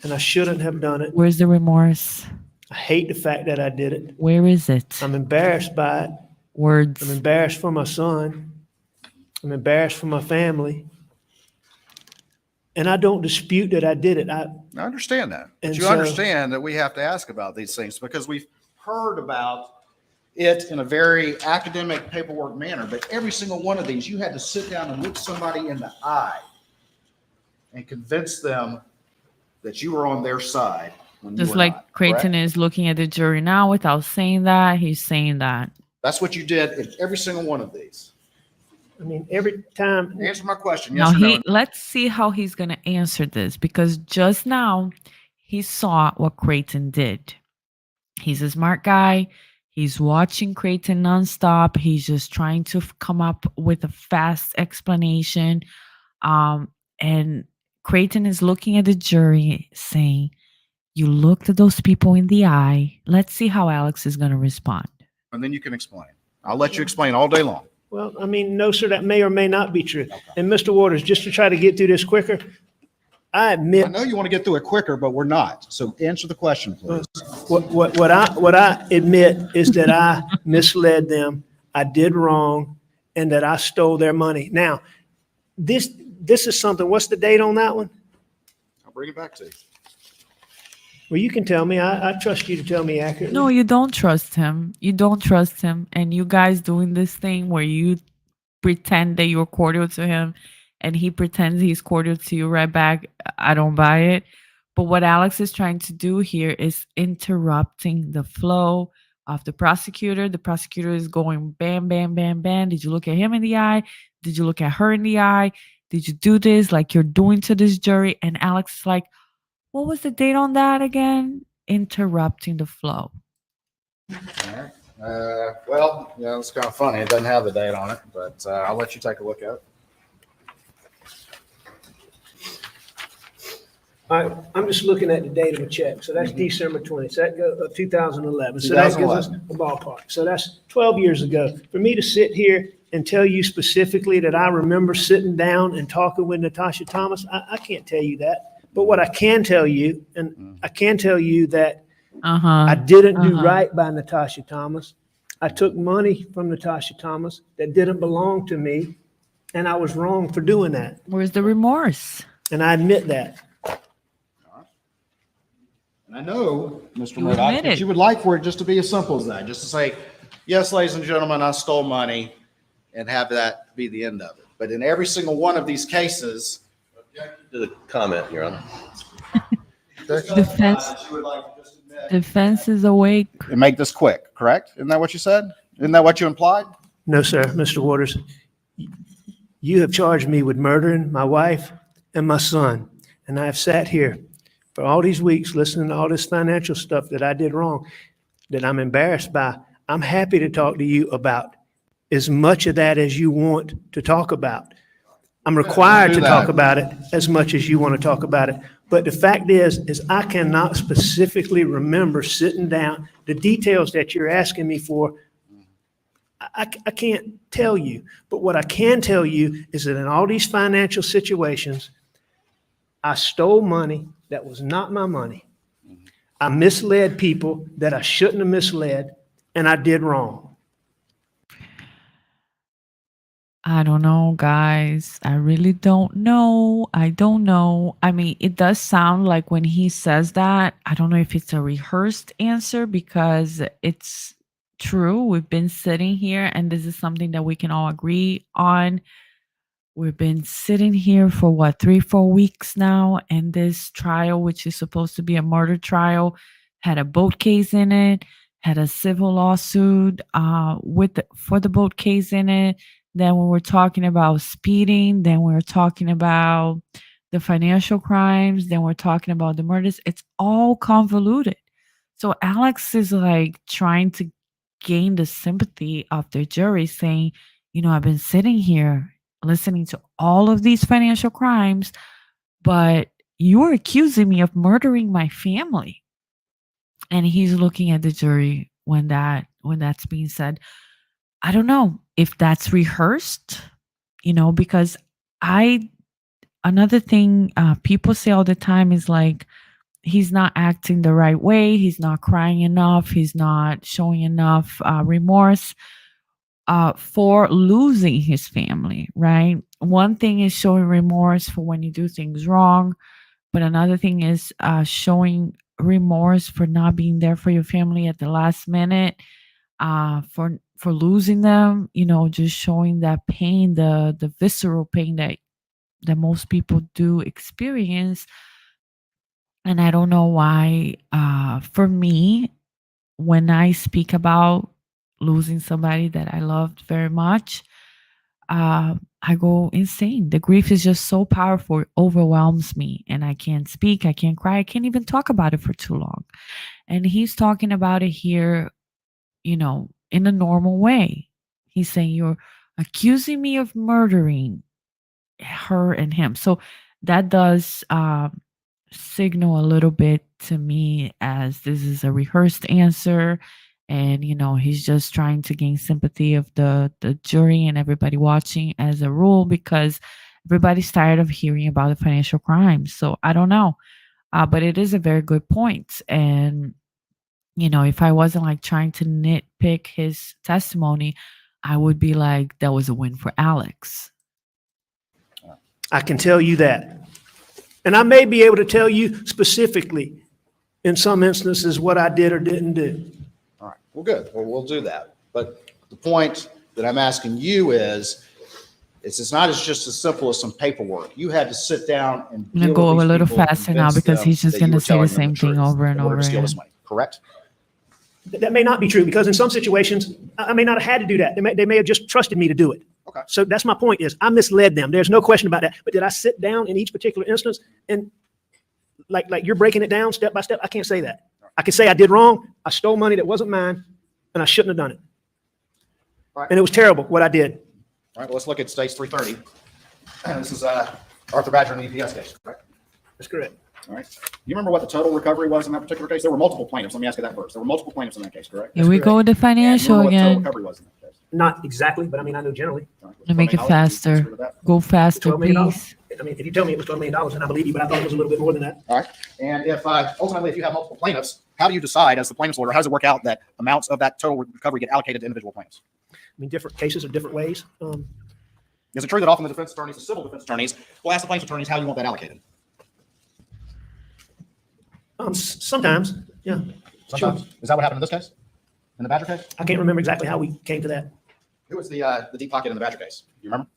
and I shouldn't have done it. Where's the remorse? I hate the fact that I did it. Where is it? I'm embarrassed by it. I'm Words. embarrassed for my son. I'm embarrassed for my family. And I don't dispute that I did it. I understand that. But And you so- understand that we have to ask about these things because we've heard about it in a very academic paperwork manner. But every single one of these, you had to sit down and look somebody in the eye and convince them that you were on their side. When Just you were like not, Creighton correct? is looking at the jury now without saying that, he's saying that. That's what you did in every single one of these. I mean, every time, Answer my question. Now Yes or no? let's see how he's going to answer this, because just now he saw what Creighton did. He's a smart guy. He's watching Creighton nonstop. He's just trying to come up with a fast explanation. And Creighton is looking at the jury saying, you looked at those people in the eye. Let's see how Alex is going to respond. And then you can explain. I'll let you explain all day long. well, I mean, no, sir, that may or may not be true. And Mr. Waters, just to try to get through this quicker, I I admit know you want to get through it quicker, but we're not. So answer the question, please. what I admit is that I misled them. I did wrong, and that I stole their money. Now, this is something. What's the date on that one? I'll bring it back to you. Well, you can tell me. I trust you to tell me accurately. No, you don't trust him. You don't trust him. And you guys doing this thing where you pretend that you're cordial to him and he pretends he's cordial to you right back. I don't buy it. But what Alex is trying to do here is interrupting the flow of the prosecutor. The prosecutor is going bam, bam, bam, bam. Did you look at him in the eye? Did you look at her in the eye? Did you do this like you're doing to this jury? And Alex is like, what was the date on that again? Interrupting the flow. All right. Well, yeah, it's kind of funny. It doesn't have the date on it, but I'll let you take a look at it. All right, I'm just looking at the date of a check. So that's December 20th. So that goes 2011. So that gives us a ballpark. So that's 12 years ago. For me to sit here and tell you specifically that I remember sitting down and talking with Natasha Thomas, I can't tell you that. But what I can tell you, and I can tell you that I didn't do right by Natasha Thomas. I took money from Natasha Thomas that didn't belong to me, and I was wrong for doing that. Where's the remorse? And I admit that. And I know, Mr. You Murdaugh, admit that it. you would like for it just to be as simple as that, just to say, yes, ladies and gentlemen, I stole money, and have that be the end of it. But in every single one of these cases, To the comment, Your Honor. Defense is awake. and make this quick, correct? Isn't that what you said? Isn't that what you implied? No, sir, Mr. Waters. You have charged me with murdering my wife and my son, and I have sat here for all these weeks listening to all this financial stuff that I did wrong, that I'm embarrassed by. I'm happy to talk to you about as much of that as you want to talk about. I'm required to talk about it as much as you want to talk about it. But the fact is I cannot specifically remember sitting down, the details that you're asking me for. I can't tell you. But what I can tell you is that in all these financial situations, I stole money that was not my money. I misled people that I shouldn't have misled, and I did wrong. I don't know, guys. I really don't know. I don't know. I mean, it does sound like when he says that, I don't know if it's a rehearsed answer because it's true. We've been sitting here, and this is something that we can all agree on. We've been sitting here for what, 3-4 weeks now, and this trial, which is supposed to be a murder trial, had a boat case in it, had a civil lawsuit for the boat case in it. Then we were talking about speeding. Then we were talking about the financial crimes. Then we're talking about the murders. It's all convoluted. So Alex is like trying to gain the sympathy of the jury, saying, I've been sitting here listening to all of these financial crimes, but you're accusing me of murdering my family. And he's looking at the jury when that's being said. I don't know if that's rehearsed, because another thing people say all the time is like, he's not acting the right way. He's not crying enough. He's not showing enough remorse for losing his family, right? One thing is showing remorse for when you do things wrong, but another thing is showing remorse for not being there for your family at the last minute, for losing them, just showing that pain, the visceral pain that most people do experience. And I don't know why, for me, when I speak about losing somebody that I loved very much, I go insane. The grief is just so powerful, it overwhelms me, and I can't speak, I can't cry, I can't even talk about it for too long. And he's talking about it here, in a normal way. He's saying, you're accusing me of murdering her and him. So that does signal a little bit to me as this is a rehearsed answer. And, he's just trying to gain sympathy of the jury and everybody watching as a rule, because everybody's tired of hearing about the financial crimes. So I don't know. But it is a very good point. And, if I wasn't like trying to nitpick his testimony, I would be like, that was a win for Alex. I can tell you that. And I may be able to tell you specifically in some instances what I did or didn't do. All right. Well, good. Well, we'll do that. But the point that I'm asking you is it's not just as simple as some paperwork. You had to sit down and I'm gonna go a little faster now because he's just gonna say the same thing over and over again. Correct? That may not be true because in some situations, I may not have had to do that. They may have just trusted me to do it. Okay. So that's my point is I misled them. There's no question about that. But did I sit down in each particular instance and like you're breaking it down step by step? I can't say that. I can say I did wrong. I stole money that wasn't mine and I shouldn't have done it. Right. And it was terrible what I did. All right, well, let's look at stage 330. This is Arthur Badger and the EPS case, right? That's correct. All right. You remember what the total recovery was in that particular case? There were multiple plaintiffs. Let me ask you that first. There were multiple plaintiffs in that case, correct? Here we go with the And you financial remember what the total again. recovery was in that case? Not exactly, but I mean, I know generally. All right, To make it $12 million. faster. Consider that. Go faster, $12 million. please. I mean, if you tell me it was $12 million, then I believe you, but I thought it was a little bit more than that. All right. And if ultimately, if you have multiple plaintiffs, how do you decide as the plaintiff's lawyer, how does it work out that amounts of that total recovery get allocated to individual plaintiffs? I mean, different cases are different ways. Is it true that often the defense attorneys, the civil defense attorneys, will ask the plaintiff's attorneys how you want that allocated? Sometimes, yeah. Sometimes. Sure. Is that what happened in this case? In the Badger case? I can't remember exactly how we came to that. Who was the deep pocket in the Badger case? You remember?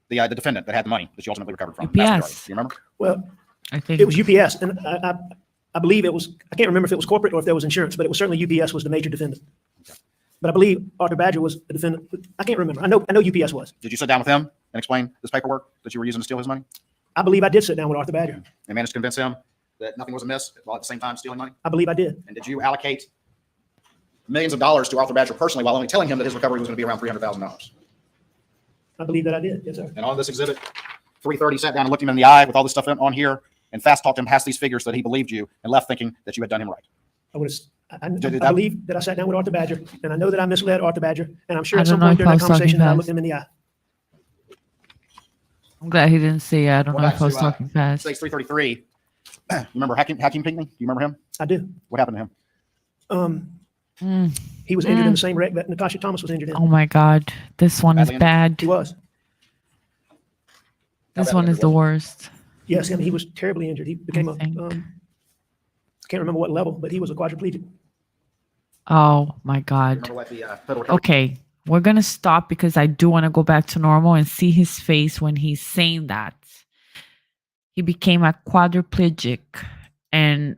The defendant that had the money that you ultimately recovered from. That's the UPS. majority. Do you remember? Well, I think it was UPS, and I believe it was. I can't remember if it was corporate or if there was insurance, but it was certainly UPS was the major defendant. But I believe Arthur Badger was a defendant. I can't remember. I know UPS was. Did you sit down with him and explain this paperwork that you were using to steal his money I believe I did sit down with Arthur Badger. and managed to convince him that nothing was amiss while at the same time stealing money? I believe I did. And did you allocate millions of dollars to Arthur Badger personally while only telling him that his recovery was going to be around $300,000? I believe that I did. Yes, sir. And on this exhibit, 330 sat down and looked him in the eye with all this stuff on here and fast talked him past these figures that he believed you and left thinking that you had done him right. I would have. I Did that- believe that I sat down with Arthur Badger, and I know that I misled Arthur Badger, and I'm sure I at some don't know point if during I that was talking conversation that I fast. looked him in the eye. I'm glad he didn't say I don't Well, know back if I was to, talking fast. Stage 333. You remember Hakeem Pinckney? Do you remember him? I do. What happened to him? He was injured in the same wreck that Natasha Thomas was injured in. Oh my God. This one is Badly injured? bad. He was. This badly one is injured the was worst. Yes, I mean, he was terribly injured. He became a. think. Can't remember what level, but he was a quadriplegic. Oh my You God. remember what the federal recovery? Okay. We're going to stop because I do want to go back to normal and see his face when he's saying that. He became a quadriplegic and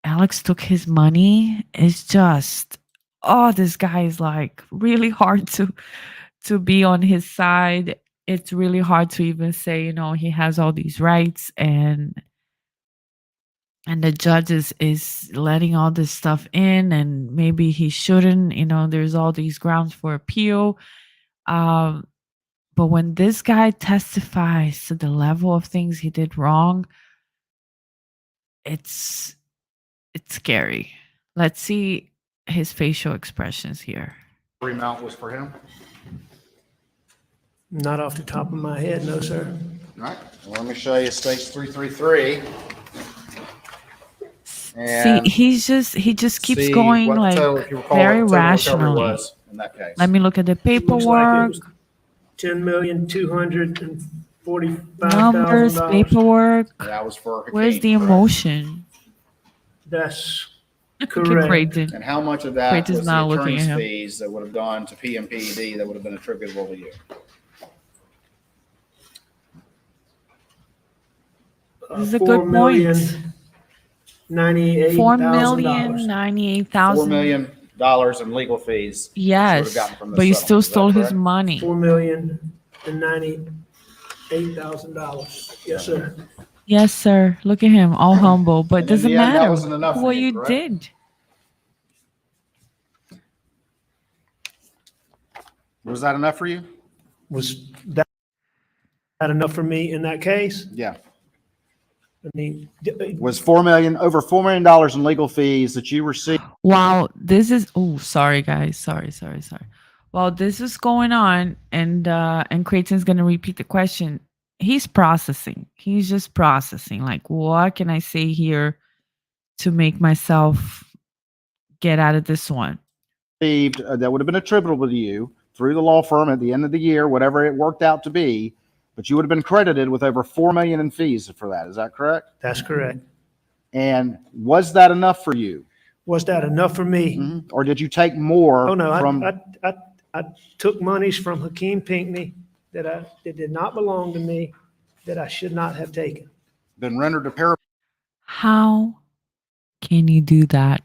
Alex took his money. It's just, oh, this guy is like really hard to be on his side. It's really hard to even say, you know, he has all these rights and the judge is letting all this stuff in and maybe he shouldn't, you know, there's all these grounds for appeal. But when this guy testifies to the level of things he did wrong, it's scary. Let's see his facial expressions here. amount was for him? Not off the top of my head, no, sir. All right. Well, let me show you stage 333. See, And he just keeps see going what the like total- if you recall, very what the total recovery rationally. was in that case. Let me look at the Looks like it paperwork, was $10,245,000. numbers, paperwork. That was for Where's Hakeem, the correct? emotion? That's Look at correct. Creighton. And how much of that Creighton's was the not looking attorney's at him. fees that would have gone to PMPED that would have been attributable to you? This is a good point. $4,098,000. $4 $4,098,000. million in legal fees. that you would have Yes, gotten from this but you settlement. still Is that stole his correct? money. $4,098,000. Yes, sir. Yes, sir. Look at him, all humble, but And in doesn't the end, that matter wasn't enough for what you, you correct? did. Was that enough for you? Was that enough for me in that case? Yeah. I mean, Was over $4 million in legal fees that you received. Wow, this is sorry guys. Sorry. While this is going on and Creighton's gonna repeat the question, he's processing. He's just processing. Like, what can I say here to make myself get out of this one? Received that would have been attributable to you through the law firm at the end of the year, whatever it worked out to be, but you would have been credited with over $4 million in fees for that. Is that correct? that's correct. And was that enough for you? Was that enough for me? Mhm. Or did you take more Oh, no, from? I took monies from Hakeem Pinckney that did not belong to me, that I should not have taken. Been rendered a pair. How can you do that?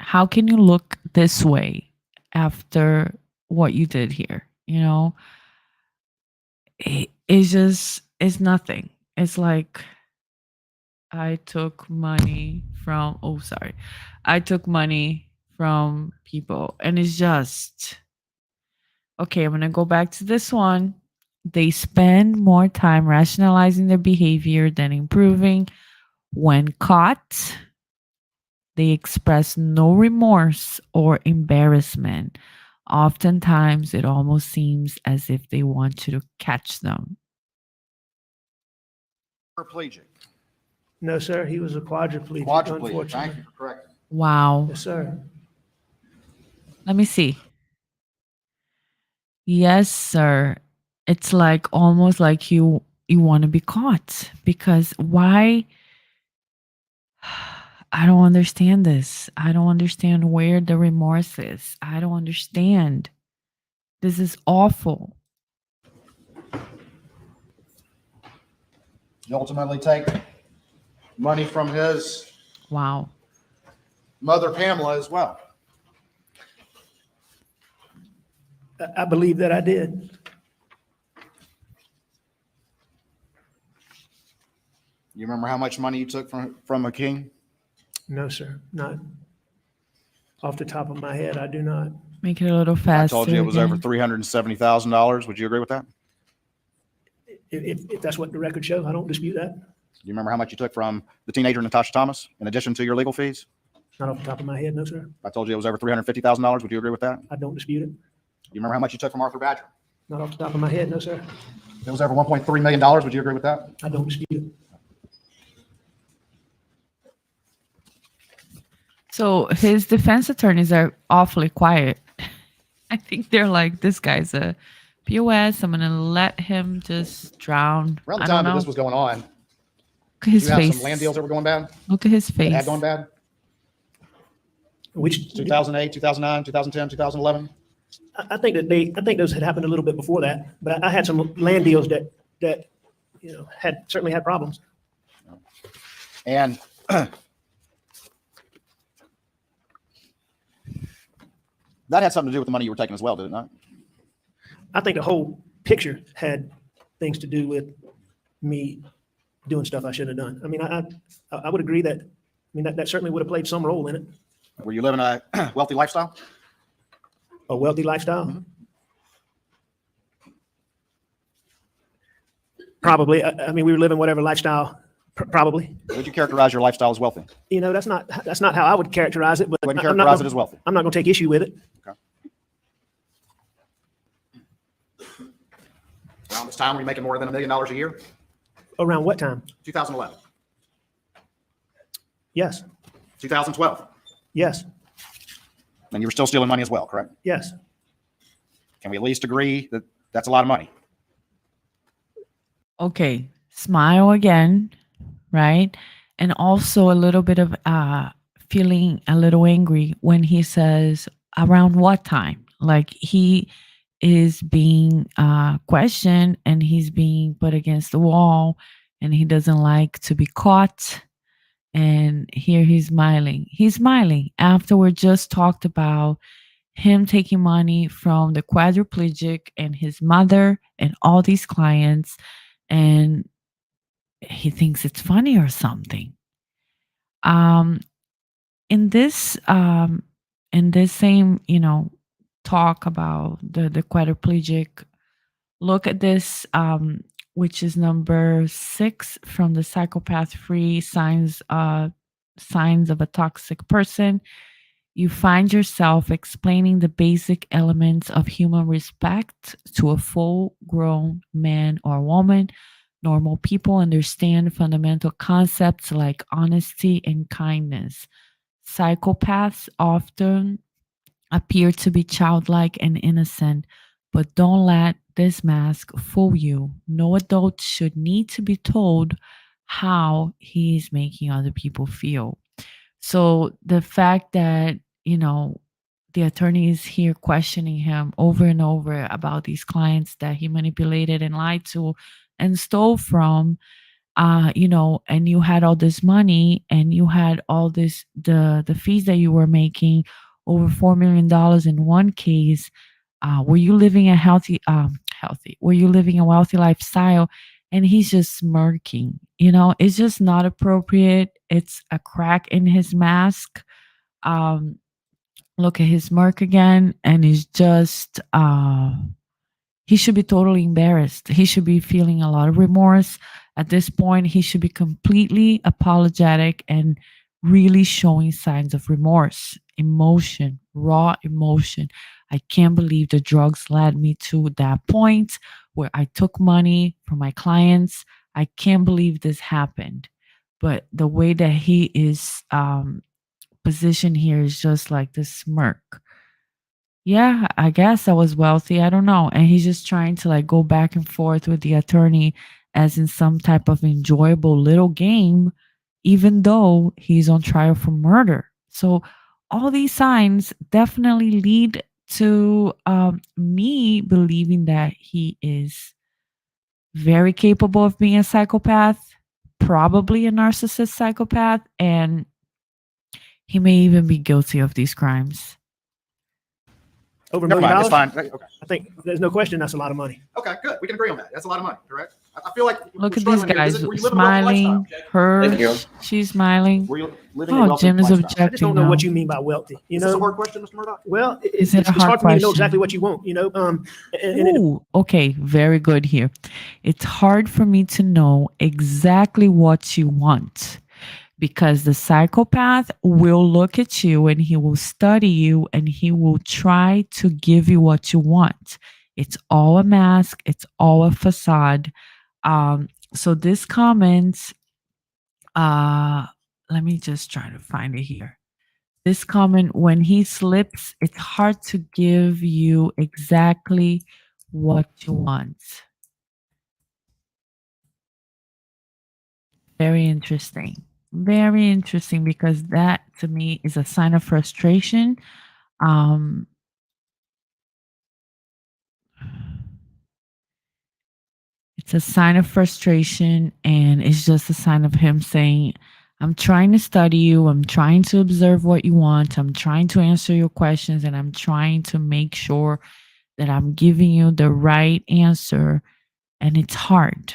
how can you look this way after what you did here? You know, it's just, it's nothing. It's like, I took money from, oh, sorry. I took money from people, and it's just, okay, I'm going to go back to this one. They spend more time rationalizing their behavior than improving. When caught, they express no remorse or embarrassment. Oftentimes, it almost seems as if they want you to catch them. Paraplegic. No, sir, he was a quadriplegic, Quadriplegic. Thank unfortunately. you for correcting. Wow. Yes, sir. Let me see. Yes, sir. It's like almost like you want to be caught, because why? I don't understand this. I don't understand where the remorse is. I don't understand. This is awful. You ultimately take money from his Wow. mother, Pamela, as well. I believe that I did. You remember how much money you took from a king? No, sir, not off the top of my head. I do not. Make it a little I faster. told you it was over again. $370,000. Would you agree with that? If that's what the records show, I don't dispute that. Do you remember how much you took from the teenager Natasha Thomas in addition to your legal fees? Not off the top of my head, no, sir. I told you it was over $350,000. Would you agree with that? I don't dispute it. Do you remember how much you took from Arthur Badger? Not off the top of my head, no, sir. It was over $1.3 million. Would you agree with that? I don't dispute it. So his defense attorneys are awfully quiet. I think they're like, this guy's a POS. I'm gonna let him just drown. Around the I time don't that know. this was going on, Look at his you have face. some land deals that were going bad, Look at his that face. had gone bad. Which 2008, 2009, 2010, 2011. I think those had happened a little bit before that, but I had some land deals that had certainly had problems. And that had something to do with the money you were taking as well, did it not? I think the whole picture had things to do with me doing stuff I shouldn't have done. I mean, I would agree that, I mean, that certainly would have played some role in it. Were you living a wealthy lifestyle? A wealthy lifestyle. Mm-hmm. Probably. I mean, we were living whatever lifestyle, probably. Would you characterize your lifestyle as wealthy? That's not how I would characterize it, but Wouldn't I'm not characterize it gonna- as wealthy. I'm not going to take issue with it. Around this time, were you making more than $1 million a year? Around what time? 2011, Yes. 2012, Yes. and you were still stealing money as well, correct? Yes. Can we at least agree that that's a lot of money? Okay, smile again, right? And also a little bit of feeling a little angry when he says, around what time? Like he is being questioned and he's being put against the wall and he doesn't like to be caught. And here he's smiling. He's smiling after we just talked about him taking money from the quadriplegic and his mother and all these clients, and he thinks it's funny or something. Um, in this same, talk about the quadriplegic, look at this, which is number 6 from the psychopath free signs of a toxic person. You find yourself explaining the basic elements of human respect to a full grown man or woman. Normal people understand fundamental concepts like honesty and kindness. Psychopaths often appear to be childlike and innocent, but don't let this mask fool you. No adult should need to be told how he is making other people feel. So the fact that, the attorney is here questioning him over and over about these clients that he manipulated and lied to and stole from, and you had all this money and you had all this the fees that you were making over $4 million in one case. Were you living a healthy? Were you living a wealthy lifestyle? And he's just smirking. It's just not appropriate. It's a crack in his mask. Um, Look at his smirk again, and he's just he should be totally embarrassed. He should be feeling a lot of remorse. At this point, he should be completely apologetic and really showing signs of remorse, emotion, raw emotion. I can't believe the drugs led me to that point where I took money from my clients. I can't believe this happened. But the way that he is positioned here is just like this smirk. Yeah, I guess I was wealthy. I don't know. And he's just trying to like go back and forth with the attorney as in some type of enjoyable little game, even though he's on trial for murder. So all these signs definitely lead to me believing that he is very capable of being a psychopath, probably a narcissist psychopath, and he may even be guilty of these crimes. Over $1 Never million. mind. It's fine. Okay. I think there's no question that's a lot of money. Okay, good. We can agree on that. That's a lot of money, correct? I feel like Look we're at these struggling here. guys Were you living a wealthy smiling. lifestyle? Thank you. Her, she's smiling. Were you living a Oh, wealthy Jim is lifestyle? I just objecting don't know what now. you mean by wealthy. Is this a hard question, Mr. Murdaugh? Well, Is it a it's hard hard for me to know question? exactly what you want. And it, Ooh, okay, very good here. It's hard for me to know exactly what you want because the psychopath will look at you and he will study you and he will try to give you what you want. It's all a mask, it's all a facade. So this comment, let me just try to find it here. This comment, when he slips, it's hard to give you exactly what you want. Very interesting. Very interesting because that to me is a sign of frustration. Um, it's a sign of frustration and it's just a sign of him saying, I'm trying to study you. I'm trying to observe what you want. I'm trying to answer your questions and I'm trying to make sure that I'm giving you the right answer. And it's hard.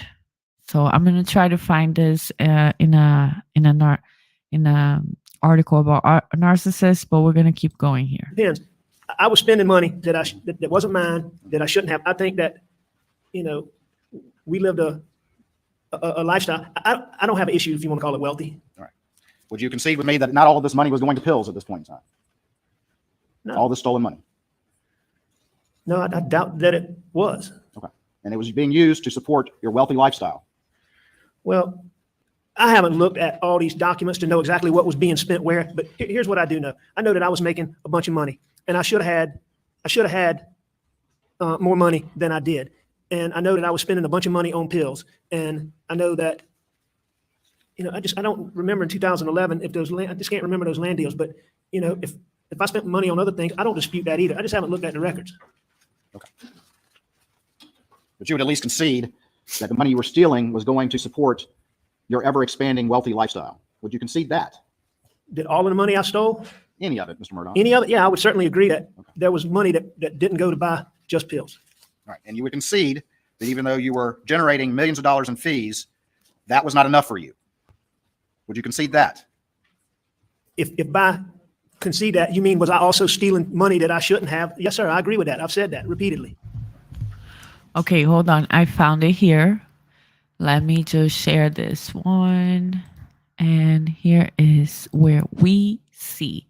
So I'm gonna try to find this in a article about a narcissist, but we're gonna keep going here. depends. I was spending money that wasn't mine, that I shouldn't have. I think that, we lived a lifestyle. I don't have an issue if you want to call it wealthy. Would you concede with me that not all of this money was going to pills at this point in time? No. All this stolen money. No, I doubt that it was. Okay. And it was being used to support your wealthy lifestyle. Well, I haven't looked at all these documents to know exactly what was being spent where, but here's what I do know. I know that I was making a bunch of money and I should have had more money than I did. And I know that I was spending a bunch of money on pills. And I know that, I don't remember in 2011 if those I just can't remember those land deals. But, if I spent money on other things, I don't dispute that either. I just haven't looked at the records. Okay. But you would at least concede that the money you were stealing was going to support your ever expanding wealthy lifestyle. Would you concede that? Did all of the money I stole, Any of it, Mr. Murdaugh? any of it? Yeah, I would certainly agree that there was money that didn't go to buy just pills. Right. And you would concede that even though you were generating millions of dollars in fees, that was not enough for you. Would you concede that? If by concede that, you mean, was I also stealing money that I shouldn't have? Yes, sir. I agree with that. I've said that repeatedly. Okay, hold on. I found it here. Let me just share this one. And here is where we see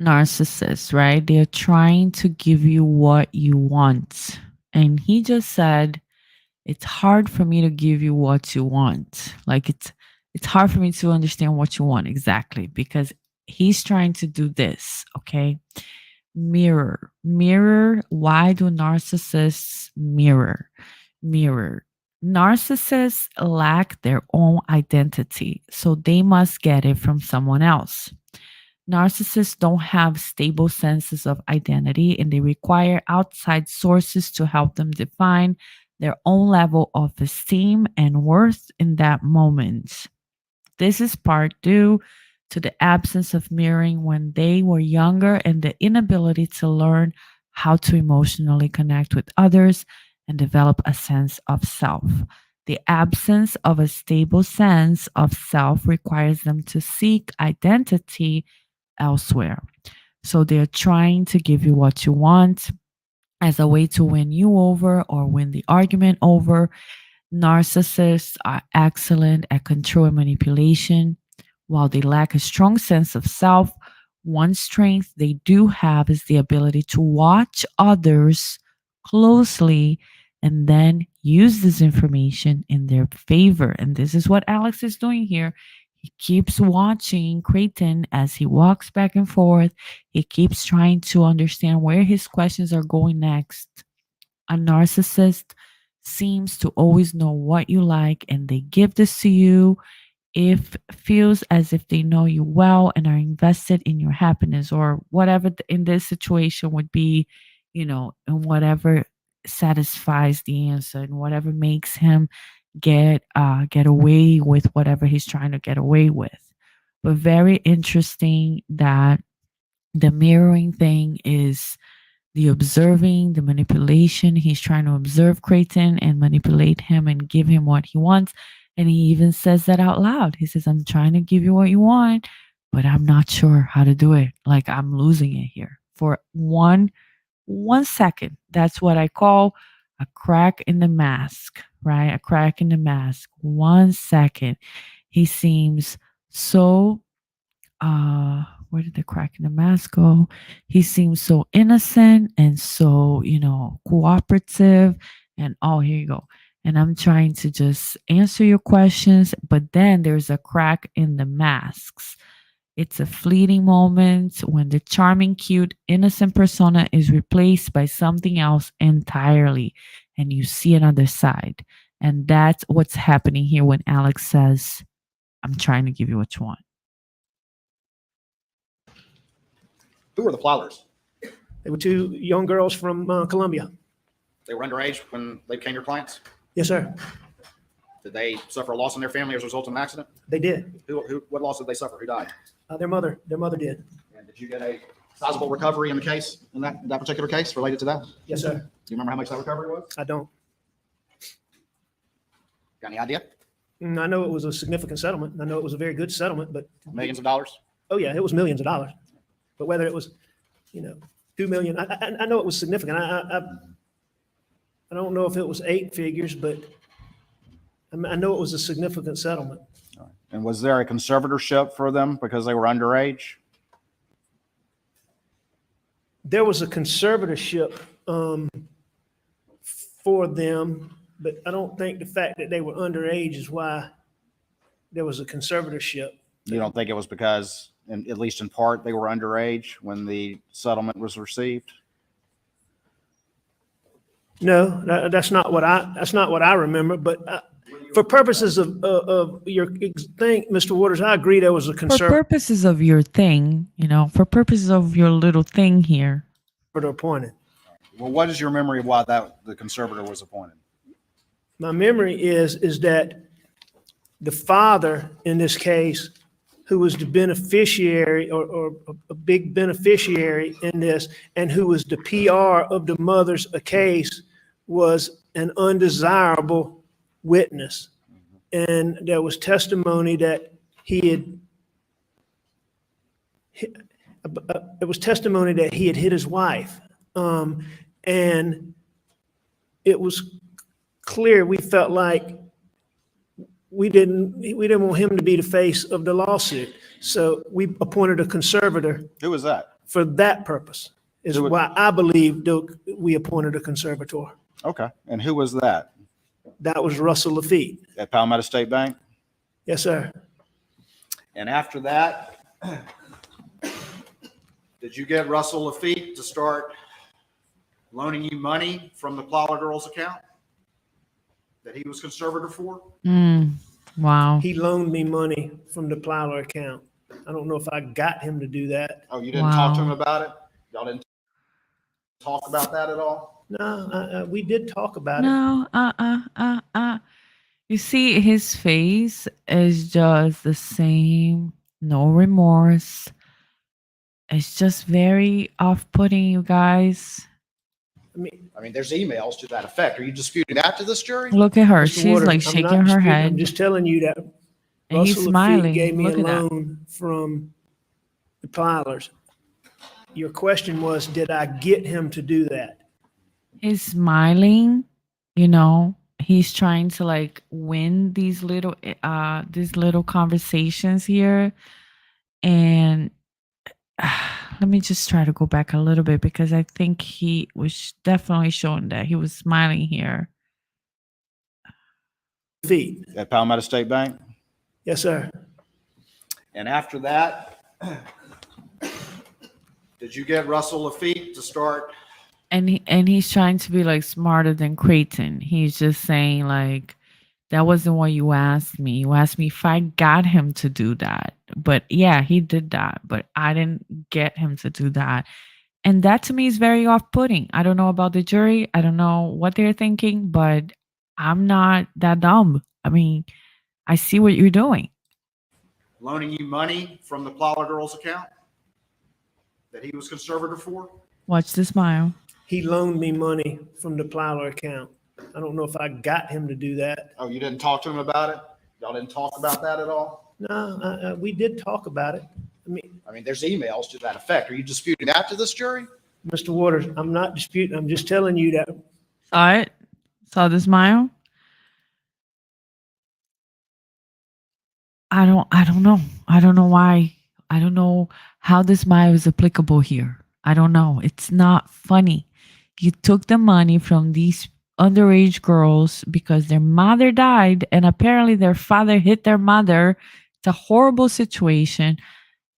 narcissists, right? They're trying to give you what you want. And he just said, it's hard for me to give you what you want. Like it's hard for me to understand what you want exactly because he's trying to do this, okay? Mirror. Why do narcissists mirror? Narcissists lack their own identity, so they must get it from someone else. Narcissists don't have stable senses of identity and they require outside sources to help them define their own level of esteem and worth in that moment. This is part due to the absence of mirroring when they were younger and the inability to learn how to emotionally connect with others and develop a sense of self. The absence of a stable sense of self requires them to seek identity elsewhere. So they're trying to give you what you want as a way to win you over or win the argument over. Narcissists are excellent at control and manipulation. While they lack a strong sense of self, one strength they do have is the ability to watch others closely and then use this information in their favor. And this is what Alex is doing here. He keeps watching Creighton as he walks back and forth. He keeps trying to understand where his questions are going next. A narcissist seems to always know what you like and they give this to you if feels as if they know you well and are invested in your happiness or whatever in this situation would be, and whatever satisfies the answer and whatever makes him get away with whatever he's trying to get away with. But very interesting that the mirroring thing is the observing, the manipulation. He's trying to observe Creighton and manipulate him and give him what he wants. And he even says that out loud. He says, I'm trying to give you what you want, but I'm not sure how to do it. Like I'm losing it here for one second. That's what I call a crack in the mask, right? A crack in the mask. 1 second. He seems so where did the crack in the mask go? He seems so innocent and so, cooperative. And oh, here you go. And I'm trying to just answer your questions, but then there's a crack in the masks. It's a fleeting moment when the charming, cute, innocent persona is replaced by something else entirely, and you see another side. And that's what's happening here when Alex says, I'm trying to give you what you want. Who were the plowers? They were two young girls from Colombia. They were underage when they became your clients? Yes, sir. Did they suffer a loss in their family as a result of an accident? They did. What loss did they suffer? Who died? Their mother did. And did you get a sizable recovery in the case, in that particular case related to that? Do Yes, sir. you remember how much that recovery was? I don't. Got any idea? I know it was a significant settlement. I know it was a very good settlement, but Millions of dollars? oh yeah, it was millions of dollars. But whether it was, 2 million, I know it was significant. I don't know if it was 8 figures, but I know it was a significant settlement. And was there a conservatorship for them because they were underage? There was a conservatorship for them, but I don't think the fact that they were underage is why there was a conservatorship. You don't think it was because, at least in part, they were underage when the settlement was received? No, that's not what I remember. But for purposes of your thing, Mr. Waters, I agree there was a For purposes of your thing, for purposes of your little thing here. appointed. Well, what is your memory of why the conservator was appointed? My memory is that the father in this case, who was the beneficiary or a big beneficiary in this, and who was the PR of the mother's case, was an undesirable witness. And there was testimony that it was testimony that he had hit his wife. And it was clear, we felt like we didn't want him to be the face of the lawsuit. So we appointed a conservator Who was that? for that purpose, is Who would- why I believe we appointed a conservator. Okay. And who was that? That was Russell Lafitte. At Palmetto State Bank? Yes, sir. And after that, did you get Russell Lafitte to start loaning you money from the Plower Girls account that he was conservator for? Wow. He loaned me money from the Plower account. I don't know if I got him to do that. Oh, you didn't talk to Wow. him about it? Y'all didn't talk about that at all? No, we did talk about it. No, You see, his face is just the same, no remorse. It's just very off-putting, you guys. I mean, there's emails to that effect. Are you disputing that to this jury? Look at her. Mr. She's Waters, like I'm shaking not her disputing. head. I'm just telling you that And he's Russell Lafitte smiling. gave me Look a at that. loan from the Plylers. Your question was, did I get him to do that? He's smiling, you know. He's trying to like win these little conversations here. And let me just try to go back a little bit because I think he was definitely showing that he was smiling here. Feet. At Palmetto State Bank? Yes, sir. And after that, did you get Russell Lafitte to start? And he's trying to be like smarter than Creighton. He's just saying like, that wasn't what you asked me. You asked me if I got him to do that. But yeah, he did that. But I didn't get him to do that. And that to me is very off-putting. I don't know about the jury. I don't know what they're thinking, but I'm not that dumb. I mean, I see what you're doing. Loaning you money from the Plyler girl's account that he was conservator for? Watch the smile. He loaned me money from the Plyler account. I don't know if I got him to do that. Oh, you didn't talk to him about it? Y'all didn't talk about that at all? No, we did talk about it. I mean, there's emails to that effect. Are you disputing that to this jury? Mr. Waters, I'm not disputing. I'm just telling you that. Saw it? Saw the smile? I don't know. I don't know why. I don't know how this smile is applicable here. I don't know. It's not funny. You took the money from these underage girls because their mother died and apparently their father hit their mother. It's a horrible situation.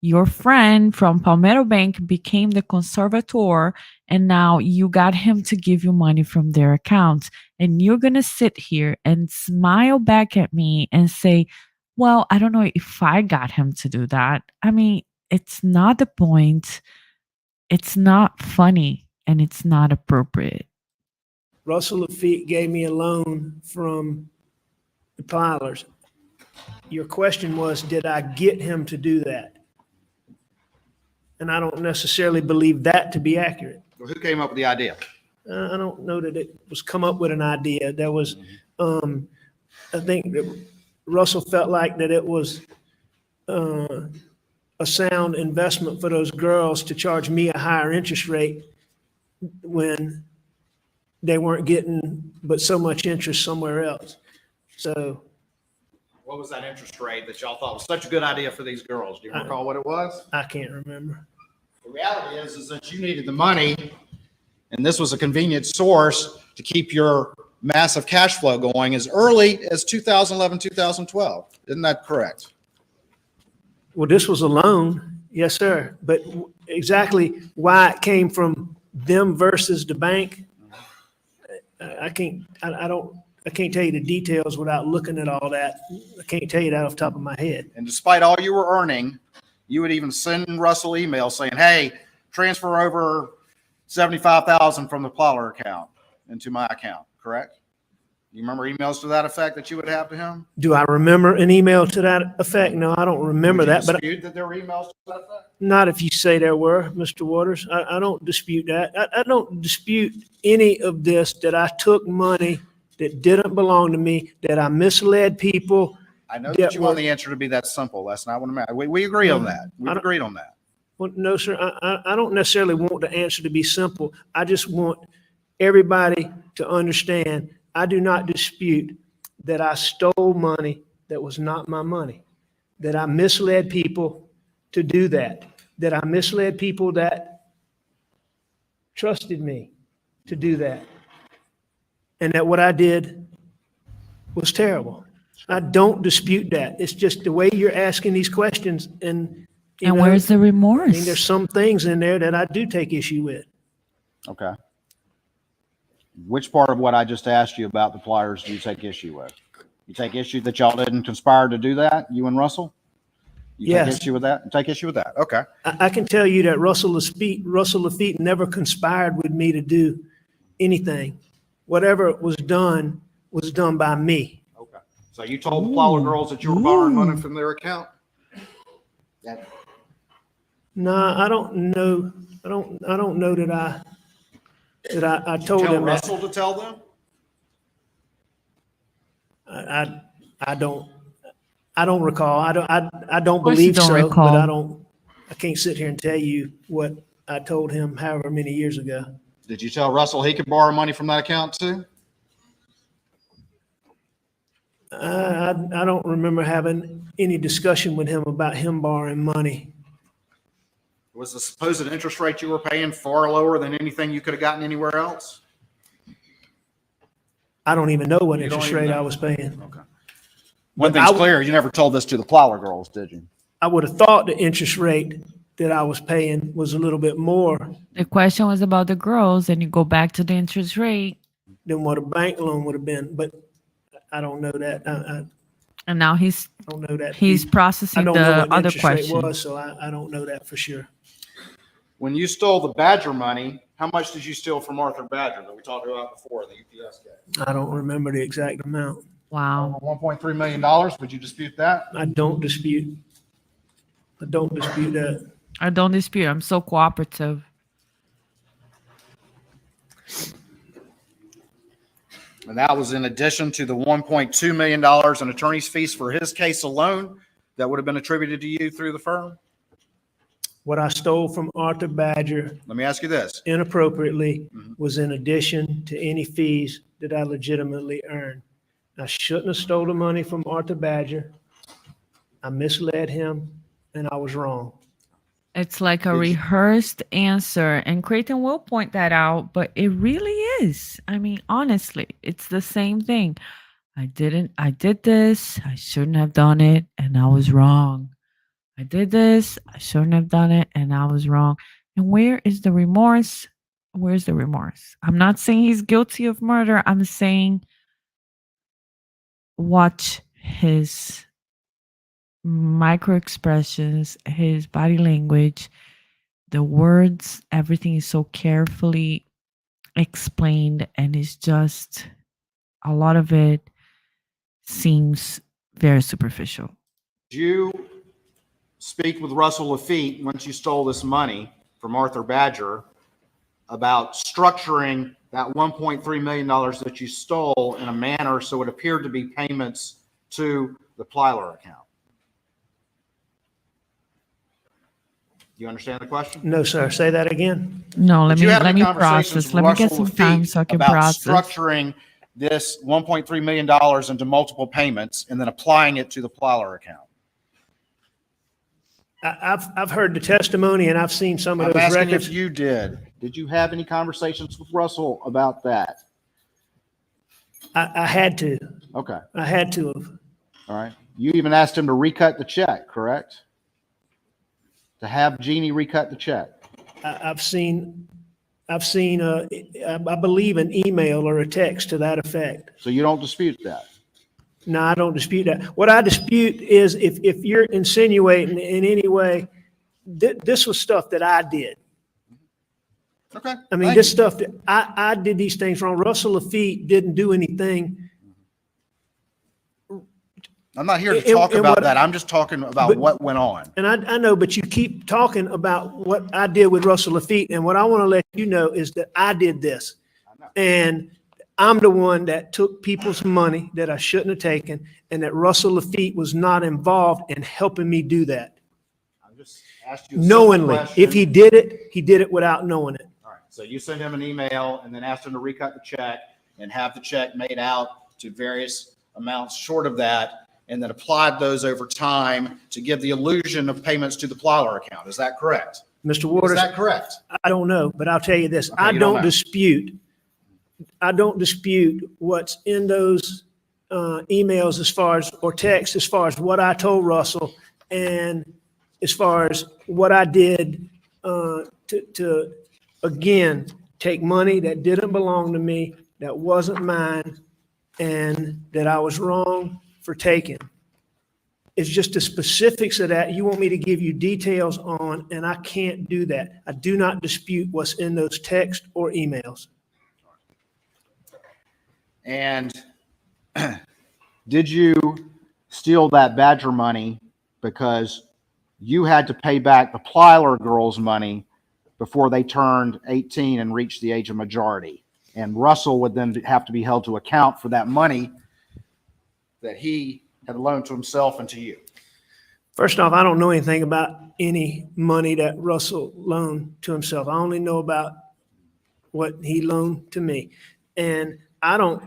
Your friend from Palmetto Bank became the conservator and now you got him to give you money from their accounts. And you're going to sit here and smile back at me and say, well, I don't know if I got him to do that. I mean, it's not the point. It's not funny and it's not appropriate. Russell Lafitte gave me a loan from the Plylers. Your question was, did I get him to do that? And I don't necessarily believe that to be accurate. Well, who came up with the idea? I don't know that it was come up with an idea. There was, I think that Russell felt like that it was a sound investment for those girls to charge me a higher interest rate when they weren't getting but so much interest somewhere else. So What was that interest rate that y'all thought was such a good idea for these girls? Do you recall what it was? I can't remember. The reality is that you needed the money, and this was a convenient source to keep your massive cash flow going as early as 2011, 2012. Isn't that correct? Well, this was a loan. Yes, sir. But exactly why it came from them versus the bank, I can't tell you the details without looking at all that. I can't tell you that off the top of my head. And despite all you were earning, you would even send Russell emails saying, hey, transfer over $75,000 from the Plyler account into my account, correct? You remember emails to that effect that you would have to him? Do I remember an email to that effect? No, I don't remember Would you that, but dispute that there were emails to that effect? not if you say there were, Mr. Waters. I don't dispute that. I don't dispute any of this, that I took money that didn't belong to me, that I misled people. I know that you want the answer to be that simple. That's not what I'm at. We agree on that. We've agreed on that. Well, no, sir, I don't necessarily want the answer to be simple. I just want everybody to understand, I do not dispute that I stole money that was not my money, that I misled people to do that I misled people that trusted me to do that, and that what I did was terrible. I don't dispute that. It's just the way you're asking these questions, and you know, where's the remorse? I mean, there's some things in there that I do take issue with. Okay. Which part of what I just asked you about the Plyers do you take issue with? You take issue that y'all didn't conspire to do that, you and Russell? You Yes. take issue with that? Take issue with that. Okay. I can tell you that Russell Lafitte never conspired with me to do anything. Whatever was done by me. Okay. So you told the Plower girls that you were borrowing money from their account? That- No, I don't know. I don't know that I told Tell him that. Russell to tell them? I don't recall. I don't course you believe don't so, recall. but I can't sit here and tell you what I told him however many years ago. Did you tell Russell he could borrow money from that account too? I don't remember having any discussion with him about him borrowing money. Was the supposed interest rate you were paying far lower than anything you could have gotten anywhere else? I don't even know what You don't interest even rate know? I was paying. Okay. One But thing's I- clear, you never told this to the Plower girls, did you? I would have thought the interest rate that I was paying was a little bit more The question was about the girls, and you go back to the interest rate, than what a bank loan would have been, but I don't know that. I and now he's don't know that. he's I processing don't know the what the other interest rate question. was, so I don't know that for sure. When you stole the Badger money, how much did you steal from Arthur Badger that we talked about before, the UPS guy? I don't remember the exact amount. Wow. $1.3 million. Would you dispute that? I don't dispute that. I don't dispute. I'm so cooperative. And that was in addition to the $1.2 million in attorney's fees for his case alone that would have been attributed to you through the firm? What I stole from Arthur Badger Let me ask you this. inappropriately Mhm. was in addition to any fees that I legitimately earned. I shouldn't have stolen the money from Arthur Badger. I misled him and I was wrong. It's like a Did you- rehearsed answer, and Creighton will point that out, but it really is. I mean, honestly, it's the same thing. I did this, I shouldn't have done it, and I was wrong. I did this, I shouldn't have done it, and I was wrong. And where is the remorse? Where's the remorse? I'm not saying he's guilty of murder. I'm saying watch his micro expressions, his body language, the words, everything is so carefully explained, and it's just a lot of it seems very superficial. Did you speak with Russell Lafitte once you stole this money from Arthur Badger about structuring that $1.3 million that you stole in a manner so it appeared to be payments to the Plyler account? Do you understand the question? No, sir. Say that again. No, Did you have let any me conversations process. with Let me get Russell some time Lafitte so I can about process. structuring this $1.3 million into multiple payments and then applying it to the Plyler account? I've heard the testimony and I've seen some of I'm those asking records. if you did. Did you have any conversations with Russell about that? I had to. Okay, I had to have. all right. You even asked him to recut the check, correct? To have Jeannie recut the check. I've seen, I believe an email or a text to that effect. So you don't dispute that? No, I don't dispute that. What I dispute is if you're insinuating in any way, this was stuff that I did. Okay. I mean, thank this you. stuff that I did these things wrong. Russell Lafitte didn't do anything. I'm not here to and- talk and about what- that. I'm just talking about but- what went on. And I know, but you keep talking about what I did with Russell Lafitte. And what I want to let you know is that I did this. And I'm the one that took people's money that I shouldn't have taken, and that Russell Lafitte was not involved in helping me do that. I just asked you a simple Knowingly. question. If he did it without knowing it. All right. So you sent him an email and then asked him to recut the check and have the check made out to various amounts short of that, and then applied those over time to give the illusion of payments to the Plyler account. Is that correct? Mr. Is Waters, that correct? I don't know, but I'll tell you this. Okay, I you don't don't know. dispute what's in those emails as far as, or text, as far as what I told Russell and as far as what I did to again, take money that didn't belong to me, that wasn't mine, and that I was wrong for taking. It's just the specifics of that you want me to give you details on, and I can't do that. I do not dispute what's in those texts or emails. And did you steal that Badger money because you had to pay back the Plyler girls' money before they turned 18 and reached the age of majority? And Russell would then have to be held to account for that money that he had loaned to himself and to you. First off, I don't know anything about any money that Russell loaned to himself. I only know about what he loaned to me. And I don't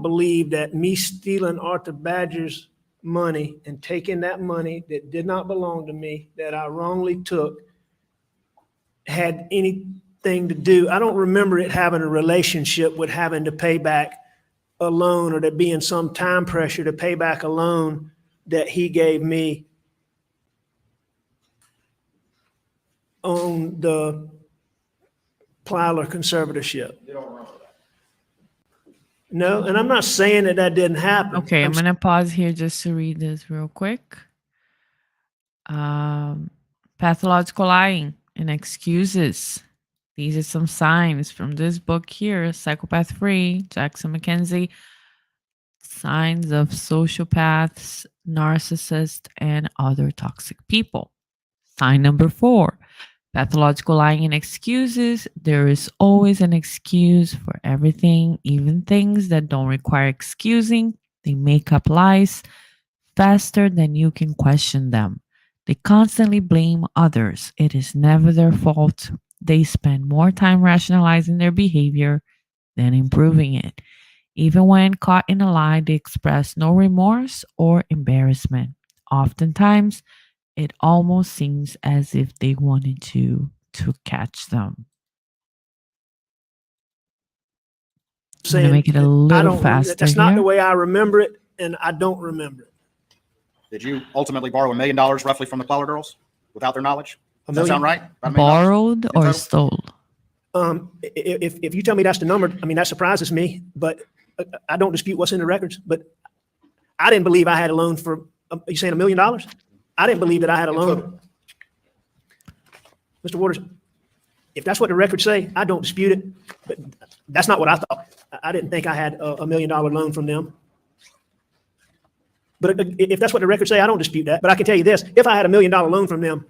believe that me stealing Arthur Badger's money and taking that money that did not belong to me, that I wrongly took, had anything to do. I don't remember it having a relationship with having to pay back a loan, or there being some time pressure to pay back a loan that he gave me on the Plyler conservatorship. You don't remember that? No, and I'm not saying that that didn't happen. Okay, I'm going to pause here just to read this real quick. Pathological lying and excuses. These are some signs from this book here, Psychopath Free, Jackson McKenzie. Signs of sociopaths, narcissists, and other toxic people. Sign number 4, pathological lying and excuses. There is always an excuse for everything, even things that don't require excusing. They make up lies faster than you can question them. They constantly blame others. It is never their fault. They spend more time rationalizing their behavior than improving it. Even when caught in a lie, they express no remorse or embarrassment. Oftentimes, it almost seems as if they wanted to catch them. I'm going to make it a little faster. That's not the way I remember it, and I don't remember it. Did you ultimately borrow $1 million roughly from the Plyler girls without their knowledge? Does that sound right? About $1 million? Borrowed or stole? If you tell me that's the number, I mean, that surprises me, but I don't dispute what's in the records. But I didn't believe I had a loan for, you saying $1 million? I didn't believe that I had a loan. Mr. Waters, if that's what the records say, I don't dispute it, but that's not what I thought. I didn't think I had a $1 million loan from them. But if that's what the records say, I don't dispute that. But I can tell you this, if I had $1 million loan from them,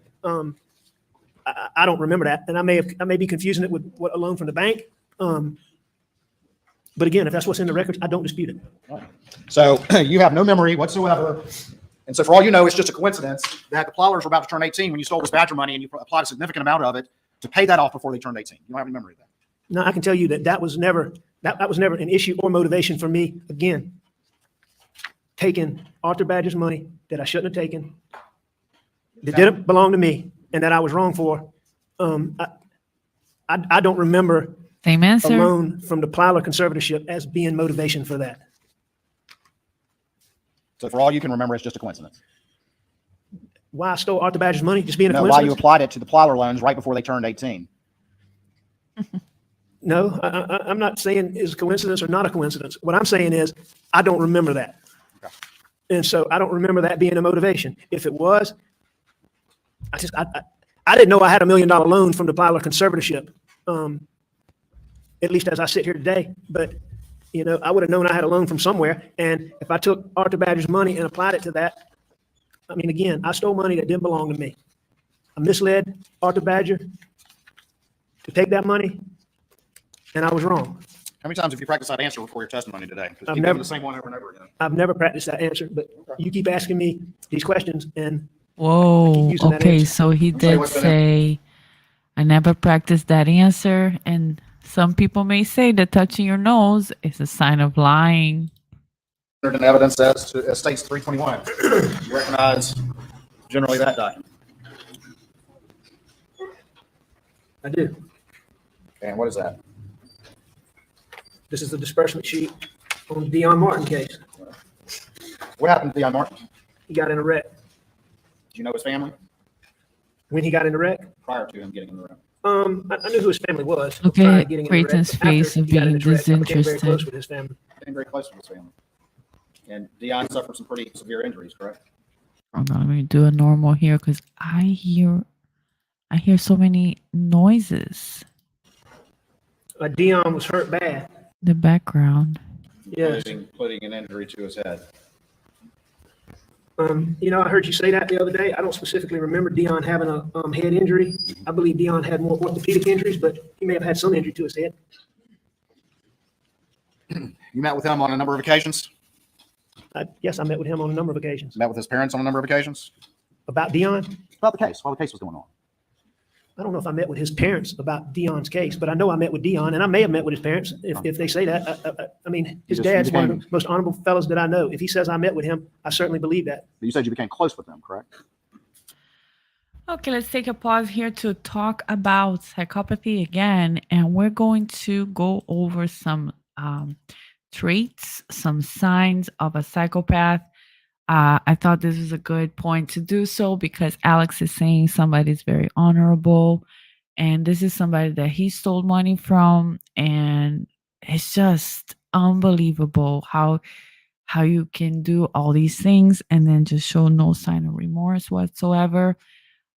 I don't remember that. And I may be confusing it with what a loan from the bank. But again, if that's what's in the records, I don't dispute it. So you have no memory whatsoever. And so for all you know, it's just a coincidence that the Plowers were about to turn 18 when you stole this Badger money and you applied a significant amount of it to pay that off before they turned 18. You don't have any memory of that. No, I can tell you that was never an issue or motivation for me. Again, taking Arthur Badger's money that I shouldn't have taken, that didn't belong to me, and that I was wrong for. I don't remember Same a answer. loan from the Plyler conservatorship as being motivation for that. So for all you can remember, it's just a coincidence. Why I stole Arthur Badger's money, just being a No, why you coincidence? applied it to the Plyler loans right before they turned 18. No, I'm not saying it's a coincidence or not a coincidence. What I'm saying is I don't remember that. Okay. And so I don't remember that being a motivation. If it was, I didn't know I had $1 million loan from the Plyler conservatorship, at least as I sit here today. But, you know, I would have known I had a loan from somewhere. And if I took Arthur Badger's money and applied it to that, I mean, again, I stole money that didn't belong to me. I misled Arthur Badger to take that money, and I was wrong. How many times have you practiced that answer before your testimony today? Because I've keep never- giving the same one over and over again. I've never practiced that answer, but you keep asking me these questions, and Whoa. using that Okay, answer. so he tell you did what's gonna- say, I never practiced that answer. And some people may say that touching your nose is a sign of lying. In evidence as states 321. You recognize generally that document. I do. And what is that? This is the disbursement sheet on the Deion Martin case. What happened to Deion Martin? He got in a wreck. Do you know his family When he got in the wreck, prior to him getting in the room? I knew who his family was. Okay, prior to getting in the wreck, Creighton's but after face of he got in being his wreck, I became very disinterested. close with his family. Getting very close to his family. And Deion suffered some pretty severe injuries, correct? Hold on, let me do a normal here because I hear so many noises. Deion was hurt bad. the background. Yes. Putting an injury to his head. You know, I heard you say that the other day. I don't specifically remember Dion having a head injury. I believe Dion had more orthopedic injuries, but he may have had some injury to his head. You met with him on a number of occasions? Yes, I met with him on a number of occasions. Met with his parents on a number of occasions? About Dion, About the case, while the case was going on. I don't know if I met with his parents about Dion's case, but I know I met with Dion, and I may have met with his parents if they say that. I mean, his dad's one of the most honorable fellows that I know. If he says I met with him, I certainly believe that. But you said you became close with them, correct? Okay, let's take a pause here to talk about psychopathy again. And we're going to go over some traits, some signs of a psychopath. I thought this was a good point to do so because Alex is saying somebody's very honorable. And this is somebody that he stole money from. And it's just unbelievable how you can do all these things and then just show no sign of remorse whatsoever.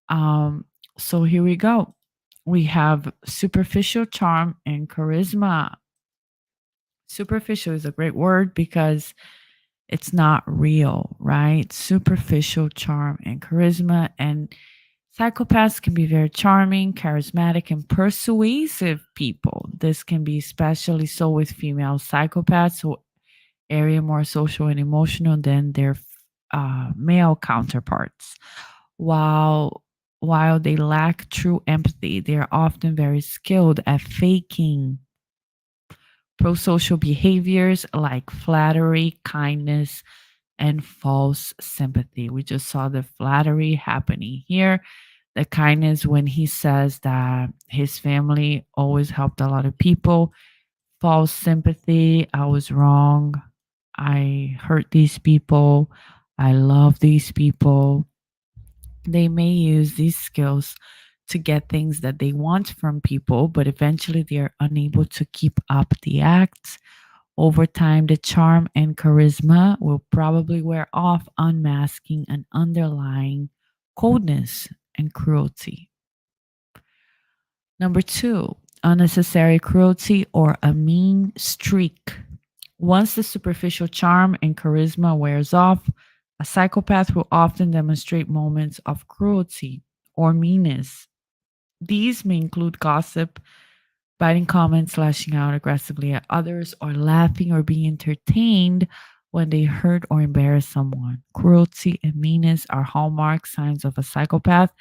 So here we go. We have superficial charm and charisma. Superficial is a great word because it's not real, right? Superficial charm and charisma. And psychopaths can be very charming, charismatic, and persuasive people. This can be especially so with female psychopaths who are more social and emotional than their male counterparts. While they lack true empathy, they are often very skilled at faking prosocial behaviors like flattery, kindness, and false sympathy. We just saw the flattery happening here. The kindness when he says that his family always helped a lot of people. False sympathy, I was wrong. I hurt these people. I love these people. They may use these skills to get things that they want from people, but eventually they are unable to keep up the act. Over time, the charm and charisma will probably wear off, unmasking an underlying coldness and cruelty. Number 2, unnecessary cruelty or a mean streak. Once the superficial charm and charisma wears off, a psychopath will often demonstrate moments of cruelty or meanness. These may include gossip, biting comments, lashing out aggressively at others, or laughing or being entertained when they hurt or embarrass someone. Cruelty and meanness are hallmark signs of a psychopath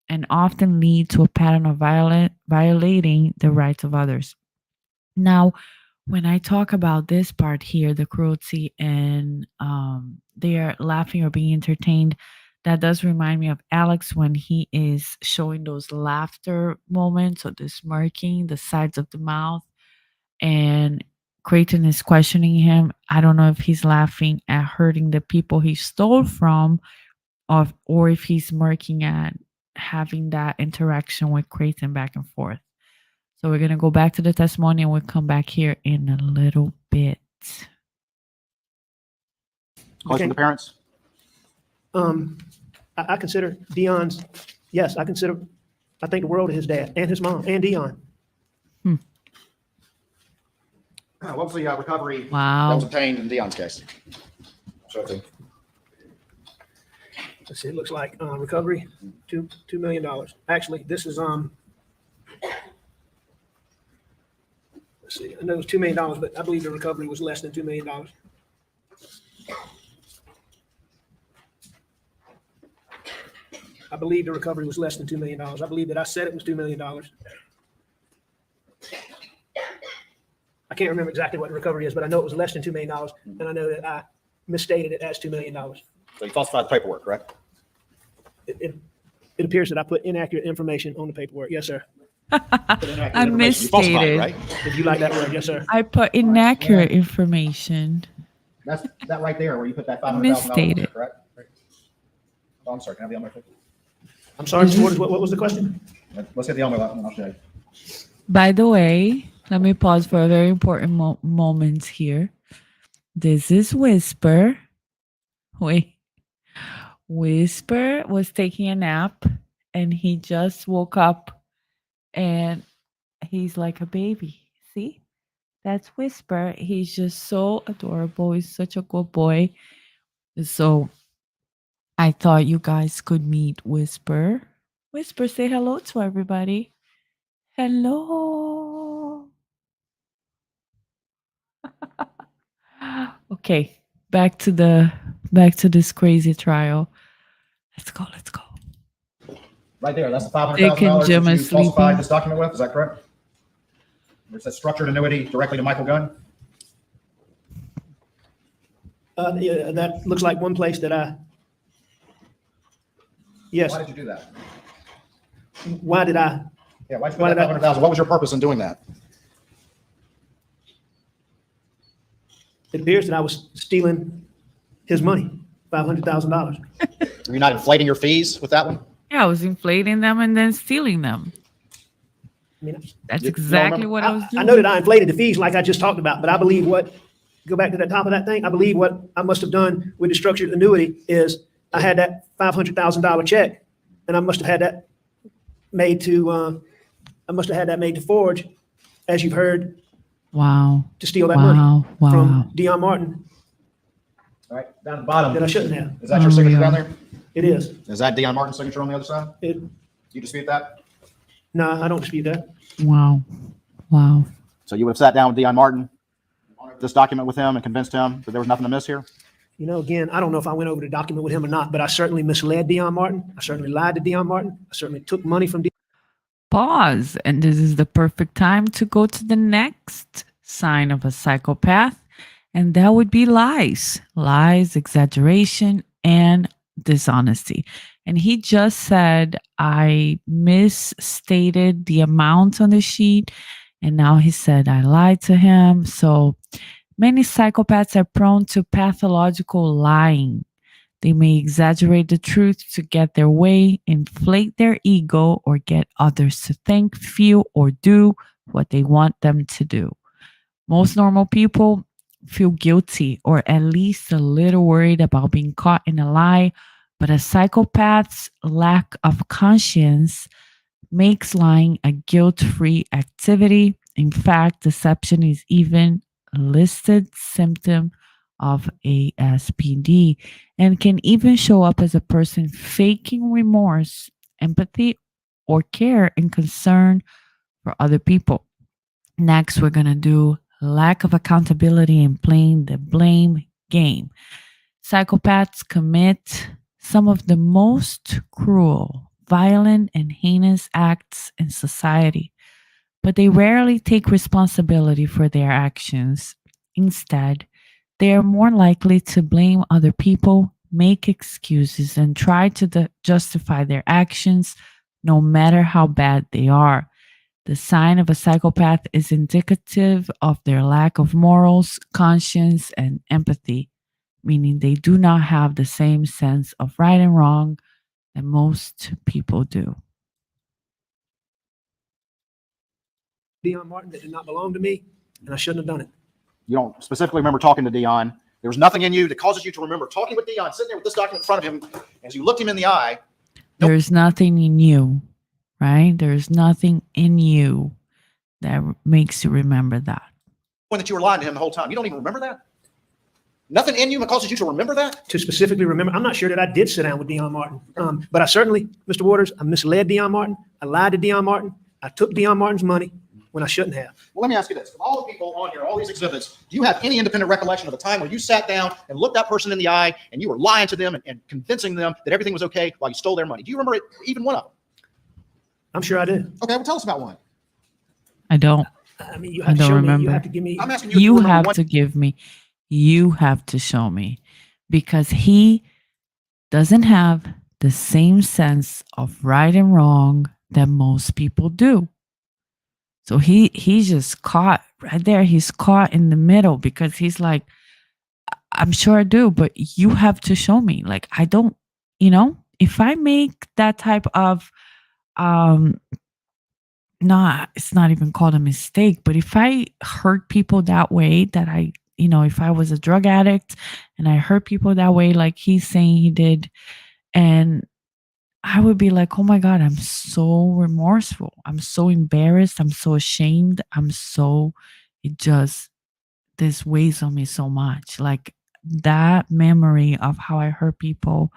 and often lead to a pattern of violating the rights of others. Now, when I talk about this part here, the cruelty and they are laughing or being entertained, that does remind me of Alex when he is showing those laughter moments or the smirking, the sides of the mouth, and Creighton is questioning him. I don't know if he's laughing at hurting the people he stole from, or if he's smirking at having that interaction with Creighton back and forth. So we're going to go back to the testimony and we'll come back here in a little bit. Close to the parents? I consider Dion's, yes, I think the world of his dad and his mom and Dion. What was the recovery that Wow. was obtained in Dion's case? Let's see, it looks like recovery, $2 million. Actually, this is, let's see, I know it was $2 million, but I believe the recovery was less than $2 million. I believe the recovery was less than $2 million. I believe that I said it was $2 million. I can't remember exactly what the recovery is, but I know it was less than $2 million, and I know that I misstated it as $2 million. So you falsified the paperwork, correct? It appears that I put inaccurate information on the paperwork. Yes, sir. I You falsified, misstated. right? If you like that word, yes, sir. I put inaccurate information. That's that right there where you put that $500,000, Misstated. correct? Oh, I'm sorry. Can I have the envelope? I'm sorry, Mr. Waters, what was the question? Let's get the envelope and I'll show you. By the way, let me pause for a very important moment here. This is Whisper. Wait. Whisper was taking a nap and he just woke up and he's like a baby. See? That's Whisper. He's just so adorable. He's such a good boy. So I thought you guys could meet Whisper. Whisper, say hello to everybody. Hello. Okay, back to this crazy trial. Let's go. Let's go. Right there, that's the Dick and $500,000 Jim that you is sleeping. falsified this document with, is that correct? It says structured annuity directly to Michael Gunn? Yeah, that looks like one place that yes. Why did you do that? Why did I? Yeah, why'd you Why put did that I- 500,000? What was your purpose in doing that? It appears that I was stealing his money, $500,000. Were you not inflating your fees with that one? Yeah, I was inflating them and then stealing them. I mean, That's You don't exactly remember- what I was doing. I know that I inflated the fees like I just talked about, but I believe go back to the top of that thing, I believe what I must have done with the structured annuity is I had that $500,000 check, and I must have had that made to forge, as you've heard, Wow. to steal that money Wow. Wow. from Dion Martin All right, down at the bottom, that I shouldn't have. is that your signature down yeah. there? It is. Is that Dion Martin's signature on the other side? It, You dispute that? no, I don't dispute that. Wow. Wow. So you would have sat down with Dion Martin, this document with him, and convinced him that there was nothing amiss here? You know, again, I don't know if I went over the document with him or not, but I certainly misled Dion Martin. I certainly lied to Dion Martin. I certainly took money from Dion. Pause. And this is the perfect time to go to the next sign of a psychopath. And that would be lies, exaggeration, and dishonesty. And he just said, I misstated the amount on the sheet. And now he said, I lied to him. So many psychopaths are prone to pathological lying. They may exaggerate the truth to get their way, inflate their ego, or get others to think, feel, or do what they want them to do. Most normal people feel guilty or at least a little worried about being caught in a lie, but a psychopath's lack of conscience makes lying a guilt-free activity. In fact, deception is even a listed symptom of ASPD and can even show up as a person faking remorse, empathy, or care and concern for other people. Next, we're going to do lack of accountability and playing the blame game. Psychopaths commit some of the most cruel, violent, and heinous acts in society, but they rarely take responsibility for their actions. Instead, they are more likely to blame other people, make excuses, and try to justify their actions, no matter how bad they are. The sign of a psychopath is indicative of their lack of morals, conscience, and empathy, meaning they do not have the same sense of right and wrong that most people do. Dion Martin that did not belong to me, and I shouldn't have done it. You don't specifically remember talking to Dion. There was nothing in you that causes you to remember talking with Dion, sitting there with this document in front of him. As you looked him in the eye, There's nothing in you, right? There's nothing in you that makes you remember that. when that you were lying to him the whole time. You don't even remember that? Nothing in you that causes you to remember that? To specifically remember, I'm not sure that I did sit down with Dion Martin, but I certainly, Mr. Waters, I misled Dion Martin. I lied to Dion Martin. I took Dion Martin's money when I shouldn't have. Well, let me ask you this. Of all the people on here, all these exhibits, do you have any independent recollection of a time where you sat down and looked that person in the eye and you were lying to them and convincing them that everything was okay while you stole their money? Do you remember it, even one of them? I'm sure I do. Okay, well, tell us about one. I don't. I mean, you I have to don't show me. You remember. have to give me. I'm asking you. if You remember have one- to give me, you have to show me, because he doesn't have the same sense of right and wrong that most people do. So he's just caught right there. He's caught in the middle because he's like, I'm sure I do, but you have to show me. Like, I don't, if I make that type of it's not even called a mistake, but if I hurt people that way, that if I was a drug addict and I hurt people that way, like he's saying he did, and I would be like, oh my God, I'm so remorseful. I'm so embarrassed. I'm so ashamed. I'm so, this weighs on me so much. Like that memory of how I hurt people,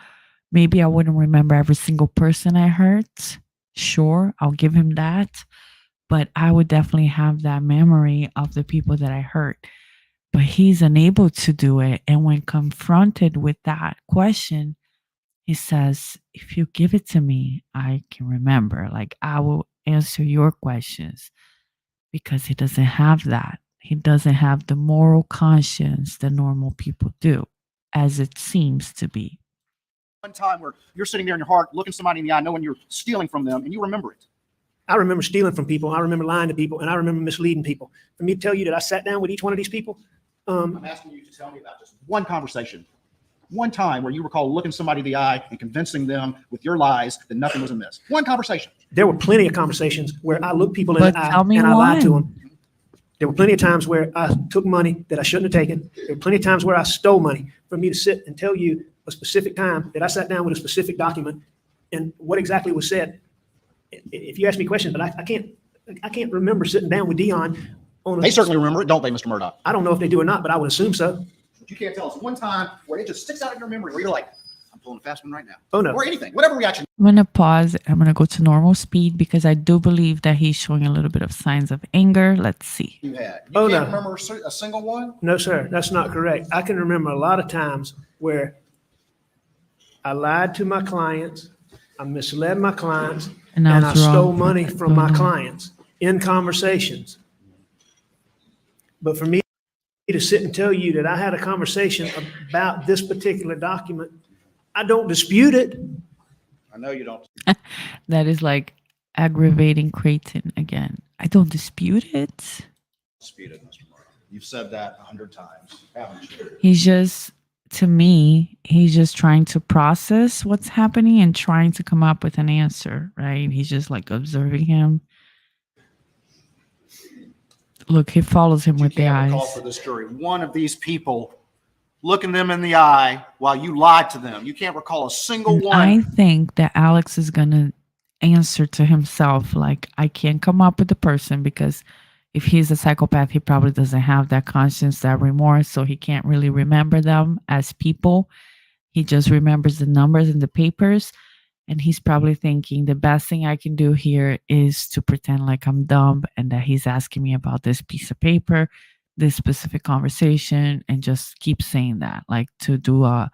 maybe I wouldn't remember every single person I hurt. Sure, I'll give him that. But I would definitely have that memory of the people that I hurt. But he's unable to do it. And when confronted with that question, he says, if you give it to me, I can remember. Like I will answer your questions, because he doesn't have that. He doesn't have the moral conscience that normal people do, as it seems to be. One time where you're sitting there in your heart, looking somebody in the eye, knowing you're stealing from them, and you remember it. I remember stealing from people. I remember lying to people, and I remember misleading people. For me to tell you that I sat down with each one of these people, I'm asking you to tell me about just one conversation, one time where you recall looking somebody in the eye and convincing them with your lies that nothing was amiss. One conversation. there were plenty of conversations where I looked people in But the eye tell me and I lied to one. them. There were plenty of times where I took money that I shouldn't have taken. There were plenty of times where I stole money. For me to sit and tell you a specific time that I sat down with a specific document and what exactly was said. If you ask me questions, but I can't remember sitting down with Dion on They certainly remember it, don't they, Mr. Murdaugh? I don't know if they do or not, but I would assume so. But you can't tell us one time where it just sticks out in your memory where you're like, I'm pulling a fast one right now. Oh, no. Or anything, whatever reaction. I'm going to pause. I'm going to go to normal speed because I do believe that he's showing a little bit of signs of anger. Let's see. You had. You Oh, can't no. remember a single one? No, sir, that's not correct. I can remember a lot of times where I lied to my clients, I misled my clients, And and I I was wrong stole for money that. from my Mhm. clients in conversations. But for me to sit and tell you that I had a conversation about this particular document, I don't dispute it. I know you don't That is like aggravating Creighton again. I don't dispute it. dispute it, Mr. Murdaugh. You've said that 100 times, haven't you? He's just, to me, he's just trying to process what's happening and trying to come up with an answer, right? He's just like observing him. Look, he follows him You with the can't recall eyes. for this jury one of these people looking them in the eye while you lied to them. You can't recall a single And one. I think that Alex is going to answer to himself, like, I can't come up with the person because if he's a psychopath, he probably doesn't have that conscience, that remorse. So he can't really remember them as people. He just remembers the numbers and the papers. And he's probably thinking the best thing I can do here is to pretend like I'm dumb and that he's asking me about this piece of paper, this specific conversation, and just keep saying that, like to do a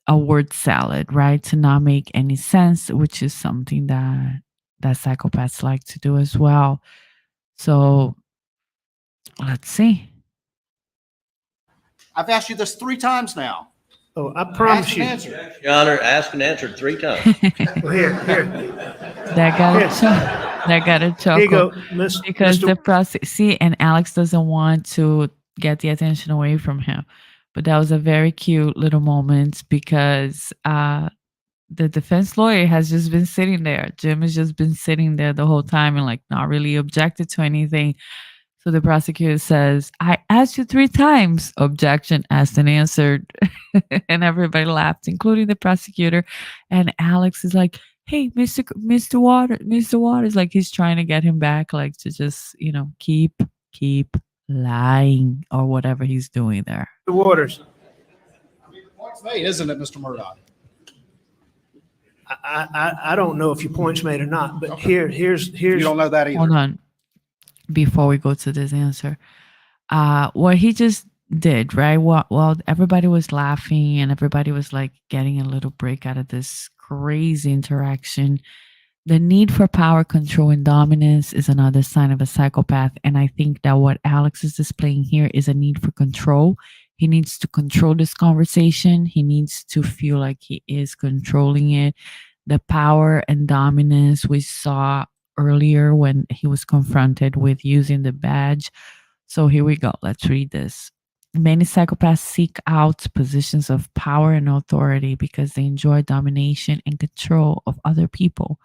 word salad, right? To not make any sense, which is something that psychopaths like to do as well. So let's see. I've asked you this 3 times now. Oh, I promise Ask you. and answer. Your Honor, asked and answered 3 times. Well, here, That got Yes. that got a chuckle. here you go, Miss. Because Mr. the process, see, and Alex doesn't want to get the attention away from him. But that was a very cute little moment because the defense lawyer has just been sitting there. Jim has just been sitting there the whole time and like not really objected to anything. So the prosecutor says, I asked you 3 times. Objection, asked and answered. And everybody laughed, including the prosecutor. And Alex is like, hey, Mr. Waters, like he's trying to get him back, like to just, keep lying or whatever he's doing there. Waters, I mean, the point's made, isn't it, Mr. Murdaugh? I don't know if your point's made or not, but here's You don't know that either. Hold on. Before we go to this answer, what he just did, right? While everybody was laughing and everybody was like getting a little break out of this crazy interaction, the need for power, control, and dominance is another sign of a psychopath. And I think that what Alex is displaying here is a need for control. He needs to control this conversation. He needs to feel like he is controlling it. The power and dominance we saw earlier when he was confronted with using the badge. So here we go. Let's read this. Many psychopaths seek out positions of power and authority because they enjoy domination and control of other people.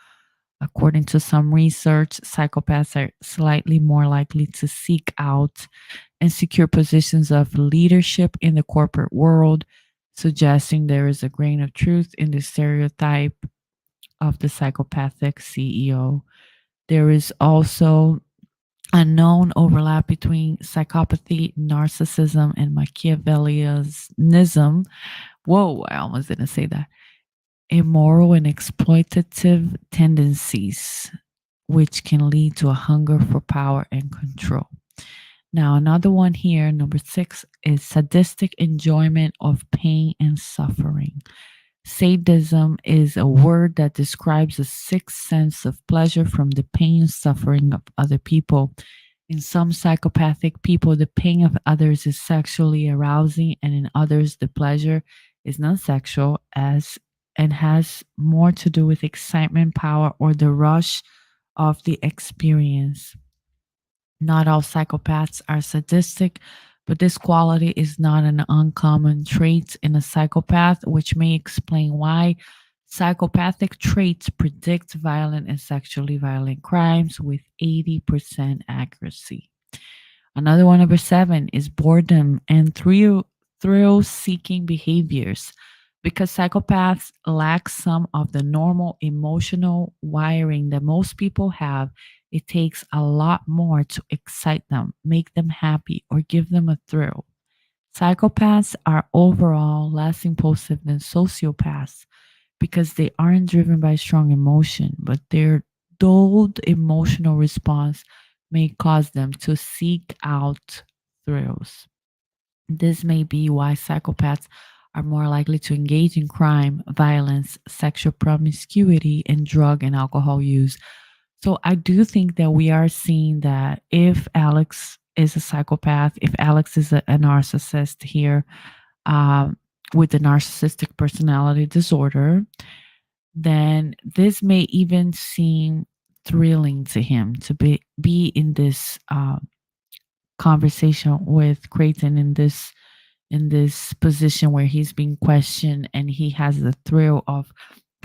According to some research, psychopaths are slightly more likely to seek out and secure positions of leadership in the corporate world, suggesting there is a grain of truth in the stereotype of the psychopathic CEO. There is also a known overlap between psychopathy, narcissism, and Machiavellianism. Whoa, I almost didn't say that. Immoral and exploitative tendencies, which can lead to a hunger for power and control. Now, another one here, number 6, is sadistic enjoyment of pain and suffering. Sadism is a word that describes a sick sense of pleasure from the pain and suffering of other people. In some psychopathic people, the pain of others is sexually arousing, and in others, the pleasure is non sexual as and has more to do with excitement, power, or the rush of the experience. Not all psychopaths are sadistic, but this quality is not an uncommon trait in a psychopath, which may explain why psychopathic traits predict violent and sexually violent crimes with 80% accuracy. Another one, number 7, is boredom and thrill seeking behaviors. Because psychopaths lack some of the normal emotional wiring that most people have, it takes a lot more to excite them, make them happy, or give them a thrill. Psychopaths are overall less impulsive than sociopaths because they aren't driven by strong emotion, but their dulled emotional response may cause them to seek out thrills. This may be why psychopaths are more likely to engage in crime, violence, sexual promiscuity, and drug and alcohol use. So I do think that we are seeing that if Alex is a psychopath, if Alex is a narcissist here, um, with a narcissistic personality disorder, then this may even seem thrilling to him to be in this conversation with Creighton in this position where he's being questioned and he has the thrill of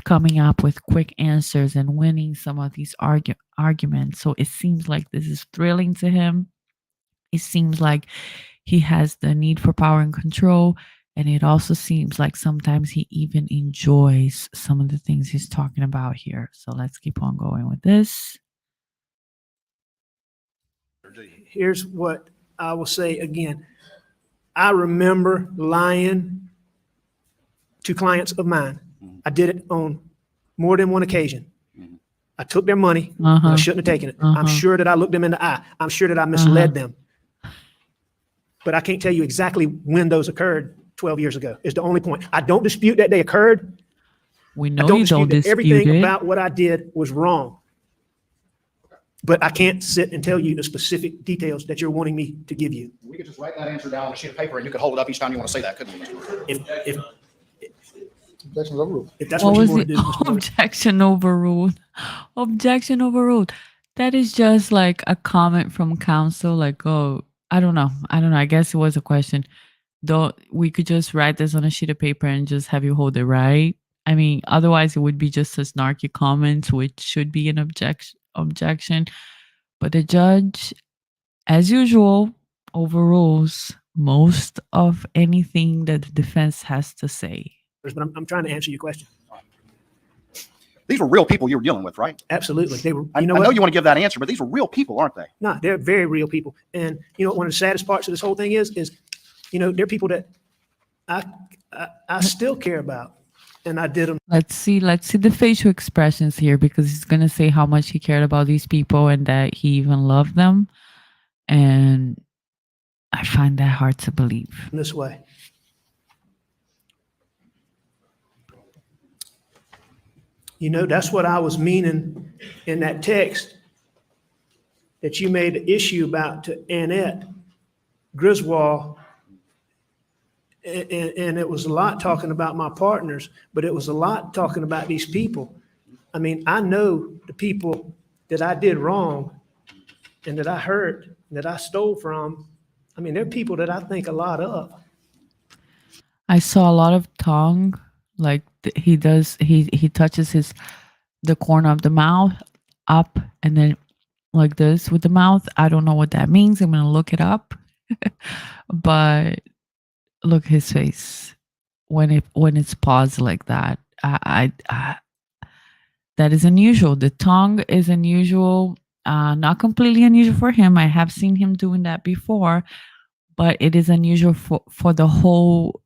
coming up with quick answers and winning some of these arguments. So it seems like this is thrilling to him. It seems like he has the need for power and control. And it also seems like sometimes he even enjoys some of the things he's talking about here. So let's keep on going with this. Here's what I will say again. I remember lying to clients of mine. I did it on more than one occasion. I took their money when I shouldn't have taken it. I'm sure that I looked them in the eye. I'm sure that I misled them. But I can't tell you exactly when those occurred 12 years ago is the only point. I don't dispute that they occurred. We know I don't you don't dispute that dispute everything it. about what I did was wrong. But I can't sit and tell you the specific details that you're wanting me to give you. We could just write that answer down on a sheet of paper and you could hold it up each time you want to say that, couldn't you, Mr. If Objection's overruled. if that's What what was you want the to do, Mr. Miller. objection overruled? Objection overruled. That is just like a comment from counsel, like, oh, I don't know. I guess it was a question. Though we could just write this on a sheet of paper and just have you hold it, right? I mean, otherwise it would be just a snarky comment, which should be an objection. But the judge, as usual, overrules most of anything that the defense has to say. But I'm trying to answer your question. These were real people you were dealing with, right? Absolutely. They were, I you know know what? you want to give that answer, but these were real people, aren't they? No, they're very real people. And you know what one of the saddest parts of this whole thing is, you know, they're people that I still care about. And I did them. Let's see the facial expressions here, because he's gonna say how much he cared about these people and that he even loved them. And I find that hard to believe. this way. You know, that's what I was meaning in that text that you made an issue about to Annette Griswold. And it was a lot talking about my partners, but it was a lot talking about these people. I mean, I know the people that I did wrong and that I hurt, that I stole from. I mean, they're people that I think a lot of. I saw a lot of tongue, like he touches the corner of the mouth up and then like this with the mouth. I don't know what that means. I'm gonna look it up. But look his face when it's paused like that. I that is unusual. The tongue is unusual. Not completely unusual for him. I have seen him doing that before, but it is unusual for the whole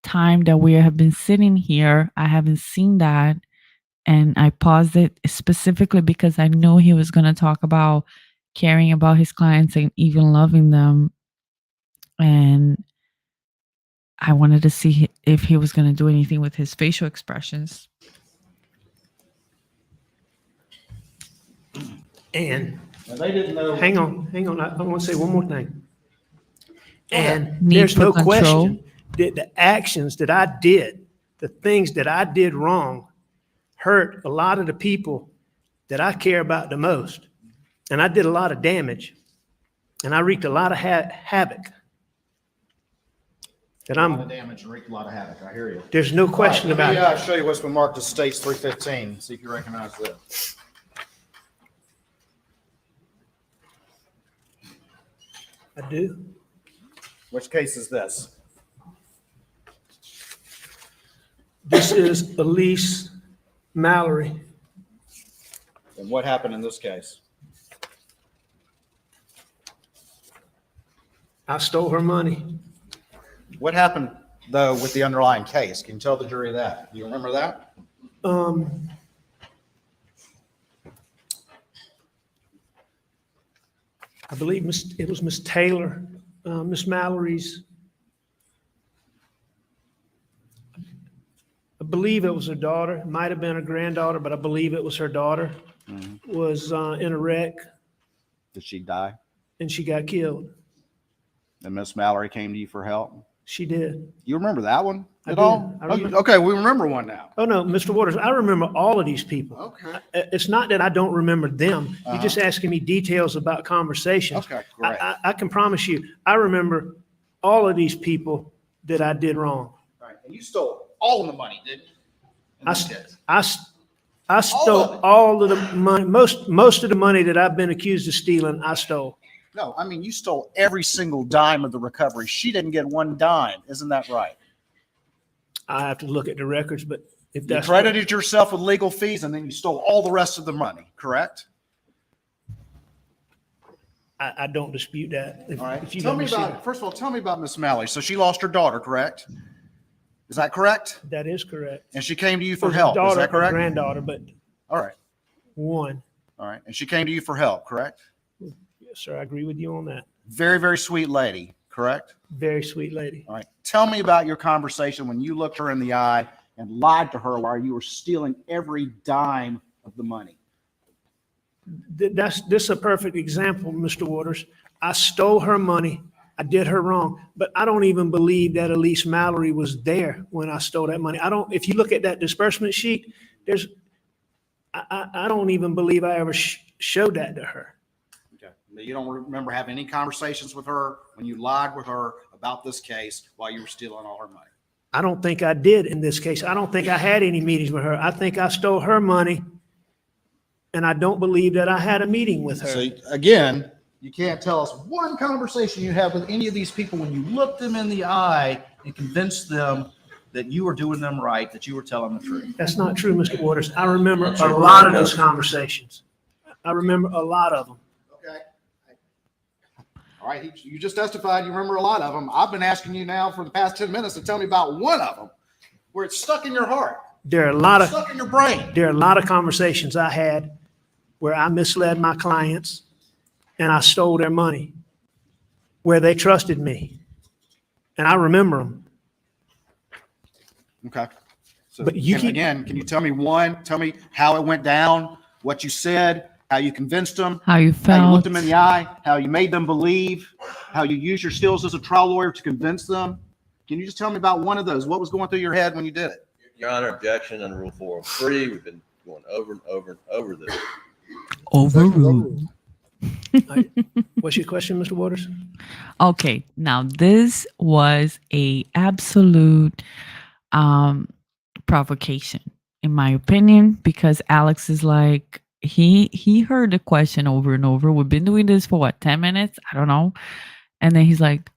time that we have been sitting here. I haven't seen that. And I paused it specifically because I knew he was going to talk about caring about his clients and even loving them. And I wanted to see if he was going to do anything with his facial expressions. And They didn't know. hang on. I want to say one more thing. And Need there's for no control. question that the actions that I did, the things that I did wrong, hurt a lot of the people that I care about the most. And I did a lot of damage. And I wreaked a lot of havoc. That A lot of I'm, damage and wreaked a lot of havoc. I hear you. there's no question about Let it. me show you what's been marked as States 315. See if you recognize this. I do. Which case is this? This is Elise Mallory. And what happened in this case? I stole her money. What happened, though, with the underlying case? Can you tell the jury that? Do you remember that? I believe it was Miss Taylor, Miss Mallory's. I believe it was her daughter. It might have been her granddaughter, but I believe it was her daughter. Was in a wreck Did she die? and she got killed. And Miss Mallory came to you for help? She did. You remember that one I at do. all? I remember. Okay, we remember one now. Oh, no, Mr. Waters, I remember all of these people. Okay. It's not that I don't remember them. You're just asking me details about conversations. Okay, great. I can promise you, I remember all of these people that I did wrong. Right. And you stole all of the money, didn't you? In I, this s- case? I s- I stole all of the money, most of the money that I've been accused of stealing, I stole. No, I mean, you stole every single dime of the recovery. She didn't get one dime. Isn't that right? I have to look at the records, but if You that's. credited yourself with legal fees and then you stole all the rest of the money, correct? I don't dispute that. All right. If you Tell let me see about, first of all, tell me about Miss Mallory. So she lost her daughter, correct? Is that correct? that is correct. And she came to you It for was a help. Is daughter, that correct? Granddaughter, but All right. one. All right. And she came to you for help, correct? Yes, sir, I agree with you on that. Very, very sweet lady, correct? Very sweet lady. All right. Tell me about your conversation when you looked her in the eye and lied to her while you were stealing every dime of the money. This is a perfect example, Mr. Waters. I stole her money. I did her wrong, but I don't even believe that Elise Mallory was there when I stole that money. If you look at that disbursement sheet, I don't even believe I ever showed that to her. Okay. You don't remember having any conversations with her when you lied with her about this case while you were stealing all her money? I don't think I did in this case. I don't think I had any meetings with her. I think I stole her money, and I don't believe that I had a meeting with her. So again, you can't tell us one conversation you have with any of these people when you look them in the eye and convince them that you were doing them right, that you were telling the truth. That's not true, Mr. Waters. I remember a lot of those conversations. I remember a lot of them. Okay. All right. You just testified you remember a lot of them. I've been asking you now for the past 10 minutes to tell me about one of them where it's stuck in your heart, There are a lot of stuck in your brain. There are a lot of conversations I had where I misled my clients and I stole their money, where they trusted me. And I remember them. Okay. So But you keep- again, can you tell me how it went down, what you said, how you convinced them, How you how you felt. looked them in the eye, how you made them believe, how you used your skills as a trial lawyer to convince them? Can you just tell me about one of those? What was going through your head when you did it? Your Honor, objection under Rule 403. We've been going over and over and over this. Overruled. What's your question, Mr. Waters? Okay, now this was a absolute provocation, in my opinion, because Alex is like, he heard the question over and over. We've been doing this for what, 10 minutes? I don't know. And then he's like,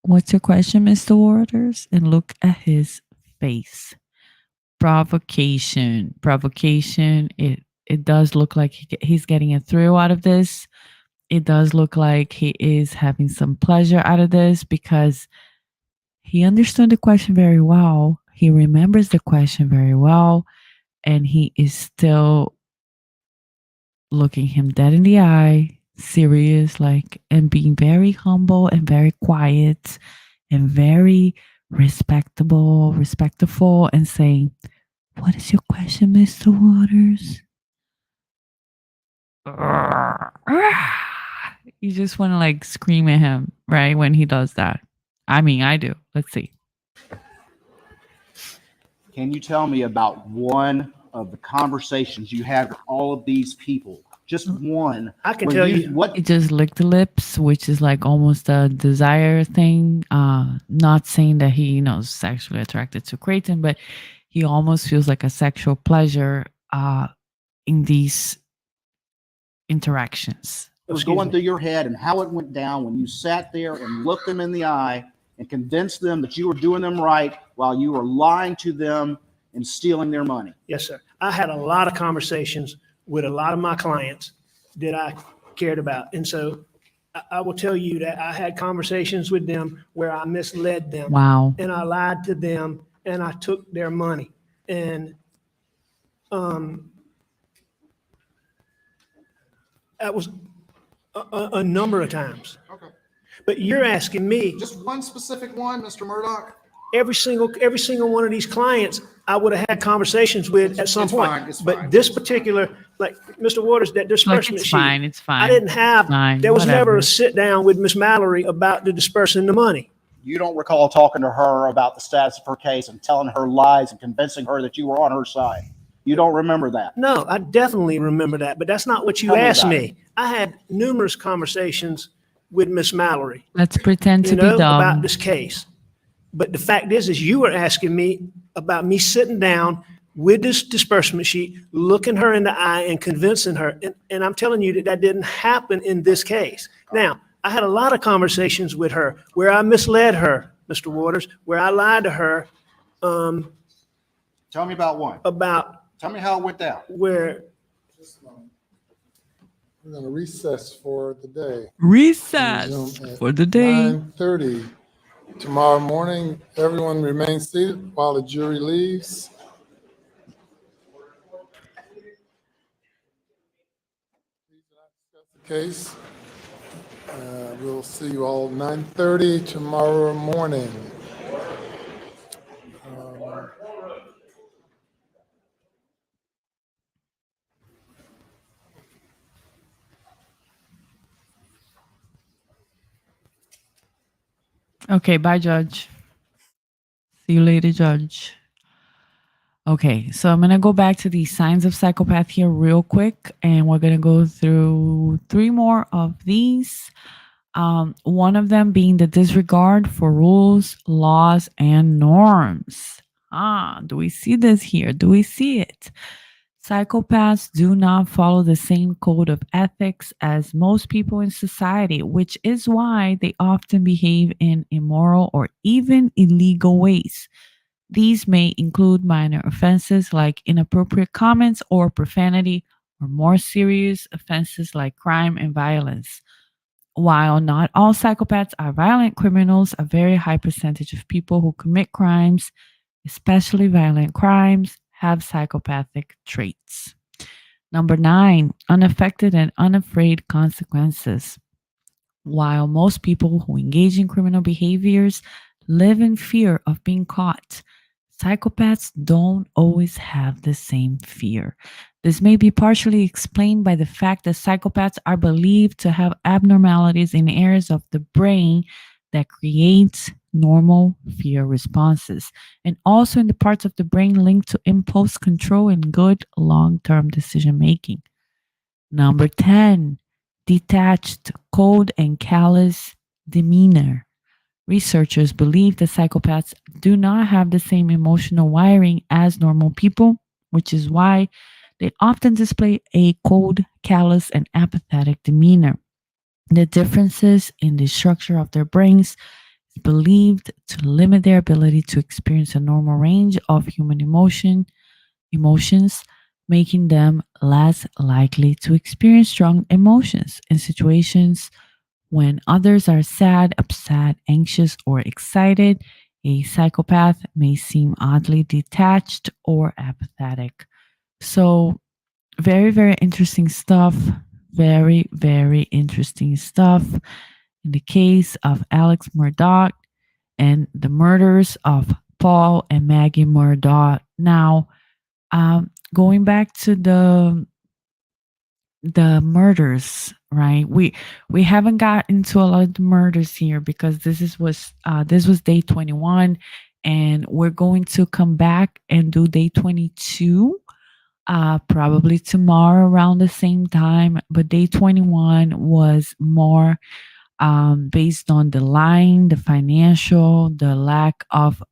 what's your question, Mr. Waters? And look at his face. Provocation. it does look like he's getting a thrill out of this. It does look like he is having some pleasure out of this because he understood the question very well. He remembers the question very well, and he is still looking him dead in the eye, serious, like, and being very humble and very quiet and very respectful, and saying, "What is your question, Mr. Waters?" You just want to like scream at him, right? When he does that. I mean, I do. Let's see. Can you tell me about one of the conversations you had with all of these people? Just one. I can where tell you what He just licked the lips, which is like almost a desire thing. Not saying that he, is sexually attracted to Creighton, but he almost feels like a sexual pleasure in these interactions. was going through your head and how it went down when you sat there and looked them in the eye and convinced them that you were doing them right while you were lying to them and stealing their money. Yes, sir. I had a lot of conversations with a lot of my clients that I cared about. And so I will tell you that I had conversations with them where I misled them. Wow. And I lied to them and I took their money. And that was a number of times. Okay. But you're asking me, Just one specific one, Mr. Murdaugh? every single one of these clients, I would have had conversations with at some It's point. fine, it's But fine. this particular, like Mr. Waters, that Like, disbursement it's sheet, fine. It's fine. I didn't have, Fine, there was never whatever. a sit down with Miss Mallory about the dispersing the money. You don't recall talking to her about the status of her case and telling her lies and convincing her that you were on her side. You don't remember that. No, I definitely remember that, but that's not what you Tell me asked about me. I had numerous conversations with Miss Mallory, Let's pretend to be about dumb. this case. But the fact is you were asking me about me sitting down with this disbursement sheet, looking her in the eye and convincing her. And I'm telling you that didn't happen in this case. Now, I had a lot of conversations with her where I misled her, Mr. Waters, where I lied to her Tell me about one. about Tell me how it went down. where We're going to recess for the day. Recess Resume at for the day. 9:30 tomorrow morning. Everyone remain seated while the jury leaves. Please do not discuss the case. We'll see you all 9:30 tomorrow morning. Okay, bye, Judge. See you later, Judge. Okay, so I'm going to go back to the signs of psychopath here real quick, and we're going to go through 3 more of these. One of them being the disregard for rules, laws, and norms. Do we see this here? Do we see it? Psychopaths do not follow the same code of ethics as most people in society, which is why they often behave in immoral or even illegal ways. These may include minor offenses like inappropriate comments or profanity, or more serious offenses like crime and violence. While not all psychopaths are violent criminals, a very high percentage of people who commit crimes, especially violent crimes, have psychopathic traits. Number 9, unaffected and unafraid consequences. While most people who engage in criminal behaviors live in fear of being caught, psychopaths don't always have the same fear. This may be partially explained by the fact that psychopaths are believed to have abnormalities in areas of the brain that create normal fear responses, and also in the parts of the brain linked to impulse control and good long-term decision making. Number 10, detached, cold, and callous demeanor. Researchers believe that psychopaths do not have the same emotional wiring as normal people, which is why they often display a cold, callous, and apathetic demeanor. The differences in the structure of their brains is believed to limit their ability to experience a normal range of human emotions, making them less likely to experience strong emotions in situations when others are sad, upset, anxious, or excited. A psychopath may seem oddly detached or apathetic. So, very, very interesting stuff. Very, very interesting stuff. In the case of Alex Murdaugh and the murders of Paul and Maggie Murdaugh. Now, going back to the murders, right? We haven't got into a lot of the murders here because this was day 21, and we're going to come back and do day 22 probably tomorrow around the same time. But day 21 was more based on the lying, the financial, the lack of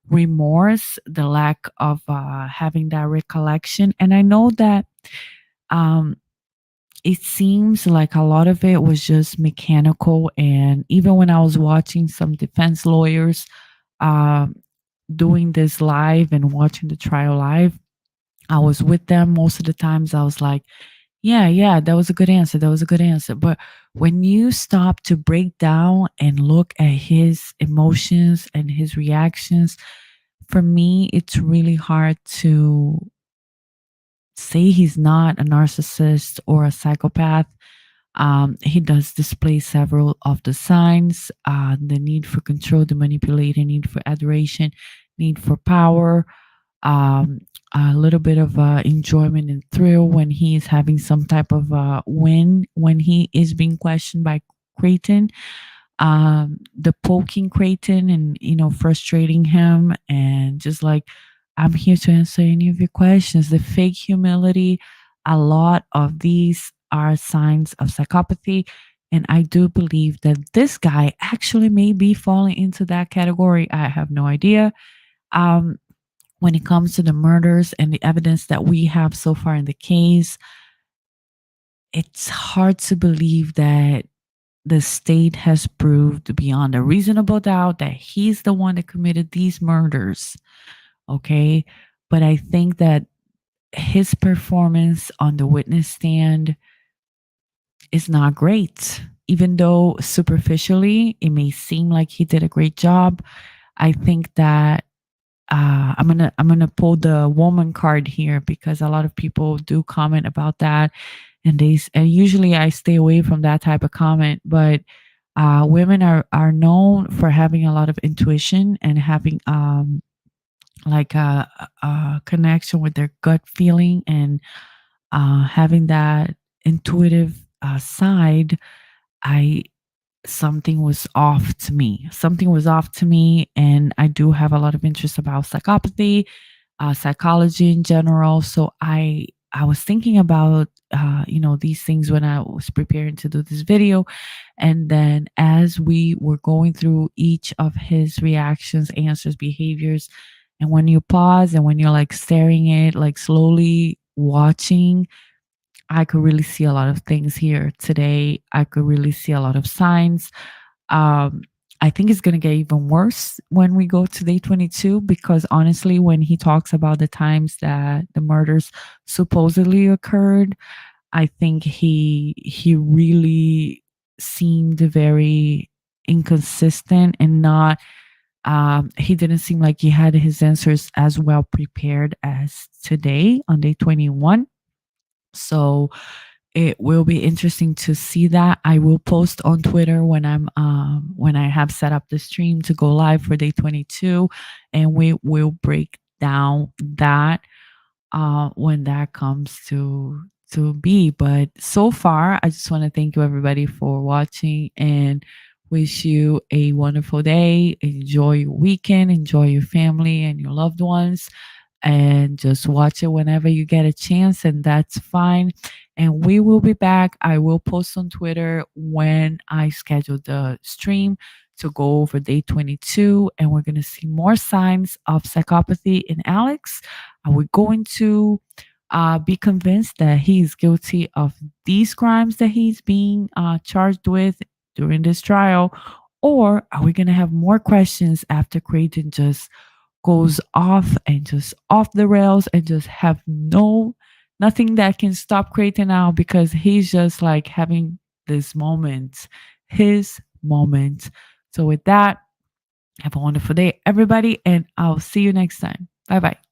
remorse, the lack of having that recollection. And I know that um, it seems like a lot of it was just mechanical. And even when I was watching some defense lawyers uh, doing this live and watching the trial live, I was with them most of the times. I was like, yeah, yeah, that was a good answer. That was a good answer. But when you stop to break down and look at his emotions and his reactions, for me, it's really hard to say he's not a narcissist or a psychopath. He does display several of the signs, the need for control, the manipulating, need for adoration, need for power, um, a little bit of enjoyment and thrill when he is having some type of win, when he is being questioned by Creighton, the poking Creighton and, frustrating him and just like, I'm here to answer any of your questions. The fake humility, a lot of these are signs of psychopathy. And I do believe that this guy actually may be falling into that category. I have no idea. Um, when it comes to the murders and the evidence that we have so far in the case, it's hard to believe that the state has proved beyond a reasonable doubt that he's the one that committed these murders. Okay. But I think that his performance on the witness stand is not great. Even though superficially it may seem like he did a great job, I think that I'm gonna pull the woman card here because a lot of people do comment about that, and and usually I stay away from that type of comment. But women are known for having a lot of intuition and having like a connection with their gut feeling and having that intuitive side. I Something was off to me. Something was off to me, and I do have a lot of interest about psychopathy, psychology in general. So I was thinking about these things when I was preparing to do this video, and then as we were going through each of his reactions, answers, behaviors, and when you pause and when you're like staring at it, like slowly watching, I could really see a lot of things here today. I could really see a lot of signs. Um, I think it's going to get even worse when we go to day 22 because honestly, when he talks about the times that the murders supposedly occurred, I think he really seemed very inconsistent and not he didn't seem like he had his answers as well prepared as today on day 21. So it will be interesting to see that. I will post on Twitter when I have set up the stream to go live for day 22, and we will break down that when that comes to be. But so far, I just want to thank you everybody for watching and wish you a wonderful day. Enjoy your weekend, enjoy your family and your loved ones, and just watch it whenever you get a chance, and that's fine. And we will be back. I will post on Twitter when I schedule the stream to go over day 22, and we're going to see more signs of psychopathy in Alex. Are we going to be convinced that he is guilty of these crimes that he's being charged with during this trial? Or are we going to have more questions after Creighton just goes off and just off the rails and just have nothing that can stop Creighton now, because he's just like having this moment, his moment. So with that, have a wonderful day, everybody, and I'll see you next time. Bye bye.